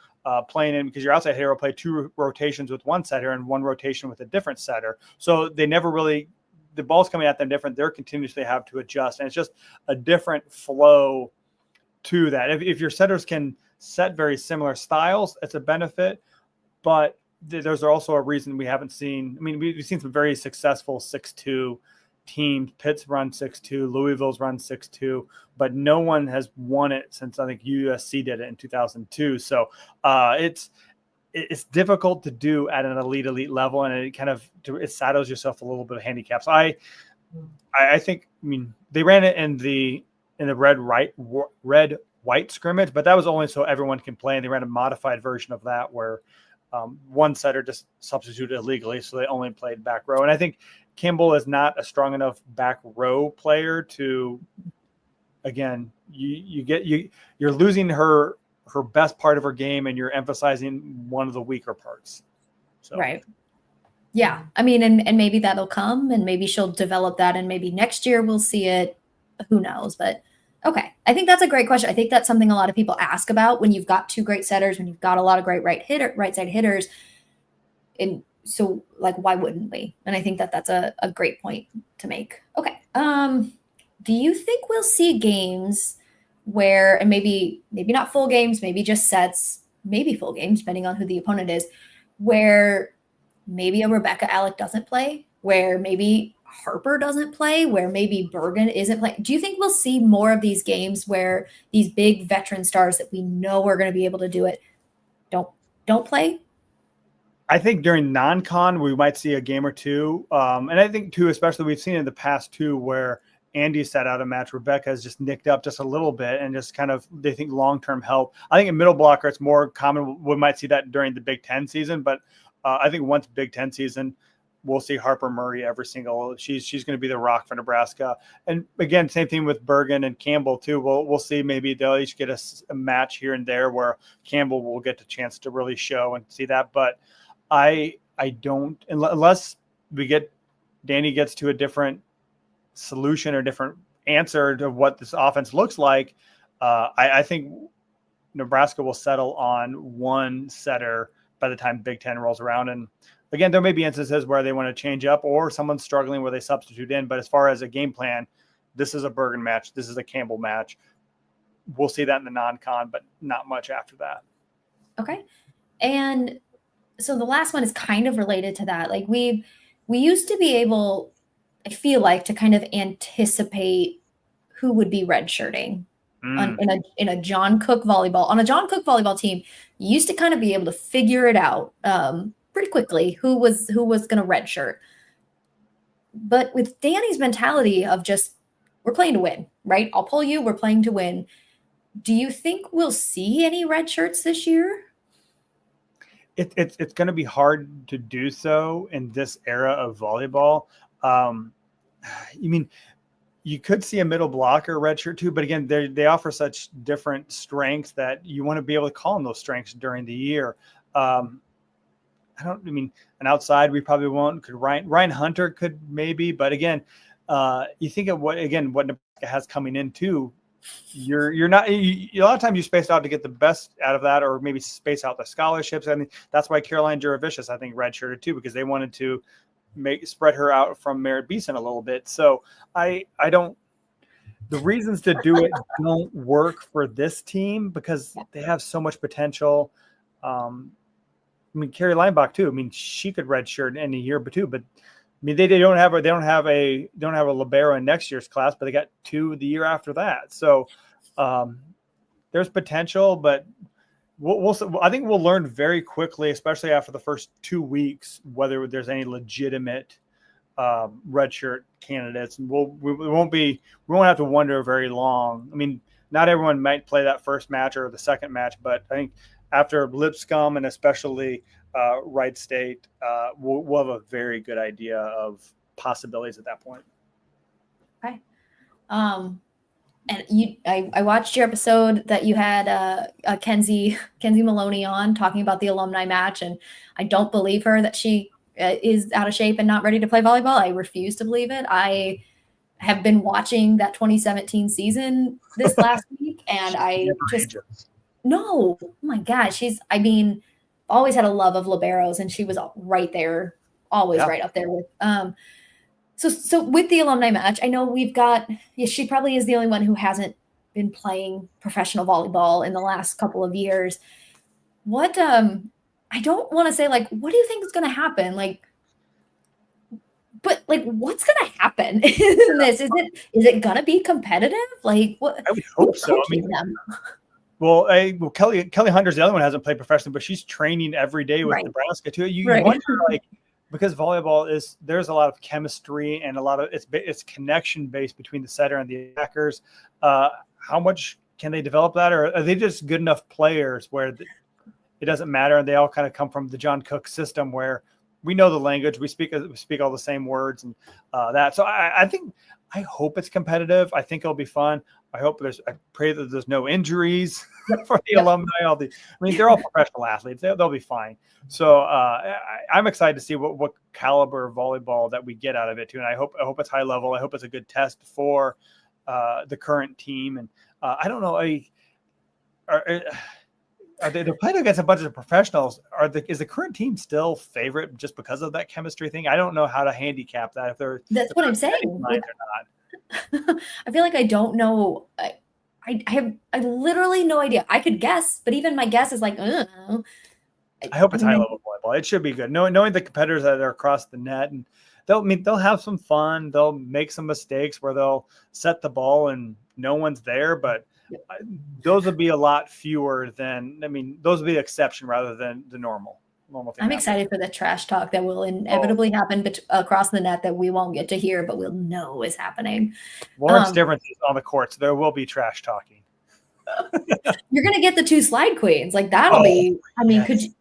playing in, because your outside hitter will play two rotations with one setter and one rotation with a different setter. So they never really, the ball's coming at them different. They're continuously have to adjust. And it's just a different flow to that. If your setters can set very similar styles, it's a benefit. But there's also a reason we haven't seen, we've seen some very successful 6-2 teams. Pitt's run 6-2, Louisville's run 6-2, but no one has won it since I think USC did it in 2002. So it's difficult to do at an elite level, and it saddles yourself a little bit of handicaps. I think they ran it in the red white scrimmage, but that was only so everyone can play, and they ran a modified version of that where one setter just substituted illegally, so they only played back row. And I think Campbell is not a strong enough back row player to, again, you're losing her best part of her game, and you're emphasizing one of the weaker parts. So. Right. Yeah. And maybe that'll come, and maybe she'll develop that, and maybe next year we'll see it. Who knows? But okay. I think that's a great question. I think that's something a lot of people ask about when you've got two great setters, when you've got a lot of great right side hitters. And so why wouldn't we? And I think that's a great point to make. Okay. Do you think we'll see games where, and maybe not full games, maybe just sets, maybe full games, depending on who the opponent is, where maybe a Rebecca Alec doesn't play, where maybe Harper doesn't play, where maybe Bergen isn't playing? Do you think we'll see more of these games where these big veteran stars that we know are going to be able to do it don't play? I think during non-con we might see a game or two. And I think too, especially we've seen in the past too, where Andy sat out a match, Rebecca has just nicked up just a little bit and just kind of, they think long-term help. I think in middle blocker, it's more common. We might see that during the Big Ten season, but I think once Big Ten season, we'll see Harper Murray every single. She's going to be the rock for Nebraska. And again, same thing with Bergen and Campbell too. We'll see. Maybe they'll each get a match here and there where Campbell will get the chance to really show and see that. But I don't, unless Danny gets to a different solution or different answer to what this offense looks like. I think Nebraska will settle on one setter by the time Big Ten rolls around. And again, there may be instances where they want to change up or someone's struggling where they substitute in. But as far as a game plan, this is a Bergen match. This is a Campbell match. We'll see that in the non-con, but not much after that. Okay. And so the last one is kind of related to that. We used to be able, I feel like, to kind of anticipate who would be redshirting in a John Cook volleyball. On a John Cook volleyball team, you used to kind of be able to figure it out. pretty quickly who was going to redshirt. But with Danny's mentality of just, we're playing to win, right? I'll pull you. We're playing to win. Do you think we'll see any red shirts this year? It's going to be hard to do so in this era of volleyball. You mean you could see a middle blocker redshirt too, but again, they offer such different strengths that you want to be able to call on those strengths during the year. An outside we probably won't. Could Ryan Hunter could maybe, but again, you think of what Nebraska has coming in too. You're not a lot of times you space out to get the best out of that, or maybe space out the scholarships. I mean, that's why Caroline Juravicius, I think, redshirted too, because they wanted to spread her out from Merritt Beeson a little bit. So the reasons to do it don't work for this team because they have so much potential. Carrie Leinbach too. I mean, she could redshirt in a year, but they don't have a libero in next year's class, but they got 2 the year after that. So there's potential, but I think we'll learn very quickly, especially after the first 2 weeks, whether there's any legitimate redshirt candidates, and we won't have to wonder very long. I mean, not everyone might play that first match or the second match, but I think after Lipscomb and especially Wright State, we'll have a very good idea of possibilities at that point. Okay. And I watched your episode that you had Kenzie Maloney on talking about the alumni match, and I don't believe her that she is out of shape and not ready to play volleyball. I refuse to believe it. I have been watching that 2017 season this last week, and no, oh my God, always had a love of liberos, and she was right there, always right up there with. So with the alumni match, I know she probably is the only one who hasn't been playing professional volleyball in the last couple of years. What, I don't want to say what do you think is going to happen? But what's going to happen in this? Is it going to be competitive? What? I would hope so. I mean, Well, Kelly Hunter's the other one who hasn't played professionally, but she's training every day with Nebraska too. You wonder, because volleyball there's a lot of chemistry and a lot of it's connection based between the setter and the attackers. How much can they develop that, or are they just good enough players where it doesn't matter, and they all kind of come from the John Cook system where we know the language, we speak all the same words and that. So I hope it's competitive. I think it'll be fun. I pray that there's no injuries for the alumni. They're all professional athletes. They'll be fine. So I'm excited to see what caliber of volleyball that we get out of it too. And I hope it's high level. I hope it's a good test for the current team. And I don't know. They're playing against a bunch of professionals. Is the current team still favorite just because of that chemistry thing? I don't know how to handicap that. That's what I'm saying. Or not. I feel like I don't know. I have literally no idea. I could guess, but even my guess is I hope it's high level volleyball. It should be good. Knowing the competitors that are across the net, and they'll have some fun. They'll make some mistakes where they'll set the ball and no one's there, but those would be a lot fewer those would be the exception rather than the normal thing. I'm excited for the trash talk that will inevitably happen across the net that we won't get to hear, but we'll know is happening. Lawrence differences on the court, so there will be trash talking. You're gonna get the 2 slide queens. That'll be. I mean, could you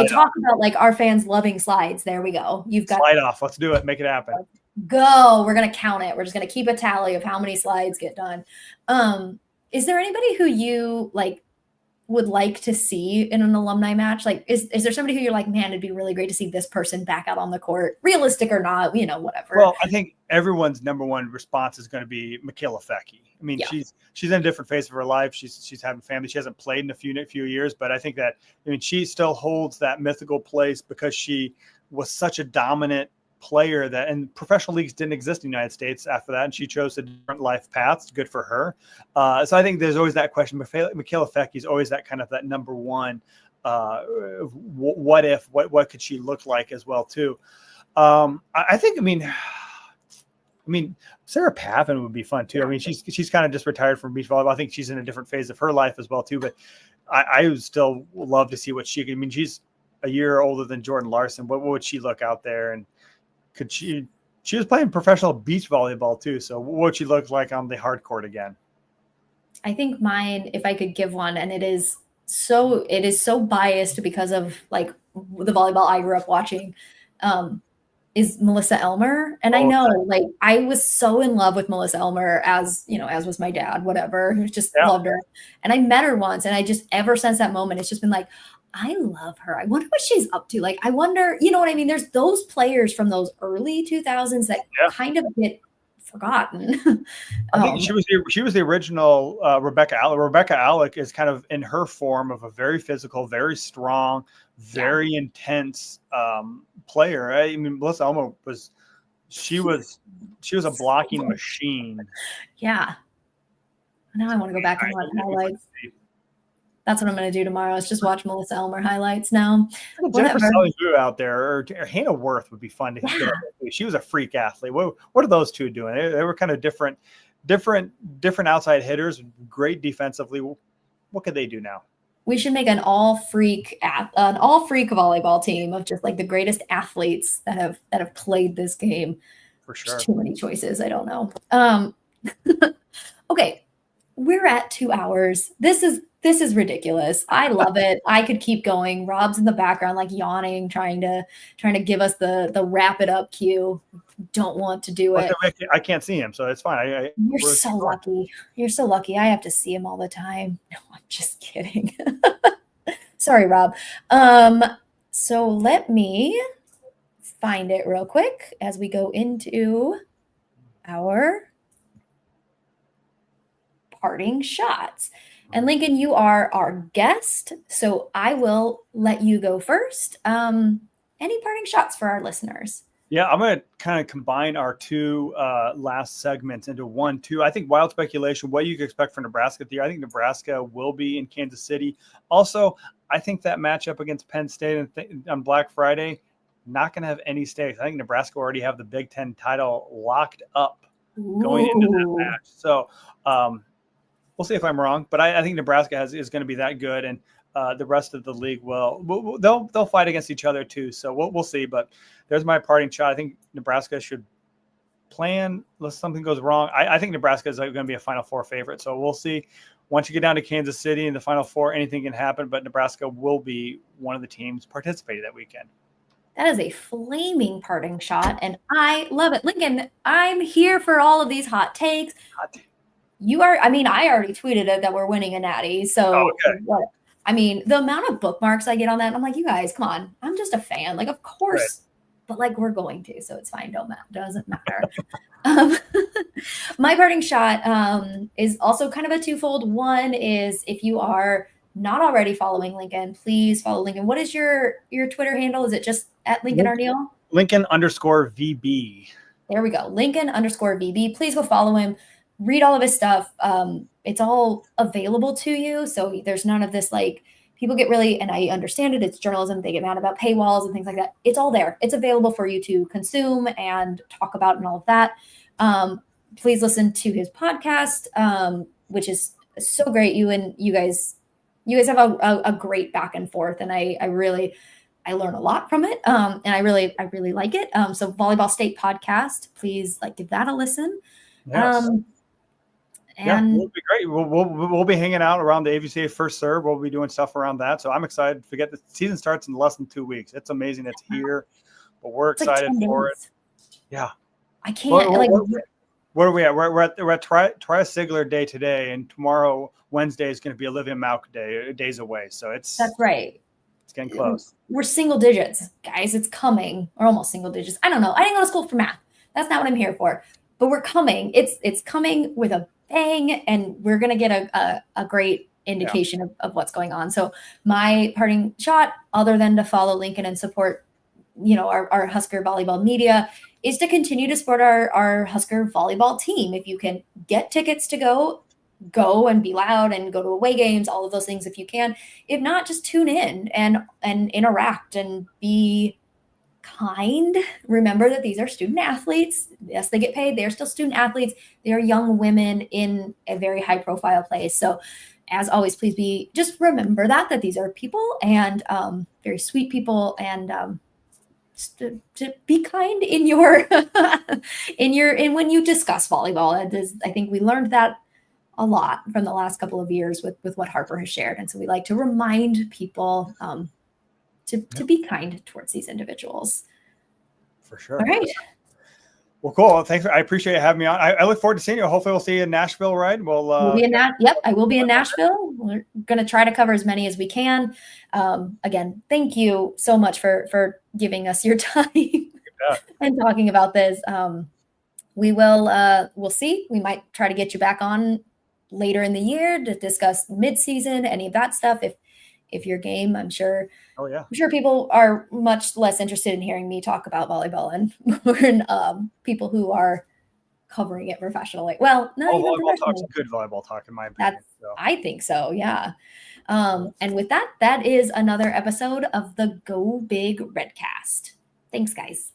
talk about our fans loving slides. There we go. You've got slide off. Let's do it. Make it happen. Go. We're gonna count it. We're just gonna keep a tally of how many slides get done. Is there anybody who you would like to see in an alumni match? Is there somebody who you're man, it'd be really great to see this person back out on the court, realistic or not, whatever. Well, I think everyone's number one response is going to be Michaela Fecky. I mean, she's in a different phase of her life. She's having family. She hasn't played in a few years, but I think that, she still holds that mythical place because she was such a dominant player and professional leagues didn't exist in the United States after that, and she chose a different life path. It's good for her. So I think there's always that question. Michaela Fecky is always that kind of that number one. What could she look like as well too? I think. Sarah Pavan would be fun too. She's kind of just retired from beach volleyball. I think she's in a different phase of her life as well too. But I would still love to see what she could. She's a year older than Jordan Larson. What would she look out there? And could she was playing professional beach volleyball too. So what would she look like on the hard court again? I think mine, if I could give one, and it is so biased because of like the volleyball I grew up watching, is Melissa Elmer. And I know like I was so in love with Melissa Elmer, as was my dad, whatever, who just loved her. And I met her once, and I just, ever since that moment, it's just been like, I love her. I wonder what she's up to. Like, I wonder, you know what I mean? There's those players from those early 2000s that kind of get forgotten. I think she was the original Rebecca Alec. Rebecca Alec is kind of in her form of a very physical, very strong, very intense player. I mean, Melissa Elmer was a blocking machine. Yeah. Now I want to go back and watch highlights. That's what I'm going to do tomorrow, is just watch Melissa Elmer highlights now. Jennifer Sully out there, or Hannah Worth would be fun to hear. She was a freak athlete. What are those two doing? They were kind of different outside hitters, great defensively. What could they do now? We should make an all freak volleyball team of just like the greatest athletes that have played this game. For sure. There's too many choices. I don't know. Okay, we're at 2 hours. This is ridiculous. I love it. I could keep going. Rob's in the background, like yawning, trying to give us the wrap it up cue. Don't want to do it. I can't see him, so it's fine. You're so lucky. You're so lucky. I have to see him all the time. No, I'm just kidding. Sorry, Rob. So let me find it real quick as we go into our parting shots. And Lincoln, you are our guest, so I will let you go first. Any parting shots for our listeners? Yeah, I'm going to kind of combine our two last segments into one, too. I think wild speculation, what you can expect from Nebraska this year. I think Nebraska will be in Kansas City. Also, I think that matchup against Penn State on Black Friday, not going to have any stakes. I think Nebraska already have the Big Ten title locked up going into that match. So, we'll see if I'm wrong, but I think Nebraska is going to be that good, and the rest of the league they'll fight against each other too. So we'll see. But there's my parting shot. I think Nebraska should plan unless something goes wrong. I think Nebraska is going to be a Final Four favorite. So we'll see. Once you get down to Kansas City in the Final Four, anything can happen. But Nebraska will be one of the teams participating that weekend. That is a flaming parting shot, and I love it, Lincoln. I'm here for all of these hot takes. You are, I already tweeted it that we're winning a natty. So, the amount of bookmarks I get on that, I'm like, you guys, come on. I'm just a fan. Like, of course, right. But like, we're going to, so it's fine. Doesn't matter. My parting shot is also kind of a twofold. One is, if you are not already following Lincoln, please follow Lincoln. What is your Twitter handle? Is it just at Lincoln Arneal? Lincoln_VB. There we go. Lincoln_VB. Please go follow him. Read all of his stuff. It's all available to you. So there's none of this, like, people get really, and I understand it, it's journalism. They get mad about paywalls and things like that. It's all there. It's available for you to consume and talk about and all of that. Please listen to his podcast, which is so great. You guys have a great back and forth. And I learn a lot from it. And I really like it. So Volleyball State Podcast, please give that a listen. Yes. And it'll be great. We'll be hanging out around the AVCA First Serve. We'll be doing stuff around that. So I'm excited. Forget the season starts in less than 2 weeks. It's amazing. It's here, but we're excited for it. Yeah. I can't. Where are we at? We're at Trias Sigler Day today, and tomorrow, Wednesday, is going to be Olivia Malk Day, days away. So that's right. It's getting close. We're single digits, guys. It's coming. We're almost single digits. I don't know. I didn't go to school for math. That's not what I'm here for. But we're coming. It's coming with a bang, and we're going to get a great indication of what's going on. So my parting shot, other than to follow Lincoln and support, our Husker volleyball media, is to continue to support our Husker volleyball team. If you can get tickets to go and be loud and go to away games, all of those things if you can. If not, just tune in and interact and be kind. Remember that these are student athletes. Yes, they get paid. They're still student athletes. They are young women in a very high profile place. So as always, please just remember that these are people and very sweet people, and to be kind in your when you discuss volleyball. And I think we learned that a lot from the last couple of years with what Harper has shared. And so we like to remind people to be kind towards these individuals. For sure. All right. Well, cool. Thanks. I appreciate you having me on. I look forward to seeing you. Hopefully we'll see you in Nashville, right? We'll be in that. Yep. I will be in Nashville. We're going to try to cover as many as we can. Again, thank you so much for giving us your time and talking about this. We'll see. We might try to get you back on later in the year to discuss mid-season, any of that stuff. If your game, I'm sure. Oh yeah. I'm sure people are much less interested in hearing me talk about volleyball and more in, people who are covering it professionally. Well, no, volleyball talk's good volleyball talk in my opinion. I think so. Yeah. And with that is another episode of the Go Big Redcast. Thanks, guys.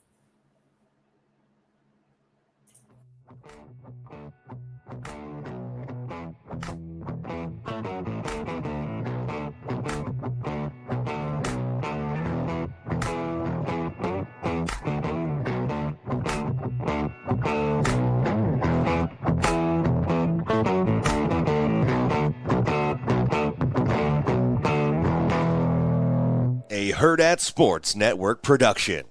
A Herd at Sports Network production.